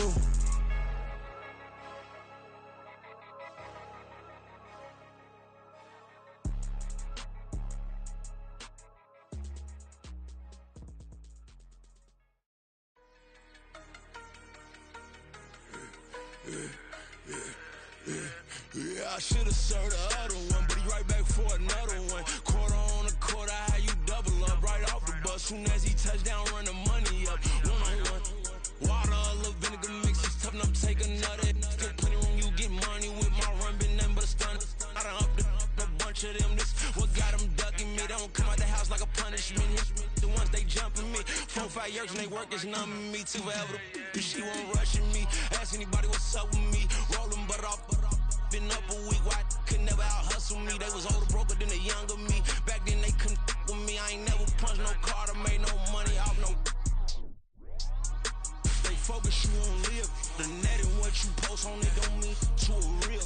Yeah, I should've served the other one, but he right back for another one. Quarter on a quarter, how you double up right off the bus. Soon as he touch down, run the money up. One-on-one. Water, a little vinegar mix, it's tough enough to take another. Still plenty room, you get money with my run, been nothing but a stun. I done upped a bunch of them. This what got them ducking me. They don't come out the house like a punishment. The ones they jumping me. 4 or 5 years and they work is numbing me. Too forever. She won't rushing me. Ask anybody what's up with me. Rolling butter off. Been up a week, why could never out hustle me? They was older, broker than the younger me. Back then they couldn't with me. I ain't never punched no card or made no money off no. They focus, you on live. The net and what you post on it don't mean to a real.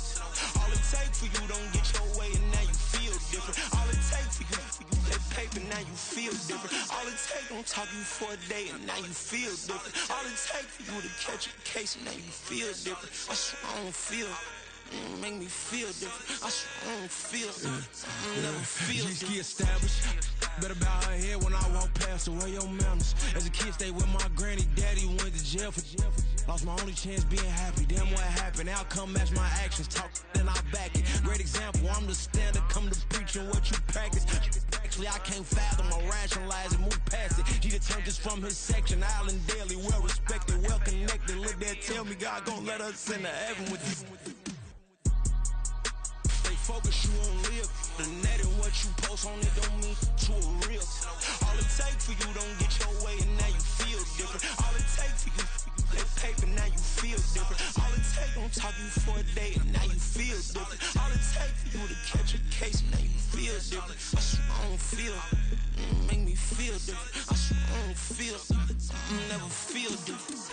All it take for you don't get your way and now you feel different. All it take for you that paper, now you feel different. All it take don't talk you for a day and now you feel different. All it take for you to catch a case and now you feel different. I swear I don't feel. Make me feel different. I swear I don't feel. I never feel different. G-ski established. Better bow her head when I walk past her. Where your manners? As a kid, stayed with my granny. Daddy went to jail for lost my only chance being happy. Damn, what happened? Outcome match my actions. Talk, then I back it. Great example. I'm the standard. Come to preaching what you practice. Actually, I can't fathom or rationalize and move past it. He turned this from his section. Island Daily, well respected, well connected. Look there, tell me God gon' let us into heaven with you. Focus, you on live. The net and what you post on it don't mean to a real. All it take for you don't get your way and now you feel different. All it take for you that paper, now you feel different. All it take don't talk you for a day and now you feel different. All it take for you to catch a case and now you feel different. I swear I don't feel. Make me feel different. I swear I don't feel. I never feel different.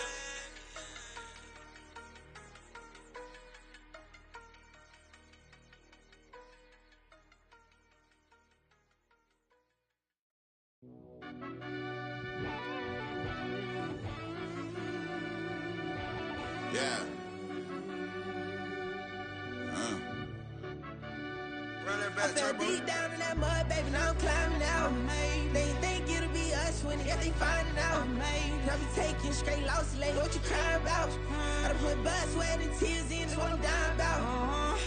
Yeah. I fell deep down in that mud, baby, now I'm climbing out. They think it'll be us when they finding out. I be taking straight losses, lady, what you crying about? I done put blood, sweat, and tears in, just what I'm dying about.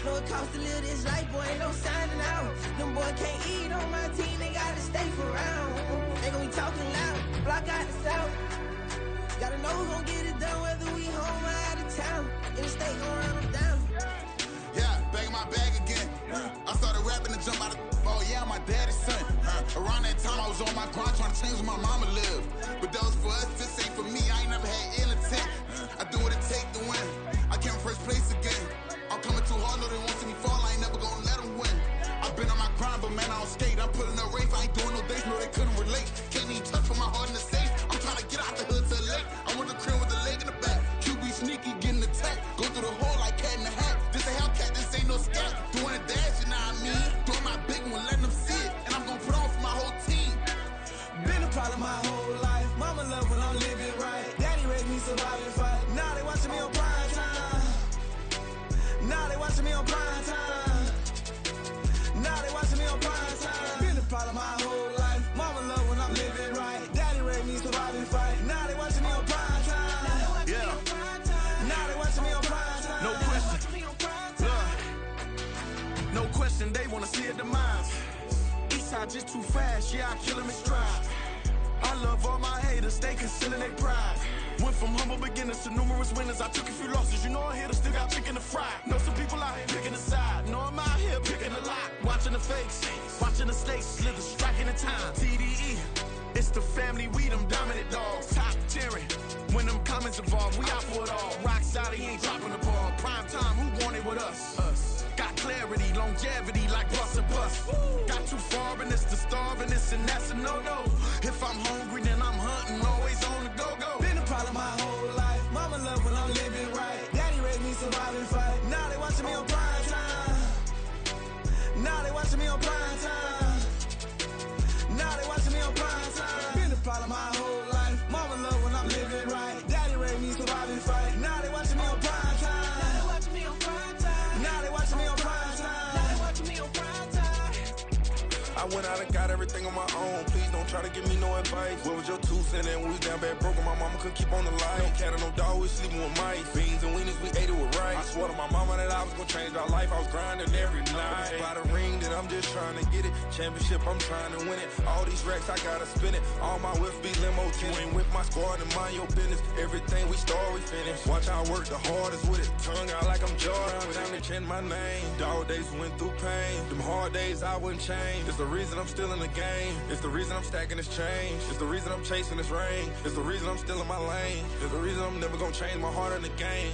Know it costs to live this life, boy, ain't no signing out. Them boy can't eat on my team, they gotta stay for round. They gon' be talking loud, block out the south. Gotta know who's gon' get it done, whether we home or out of town. In the state, gon' run them down. Yeah, back in my bag again. I started rapping to jump out of oh yeah, my daddy's son. Around that time I was on my grind trying to change where my mama lived. But that was for us, this ain't for me. I ain't never had ill intent. I do what it take to win. I came first place again. I'm coming too hard, no they won't see me fall. I ain't never gonna let them win. I've been on my grind, but man I don't skate. I'm putting up race, I ain't doing no dates, no they couldn't relate. Can't even touch with my heart in the safe. I'm trying to get out the hood to the lake. I want the crib with the leg in the back. QB sneaky, getting attacked. Go through the hole like cat in the hat. This a Hellcat, this ain't no scat. Doing a dash, you know what I mean? Doing my big one, letting them see it. And I'm gonna put on for my whole team. Been a problem my whole life. Mama love when I'm living right. Daddy raised me survive and fight. Now they watching me on prime time. Now they watching me on prime time. Now they watching me on prime time. Been a problem my whole life. Mama love when I'm living right. Daddy raised me survive and fight. Now they watching me on prime time. Yeah. Now they watching me on prime time. No question. No question, they wanna see a demise. Eastside just too fast, yeah, I kill them in stride. I love all my haters, they concealing their pride. Went from humble beginners to numerous winners. I took a few losses, you know I hit her, still got chicken to fry. Know some people out here picking a side. Know the fakes. Watching the stakes slither, striking the time. TDE, it's the family, we them dominant dogs. Top tiering, when them comments involved, we out for it all. Rock solid, he ain't dropping the ball. Prime time, who want it with us? Us. Got clarity, longevity like bus and bus. Got too far and it's the starving, this and that's a no-no. If I'm hungry, then I'm hunting, always on the go-go. Been a problem my whole life. Mama love when I'm living right. Daddy raised me survive and fight. Now they watching me on prime time. Now they watching me on prime time. Now they watching me on prime time. Been a problem my whole life. Mama love when I'm living right. Daddy raised me survive and fight. Now they watching me on prime time. Now they watching me on prime time. Now they watching me on prime time. Now they watching me on prime time. I went out and got everything on my own. Please don't try to give me no advice. What was your 2 cents and we was down bad broke and my mama couldn't keep on the light. No cat or no dog, we sleeping with mice. Beans and weenies, we ate it with rice. I swore to my mama that I was gonna change our life. I was grinding every night. By the ring that I'm just trying to get it. Championship, I'm trying to win it. All these racks, I gotta spin it. All my whips be limo tinted. You ain't with my squad and mind your business. Everything we start, we finish. Watch I work the hardest with it. Tongue out like I'm Jordan. Without me change my name. Dog days went through pain. Them hard days I wouldn't change. It's the reason I'm still in the game. It's the reason I'm stacking this change. It's the reason I'm chasing this ring. It's the reason I'm still in my lane. It's the reason I'm never gonna change my heart in the game.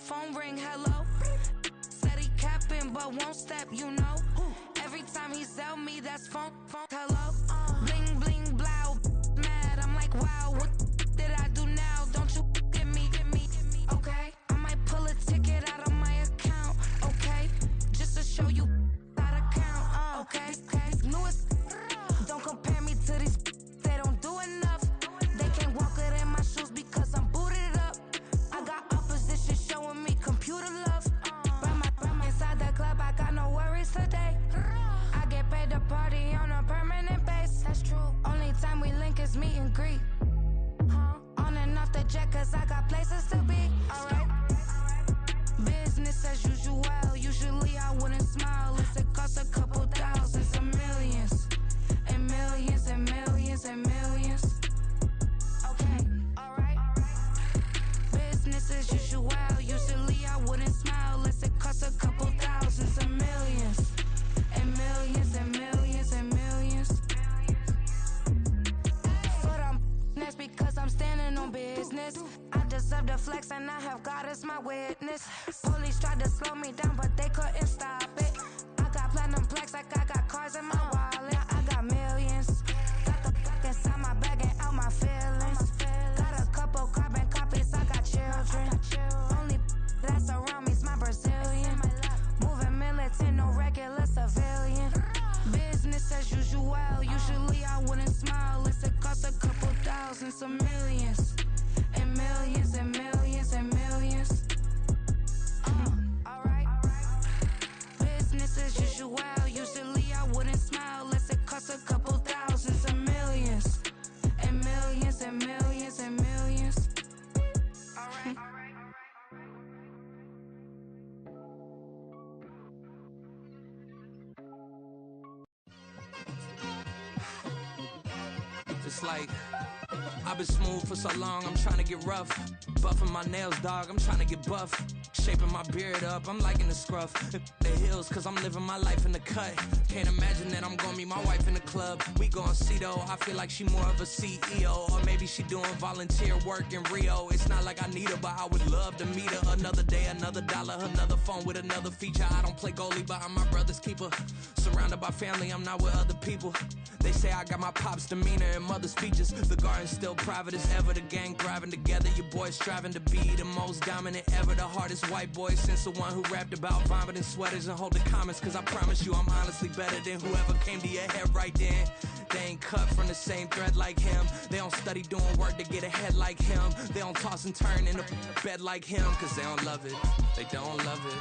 phone ring, hello. Said he capping, but won't step, you know. Every time time he sell me, that's funk. Hello, bling bling blow, mad. I'm like, wow, what did I do now? Don't you get me? Okay, I might pull a ticket out of my account. Okay, just to show you how to count. Okay, newest. Don't compare me to these. They don't do enough. They can't walk it in my shoes because I'm booted up. I got opposition showing me computer love. From inside the club, I got no worries today. I get paid to party on a permanent base. That's true. Only time we link is meet and greet. On and off the jet, cause I got places to be. Alright. Business as usual. Usually I wouldn't smile if it cost a couple thousands of millions. And millions and millions and millions. Okay, alright. Business as usual. Usually I wouldn't smile unless it cost a couple thousands of millions. And millions and millions and millions. Foot on that's because I'm standing on business. I deserve the flex and I have God as my witness. Police tried to slow me down but they couldn't stop it. I got platinum plaques like I got cars in my wallet. I got millions. Got the fuck inside my bag and out my feelings. Got a couple carbon copies, I got children. Only that's around me's my Brazilian. Moving militant, no regular civilian. Business as usual. Usually I wouldn't smile unless it cost a couple thousands of millions. And millions and millions and millions. Alright. Business as usual. Usually I wouldn't smile unless it cost a couple thousands of millions. And millions and millions and millions. Alright. It's like I've been smooth for so long, I'm trying to get rough. Buffing my nails, dog, I'm trying to get buff. Shaping my beard up, I'm liking the scruff. The hills, cause I'm living my life in the cut. Can't imagine that I'm gonna meet my wife in the club. We gon' see though, I feel like she more of a CEO. Or maybe she doing volunteer work in Rio. It's not like I need her, but I would love to meet her. Another day, another dollar, another phone with another feature. I don't play goalie, but I'm my brother's keeper. Surrounded by family, I'm not with other people. They say I got my pop's demeanor and mother's features. The garden's still private as ever, the gang thriving together. Your boys striving to be the most dominant ever. The hardest white boy since the one who rapped about vomiting sweaters and holding comments. Cause I promise you I'm honestly better than whoever came to your head right then. They ain't cut from the same thread like him. They don't study doing work to get ahead like him. They don't toss and turn in the bed like him. Cause they don't love it, they don't love it.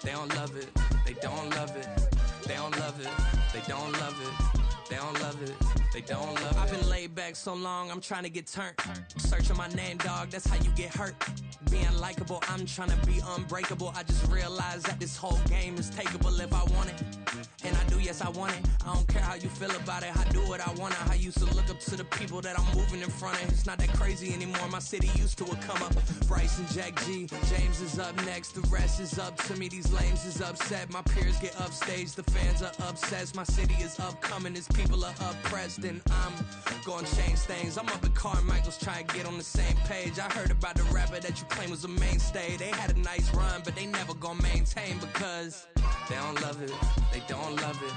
They don't love it, they don't love it. They don't love it, they don't love it. They don't love it, they don't love it. I've been laid back so long, I'm trying to get turned. Searching my name, dog, that's how you get hurt. Being likable, I'm trying to be unbreakable. I just realized that this whole game is takeable if I want it. And I do, yes I want it. I don't care how you feel about it, I do what I want. I used to look up to the people that I'm moving in front of. It's not that crazy anymore, my city used to it come up. Bryce and Jack G, James is up next. The rest is up to me, these lames is upset. My peers get upstaged, the fans are obsessed. My city is upcoming, its people are oppressed. And I'm gonna change things. I'm up at Carmichael's trying to get on the same page. I heard about the rapper that you claim was a mainstay. They had a nice run, but they never gonna maintain because they don't love it, they don't love it,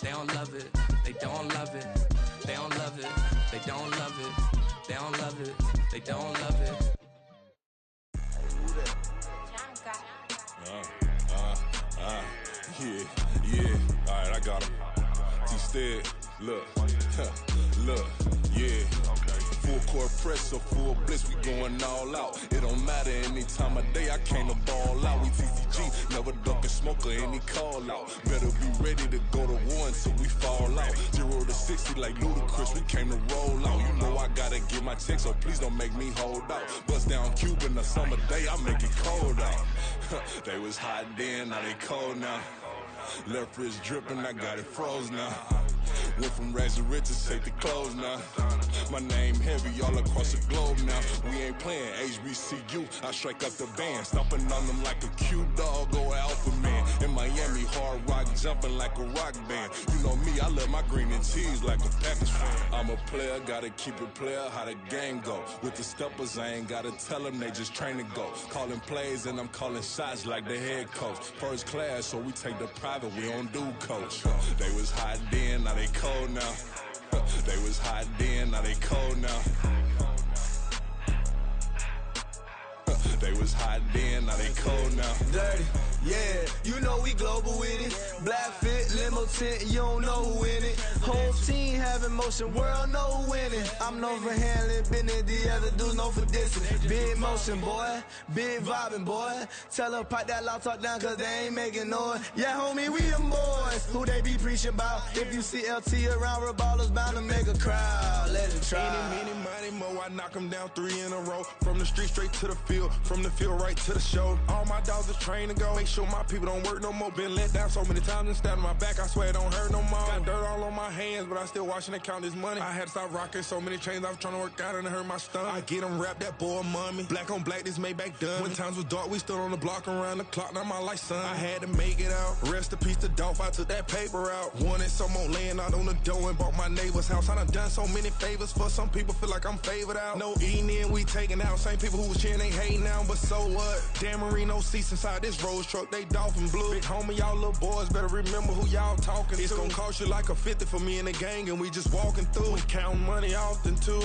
they don't love it, they don't love it, they don't love it, they don't love it, they don't love it, they don't love it. Yeah, alright, I got him. Instead, look, look, yeah. Full court press, so full bliss, we going all out. It don't matter any time of day, I came to ball out. We TCG, never duck a smoke or any call out. Better be ready to go to war until we fall out. 0 to 60 like Ludacris, we came to roll out. You know I gotta get my check, so please don't make me hold out. Bust down Cuban a summer day, I make it cold out. They was hot then, now they cold now. Left wrist dripping, I got it froze now. Went from rags to riches, take the clothes now. My name heavy all across the globe now. We ain't playing HBCU, I strike up the band. Stomping on them like a cute dog or alpha man. In Miami, Hard Rock jumping like a rock band. You know me, I love my green and cheese like a Packers fan. I'm a player, gotta keep it player, how the game go. With the steppers, I ain't gotta tell them, they just train to go. Calling plays and I'm calling shots like the head coach. First class, so we take the private, we don't do coach. They was hot then, now they cold now. They was hot then, now they cold now. They was hot then, now they cold now. Dirty, yeah, you know we global with it. Black fit, limo tint, you don't know who in it. Whole team having motion, world know who winning. I'm known for handling business, the other dudes known for dissing. Big motion, boy, big vibing, boy. Tell her pipe that loud talk down, cause they ain't making noise. Yeah, homie, we them boys, who they be preaching about. If you see LT around, Reballer's bound to make a crowd. Let it try. Eeny, meeny, miny, mo, I knock them down 3 in a row. From the street straight to the field, from the field right to the show. All my dogs are trained to go. Make sure my people don't work no more. Been let down so many times and stabbed in my back. I swear it don't hurt no more. Got dirt all on my hands, but I still watching and count this money. I had to stop rocking so many chains. I was trying to work out and it hurt my stomach. I get them rap, that boy mommy. Black on black, this Maybach done. When times was dark, we stood on the block around the clock. Now my life, son. I had to make it out. Rest in peace to Dolph. I took that paper out. Wanted some more laying out on the door and bought my neighbor's house. I done done so many favors for some people. Feel like I'm favored out. No eating in, we taking out. Same people who was cheering, they hating now, but so what? Dan Marino seats inside this Rolls truck, they Dolphin blue. Big homie, y'all little boys better remember who y'all talking to. It's gonna cost you like a 50 for me and the gang, and we just walking through. We counting money often too.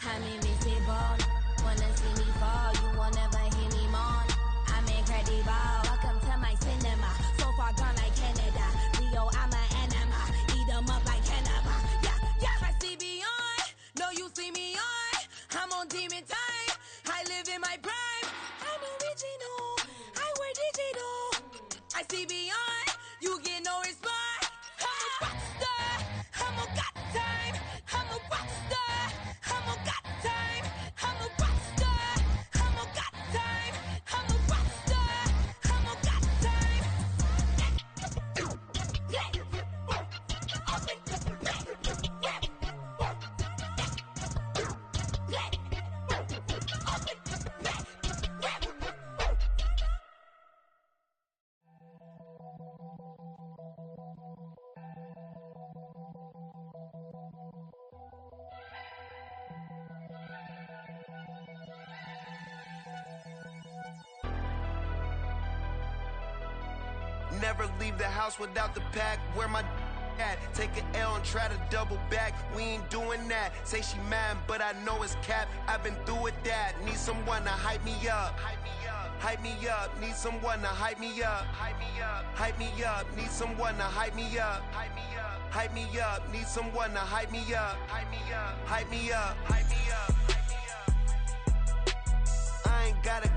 I'm invisible. Wanna see me fall, you will never hear me moan. I'm incredible. Welcome to my cinema. So far gone like Canada. Leo, I'm an anima. Eat 'em up like cannibal. Yeah, yeah. I see beyond. No, you see me on. I'm on demon time. I live in my prime. I'm original. I wear digital. I see beyond. You get no response. I'm a rock star. I'm a got time. I'm a rock star. I'm a got time. I'm a rock star. I'm a got time. I'm a rock star. I'm a got time. Never leave the house without the pack. Where my at? Take an L and try to double back. We ain't doing that. Say she mad, but I know it's cap. I've been through with that. Need someone to hype me up. Hype me up. Need someone to hype me up. Hype me up. Hype me up. Need someone to hype me up. Hype me up. Hype me up. Need someone to hype me up. Hype me up. Hype me up. Hype me up. I ain't got a,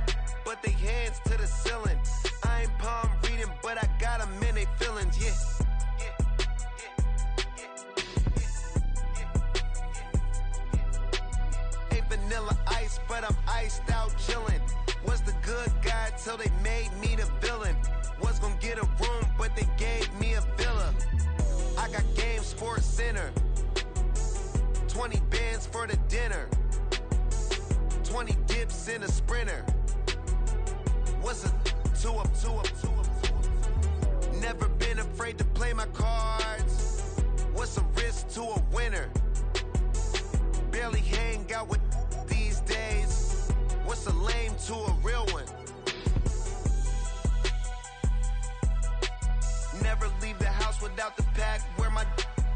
but they hands to the ceiling. I ain't palm reading, but I got them in they feelings. Yeah. Vanilla ice, but I'm iced out chillin'. Was the good guy till they made me the villain. Was gonna get a room, but they gave me a villa. I got Game Sports Center. 20 bands for the dinner. 20 dips in a sprinter. What's a two up? Never been afraid to play my cards. What's a risk to a winner? Barely hang out with these days. What's a lame to a real one? Never leave the house without the pack. Where my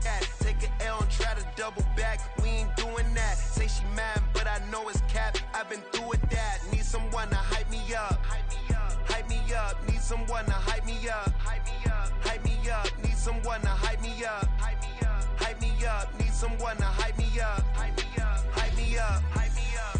at? Take an L and try to double back. We ain't doing that. Say she mad, but I know it's cap. I've been through with that. Need someone to hype me up. Hype me up. Hype me up. Need someone to hype me up. Hype me up. Hype me up. Need someone to hype me up. Hype me up. Hype me up. Need someone to hype me up. Hype me up. Hype me up. Hype me up.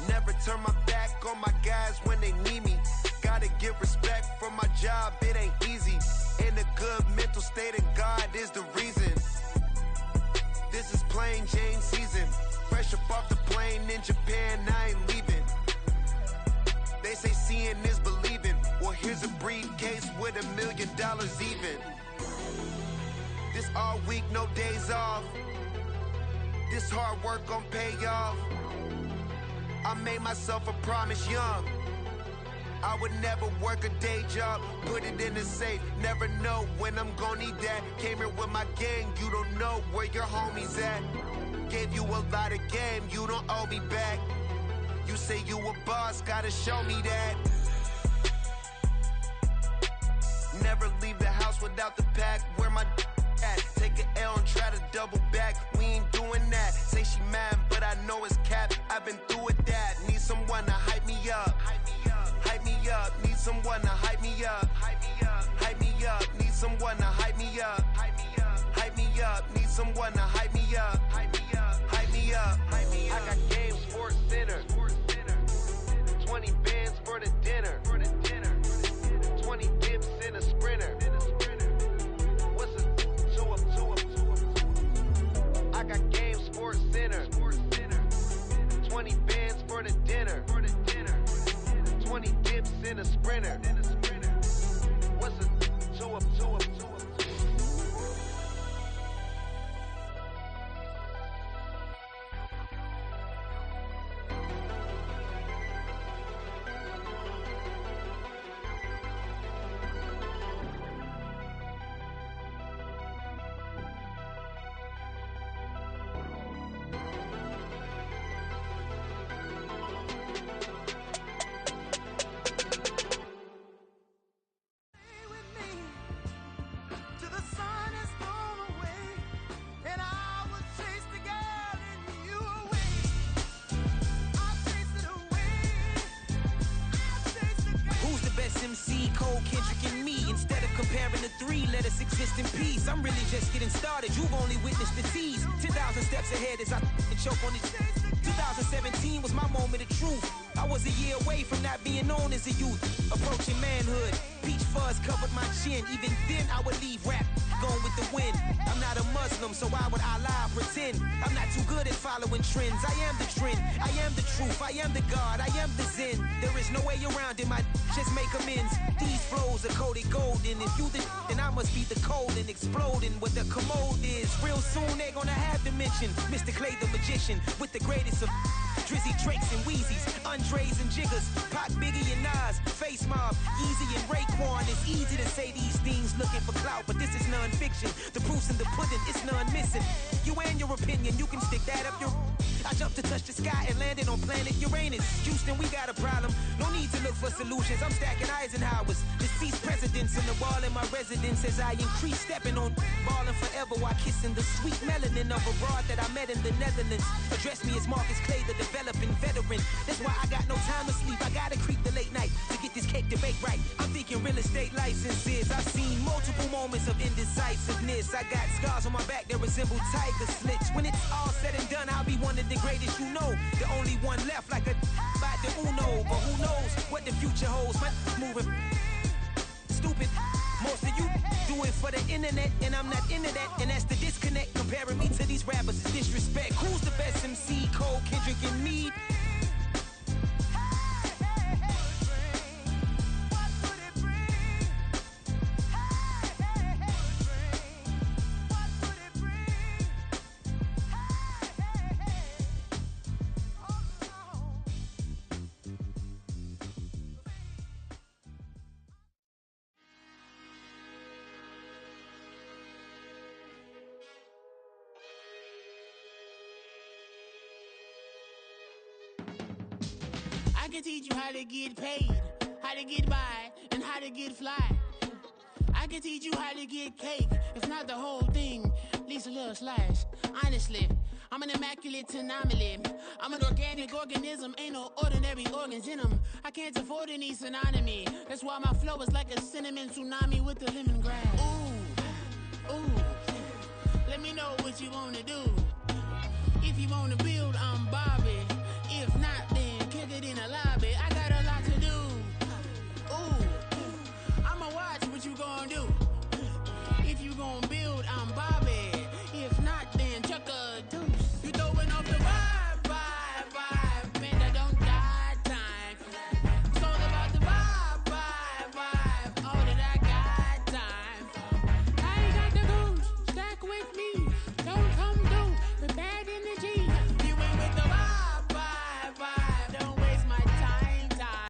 Never turn my back on my guys when they need me. Gotta give respect for my job, it ain't easy. In a good mental state and God is the reason. This is plain Jane season. Fresh up off the plane in Japan, I ain't leaving. They say seeing is believing. Well, here's a briefcase with $1 million even. This all week, no days off. This hard work gon' pay off. I made myself a promise young. I would never work a day job, put it in the safe. Never know when I'm gon' need that. Came here with my gang, you don't know where your homies at. Gave you a lot of game, you don't owe me back. You say you a boss, gotta show me that. Never leave the house without the pack. Where my at? Take an L and try to double back. We ain't doing that. Say she mad, but I know it's cap. I've been through with that. Need someone to hype me up. Hype me up. Hype me up. Need someone to hype me up. Hype me up. Hype me up. Need someone to hype me up. Hype me up. Hype me up. Need someone to hype me up. Hype me up. Hype me up. Hype me up. I got Game Sports Center. 20 bands for the dinner. 20 dips in a sprinter. What's a two up? I got Game Sports Center. 20 bands for the dinner. 20 dips in a sprinter. What's a two up? In peace, I'm really just getting started. You've only witnessed the tease. 10,000 steps ahead as I choke on it. 2017 was my moment of truth. I was a year away from not being known as a youth. Approaching manhood, peach fuzz covered my chin. Even then I would leave rap going with the wind. I'm not a Muslim, so why would I lie or pretend? I'm not too good at following trends. I am the trend, I am the truth, I am the God, I am the Zen. There is no way around it, my just make amends. These flows are coated golden. If you the then I must be the cold and exploding what the commode is. Real soon they gonna have to mention Mr. Clay the magician with the greatest of Drizzy, Drakes, and Wheezies, Andres and Jiggers, Pac, Biggie, and Nas, Face Mob, Easy and Raekwon. It's easy to say these things looking for clout, but this is non-fiction. The proof's in the pudding, it's none missing. You and your opinion, you can stick that up your... I jumped to touch the sky and landed on planet Uranus. Houston, we got a problem. No need to look for solutions. I'm stacking Eisenhowers, deceased presidents in the wall in my residence as I increase stepping on ballin' forever while kissing the sweet melanin of a broad that I met in the Netherlands. Address me as Marcus Clay, the developing veteran. That's why I got no time to sleep. I gotta creep the late night to get this cake to bake right. I'm thinking real estate licenses. I've seen multiple moments of indecisiveness. I got scars on my back that resemble tiger slits. When it's all said and done, I'll be one of the greatest you know. The only one left like a by the Uno. But who knows what the future holds? My moving stupid. Most of you do it for the internet, and I'm not into that. And that's the disconnect. Comparing me to these rappers is disrespect. Who's the best MC? Cole, Kendrick, and me? I can teach you how to get paid, how to get by, and how to get fly. I can teach you how to get cake, if not the whole thing, at least a little slice. Honestly, I'm an immaculate anomaly. I'm an organic organism, ain't no ordinary organs in them. I can't afford any synonymy. That's why my flow is like a cinnamon tsunami with the lemongrass. Ooh, ooh, let me know what you wanna do. If you wanna build, I'm Bobby.